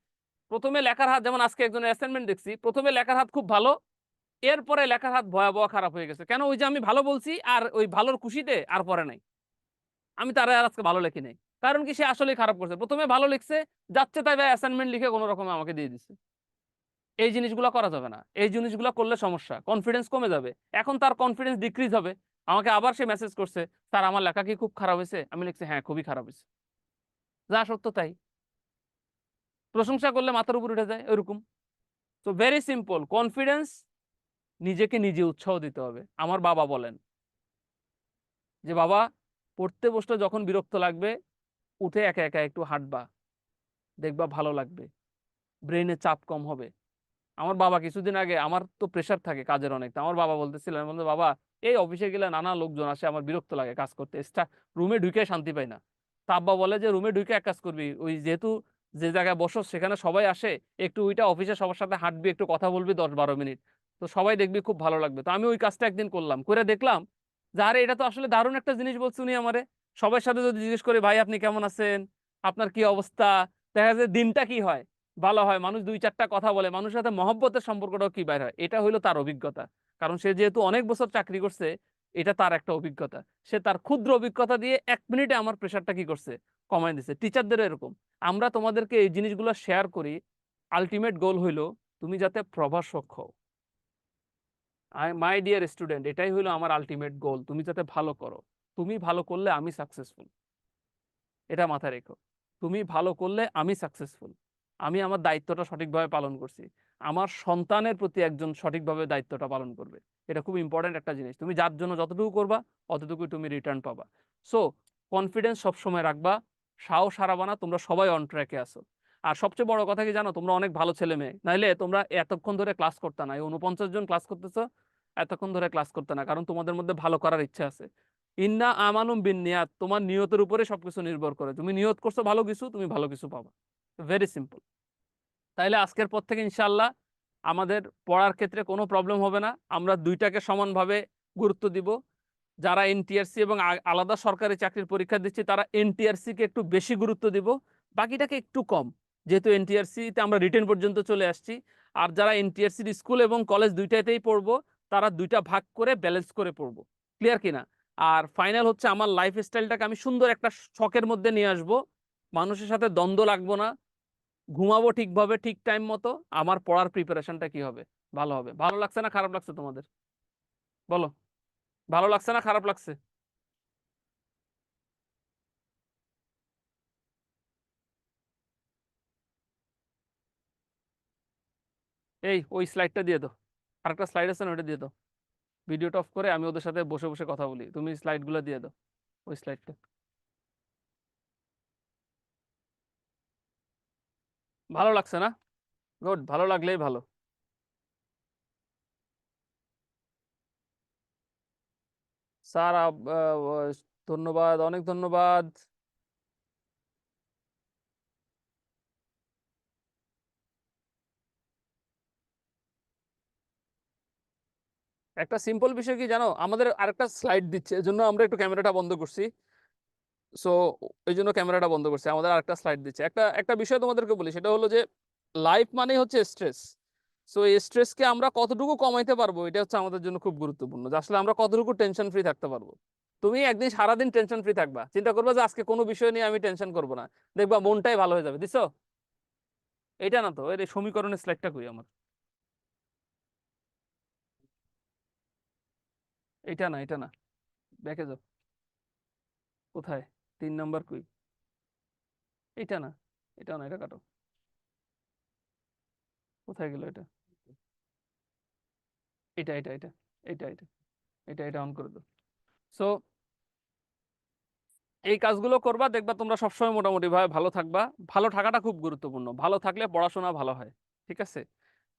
প্রথমে লেখার হাত, যেমন আজকে একজনের অ্যাসাইনমেন্ট দেখছি, প্রথমে লেখার হাত খুব ভালো, এরপরে লেখার হাত ভয়াবহ খারাপ হয়ে গেছে। কেন? ওই যে আমি ভালো বলছি আর ওই ভালোর খুশিতে আর পরে নাই, আমি তারা আর আজকে ভালো লেখি নাই। কারণ কি, সে আসলেই খারাপ করছে। প্রথমে ভালো লিখছে, যাচ্ছে তাই ভাই অ্যাসাইনমেন্ট লিখে কোনো রকমে আমাকে দিয়ে দিচ্ছে। এই জিনিসগুলো করা যাবে না, এই জিনিসগুলো করলে সমস্যা, কনফিডেন্স কমে যাবে। এখন তার কনফিডেন্স ডিক্রিজ হবে। আমাকে আবার সে মেসেজ করছে, স্যার আমার লেখা কি খুব খারাপ হয়েছে? আমি লিখছি হ্যাঁ খুবই খারাপ হয়েছে, যা সত্য তাই। প্রশংসা করলে মাথার উপর উঠে যায় ওইরকম। তো ভেরি সিম্পল, কনফিডেন্স, নিজেকে নিজে উৎসাহ দিতে হবে। আমার বাবা বলেন যে বাবা পড়তে বসলে যখন বিরক্ত লাগবে উঠে একা একা একটু হাঁটবা, দেখবা ভালো লাগবে, ব্রেইনে চাপ কম হবে। আমার বাবা কিছুদিন আগে, আমার তো প্রেশার থাকে কাজের অনেক, তো আমার বাবা বলতেছিলেন, বলতে বাবা এই অফিসে গেলে নানা লোকজন আসে, আমার বিরক্ত লাগে কাজ করতে, রুমে ঢুকে শান্তি পাই না। তা আব্বা বলে যে রুমে ঢুকে এক কাজ করবি, ওই যেহেতু যে জায়গায় বসো সেখানে সবাই আসে, একটু ওইটা অফিসে সবার সাথে হাঁটবি, একটু কথা বলবি 10-12 মিনিট, তো সবাই দেখবি খুব ভালো লাগবে। তো আমি ওই কাজটা একদিন করলাম, করে দেখলাম যে আরে এটা তো আসলে দারুণ একটা জিনিস বলছে উনি আমারে। সবার সাথে যদি জিজ্ঞেস করি ভাই আপনি কেমন আছেন, আপনার কি অবস্থা, দেখা যায় দিনটা কি হয়, ভালো হয়। মানুষ 2-4টা কথা বলে, মানুষের সাথে মহব্বতের সম্পর্কটাও কি বাইর হয়। এটা হইলো তার অভিজ্ঞতা, কারণ সে যেহেতু অনেক বছর চাকরি করছে, এটা তার একটা অভিজ্ঞতা। সে তার ক্ষুদ্র অভিজ্ঞতা দিয়ে 1 মিনিটে আমার প্রেশারটা কি করছে, কমায় দিছে। টিচারদেরও এরকম। আমরা তোমাদেরকে এই জিনিসগুলো শেয়ার করি, আলটিমেট গোল হইলো তুমি যাতে প্রভাষক হও। মাই ডিয়ার স্টুডেন্ট, এটাই হইলো আমার আলটিমেট গোল, তুমি যাতে ভালো করো। তুমি ভালো করলে আমি সাকসেসফুল, এটা মাথায় রেখো। তুমি ভালো করলে আমি সাকসেসফুল, আমি আমার দায়িত্বটা সঠিকভাবে পালন করছি, আমার সন্তানের প্রতি একজন সঠিকভাবে দায়িত্বটা পালন করবে। এটা খুব ইম্পর্টেন্ট একটা জিনিস। তুমি যার জন্য যতটুকু করবা অতটুকুই তুমি রিটার্ন পাবা। সো কনফিডেন্স সবসময় রাখবা, সাহস হারাবা না, তোমরা সবাই অন ট্র্যাকে আসো। আর সবচেয়ে বড় কথা কি জানো, তোমরা অনেক ভালো ছেলে মেয়ে, নাইলে তোমরা এতক্ষণ ধরে ক্লাস করতে না। এই 49 জন ক্লাস করতেছো, এতক্ষণ ধরে ক্লাস করতে না, কারণ তোমাদের মধ্যে ভালো করার ইচ্ছা আছে। ইন্না আমানুম বিন নিয়াত, তোমার নিয়তের উপরে সবকিছু নির্ভর করে। তুমি নিয়ত করছো ভালো কিছু, তুমি ভালো কিছু পাবা। Very simple. তাইলে আজকের পর থেকে ইনশাআল্লাহ আমাদের পড়ার ক্ষেত্রে কোনো প্রবলেম হবে না। আমরা দুইটাকে সমানভাবে গুরুত্ব দিব। যারা এনটিআরসি এবং আলাদা সরকারি চাকরির পরীক্ষা দিচ্ছি তারা এনটিআরসি কে একটু বেশি গুরুত্ব দিব, বাকিটাকে একটু কম, যেহেতু এনটিআরসি তে আমরা রিটেন পর্যন্ত চলে আসছি। আর যারা এনটিআরসির স্কুল এবং কলেজ দুইটাতেই পড়বো, তারা দুইটা ভাগ করে ব্যালেন্স করে পড়বো। ক্লিয়ার কিনা? আর ফাইনাল হচ্ছে আমার লাইফ স্টাইলটাকে আমি সুন্দর একটা ছকের মধ্যে নিয়ে আসবো, মানুষের সাথে দ্বন্দ্ব লাগবো না, ঘুমাবো ঠিকভাবে ঠিক টাইম মতো, আমার পড়ার প্রিপারেশনটা কি হবে, ভালো হবে। ভালো লাগছে না খারাপ লাগছে তোমাদের? বলো, ভালো লাগছে না খারাপ লাগছে? এই ওই স্লাইডটা দিয়ে দাও, আরেকটা স্লাইড আছে না ওটা দিয়ে দাও। ভিডিওটা অফ করে আমি ওদের সাথে বসে বসে কথা বলি, তুমি স্লাইডগুলো দিয়ে দাও, ওই স্লাইডটা। ভালো লাগছে না? গুড, ভালো লাগলেই ভালো। স্যার ধন্যবাদ, অনেক ধন্যবাদ। একটা সিম্পল বিষয় কি জানো, আমাদের আরেকটা স্লাইড দিচ্ছে, এজন্য আমরা একটু ক্যামেরাটা বন্ধ করছি। সো এই জন্য ক্যামেরাটা বন্ধ করছি, আমাদের আরেকটা স্লাইড দিচ্ছে। একটা একটা বিষয় তোমাদেরকে বলি, সেটা হলো যে লাইফ মানে হচ্ছে স্ট্রেস। সো এই স্ট্রেসকে আমরা কতটুকু কমাইতে পারবো এটা হচ্ছে আমাদের জন্য খুব গুরুত্বপূর্ণ, যে আসলে আমরা কতটুকু টেনশন ফ্রি থাকতে পারবো। তুমি একদিন সারাদিন টেনশন ফ্রি থাকবা, চিন্তা করবা যে আজকে কোনো বিষয় নিয়ে আমি টেনশন করবো না, দেখবা মনটাই ভালো হয়ে যাবে। দিছো? এটা না তো, এর এই সমীকরণের স্লাইডটা কই আমার? এটা না, এটা না, ব্যাকে যাও। কোথায় 3 নাম্বার কই? এটা না, এটা না, এটা কাটো। কোথায় গেল এটা? এটা এটা এটা এটা এটা এটা এটা অন করে দাও। সো এই কাজগুলো করবা, দেখবা তোমরা সবসময় মোটামুটি ভাবে ভালো থাকবা। ভালো থাকাটা খুব গুরুত্বপূর্ণ, ভালো থাকলে পড়াশোনা ভালো হয়। ঠিক আছে?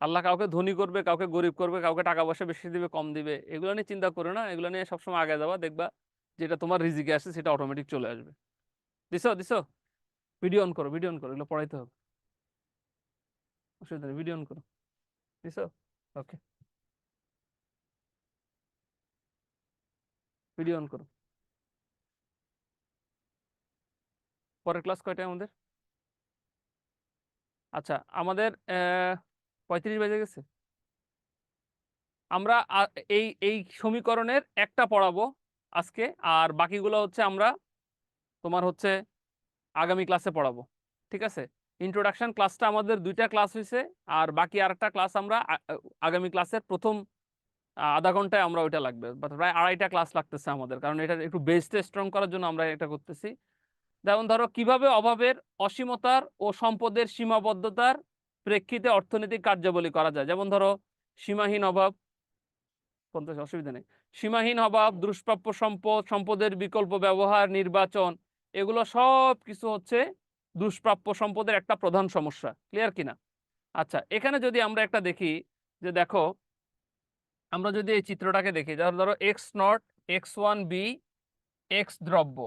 আল্লাহ কাউকে ধনী করবে, কাউকে গরিব করবে, কাউকে টাকা পয়সা বেশি দিবে কম দিবে, এগুলো নিয়ে চিন্তা করো না, এগুলো নিয়ে সবসময় আগে যাবা, দেখবা যেটা তোমার রিজিকে আসে সেটা অটোমেটিক চলে আসবে। দিছো দিছো? ভিডিও অন করো, ভিডিও অন করো, এগুলো পড়াইতে হবে, অসুবিধা নেই, ভিডিও অন করো। দিছো? ওকে, ভিডিও অন করো। পরের ক্লাস কয়টায় আমাদের? আচ্ছা, আমাদের 35 বেজে গেছে। আমরা এই এই সমীকরণের একটা পড়াবো আজকে, আর বাকিগুলো হচ্ছে আমরা তোমার হচ্ছে আগামী ক্লাসে পড়াবো। ঠিক আছে? ইন্ট্রোডাকশন ক্লাসটা আমাদের 2টা ক্লাস হয়েছে, আর বাকি আরেকটা ক্লাস আমরা আগামী ক্লাসের প্রথম আধা ঘন্টায় আমরা ওইটা লাগবে, প্রায় 2.5টা ক্লাস লাগতেছে আমাদের, কারণ এটা একটু বেসটা স্ট্রং করার জন্য আমরা এটা করতেছি। যেমন ধরো কিভাবে অভাবের, অসীমতার ও সম্পদের সীমাবদ্ধতার প্রেক্ষিতে অর্থনৈতিক কার্যাবলী করা যায়। যেমন ধরো সীমাহীন অভাব, কোনটা অসুবিধা নেই, সীমাহীন অভাব, দুষ্প্রাপ্য সম্পদ, সম্পদের বিকল্প ব্যবহার, নির্বাচন, এগুলো সব কিছু হচ্ছে দুষ্প্রাপ্য সম্পদের একটা প্রধান সমস্যা। ক্লিয়ার কিনা? আচ্ছা, এখানে যদি আমরা একটা দেখি, যে দেখো আমরা যদি এই চিত্রটাকে দেখি, ধরো এক্স নট, x1b, এক্স দ্রব্য,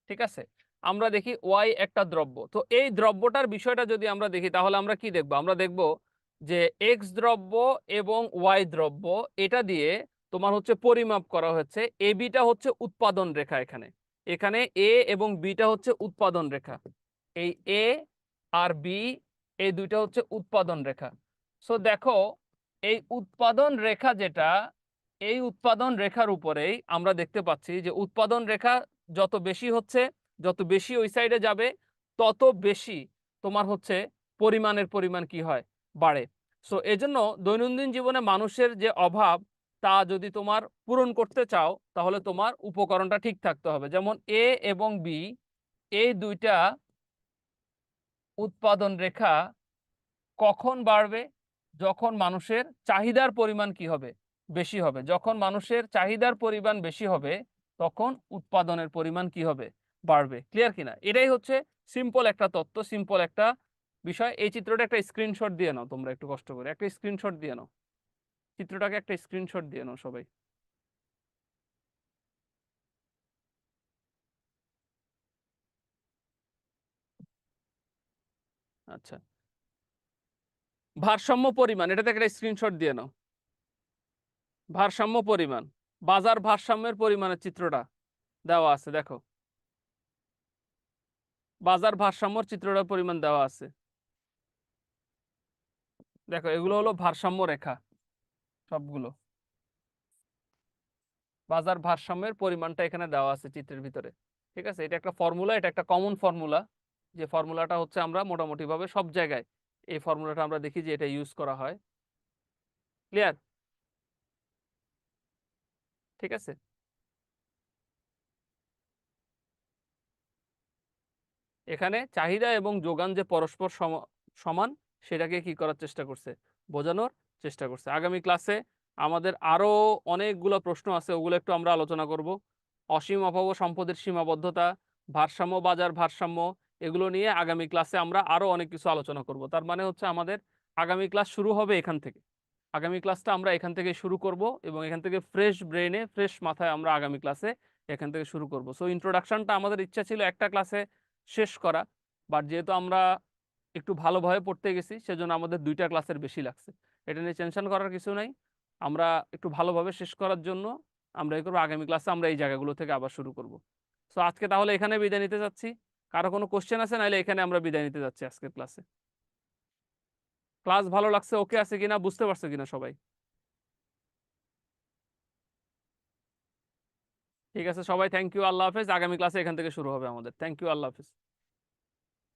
ঠিক আছে, আমরা দেখি ওয়াই একটা দ্রব্য। তো এই দ্রব্যটার বিষয়টা যদি আমরা দেখি, তাহলে আমরা কি দেখব? আমরা দেখব যে এক্স দ্রব্য এবং ওয়াই দ্রব্য, এটা দিয়ে তোমার হচ্ছে পরিমাপ করা হচ্ছে। এ বিটা হচ্ছে উৎপাদন রেখা, এখানে এখানে এ এবং বিটা হচ্ছে উৎপাদন রেখা, এই এ আর বি এই দুইটা হচ্ছে উৎপাদন রেখা। সো দেখো এই উৎপাদন রেখা যেটা, এই উৎপাদন রেখার উপরেই আমরা দেখতে পাচ্ছি যে উৎপাদন রেখা যত বেশি হচ্ছে, যত বেশি ওই সাইডে যাবে, তত বেশি তোমার হচ্ছে পরিমাণ কি হয়? বাড়ে। সো এজন্য দৈনন্দিন জীবনে মানুষের যে অভাব, তা যদি তোমার পূরণ করতে চাও, তাহলে তোমার উপকরণটা ঠিক থাকতে হবে। যেমন এ এবং বি এই দুইটা উৎপাদন রেখা কখন বাড়বে? যখন মানুষের চাহিদার পরিমাণ কি হবে? বেশি হবে। যখন মানুষের চাহিদার পরিমাণ বেশি হবে, তখন উৎপাদনের পরিমাণ কি হবে? বাড়বে। ক্লিয়ার কিনা? এটাই হচ্ছে সিম্পল একটা তত্ত্ব, সিম্পল একটা বিষয়। এই চিত্রটা একটা স্ক্রিনশট দিয়ে নাও, তোমরা একটু কষ্ট করে একটা স্ক্রিনশট দিয়ে নাও, চিত্রটাকে একটা স্ক্রিনশট দিয়ে নাও সবাই। আচ্ছা, ভারসাম্য পরিমাণ, এটাতে একটা স্ক্রিনশট দিয়ে নাও। ভারসাম্য পরিমাণ, বাজার ভারসাম্যের পরিমাণের চিত্রটা দেওয়া আছে, দেখো বাজার ভারসাম্যর চিত্রটার পরিমাণ দেওয়া আছে। দেখো এগুলো হলো ভারসাম্য রেখা, সবগুলো বাজার ভারসাম্যের পরিমাণটা এখানে দেওয়া আছে চিত্রের ভিতরে। ঠিক আছে? এটা একটা ফর্মুলা, এটা একটা কমন ফর্মুলা, যে ফর্মুলাটা হচ্ছে আমরা মোটামুটি ভাবে সব জায়গায় এই ফর্মুলাটা আমরা দেখি যে এটা ইউজ করা হয়। ক্লিয়ার? ঠিক আছে? এখানে চাহিদা এবং যোগান যে পরস্পর সমান, সেটাকে কি করার চেষ্টা করছে? বোঝানোর চেষ্টা করছে। আগামী ক্লাসে আমাদের আরো অনেকগুলো প্রশ্ন আছে, ওগুলো একটু আমরা আলোচনা করব। অসীম অভাব ও সম্পদের সীমাবদ্ধতা, ভারসাম্য, বাজার ভারসাম্য, এগুলো নিয়ে আগামী ক্লাসে আমরা আরো অনেক কিছু আলোচনা করব। তার মানে হচ্ছে আমাদের আগামী ক্লাস শুরু হবে এখান থেকে। আগামী ক্লাসটা আমরা এখান থেকে শুরু করব, এবং এখান থেকে ফ্রেশ ব্রেনে, ফ্রেশ মাথায় আমরা আগামী ক্লাসে এখান থেকে শুরু করব। সো ইন্ট্রোডাকশনটা আমাদের ইচ্ছা ছিল একটা ক্লাসে শেষ করা, বাট যেহেতু আমরা একটু ভালোভাবে পড়তে গেছি, সেজন্য আমাদের 2টা ক্লাসের বেশি লাগছে। এটা নিয়ে টেনশন করার কিছু নাই, আমরা একটু ভালোভাবে শেষ করার জন্য আমরা এই করবো, আগামী ক্লাসে আমরা এই জায়গাগুলো থেকে আবার শুরু করব। সো আজকে তাহলে এখানে বিদায় নিতে যাচ্ছি। কারো কোনো কোশ্চেন আছে? নাহলে এখানে আমরা বিদায় নিতে যাচ্ছি আজকের ক্লাসে। ক্লাস ভালো লাগছে, ওকে আছে কিনা, বুঝতে পারছে কিনা সবাই? ঠিক আছে সবাই, থ্যাংক ইউ, আল্লাহ হাফেজ। আগামী ক্লাসে এখান থেকে শুরু হবে আমাদের। থ্যাংক ইউ, আল্লাহ হাফেজ।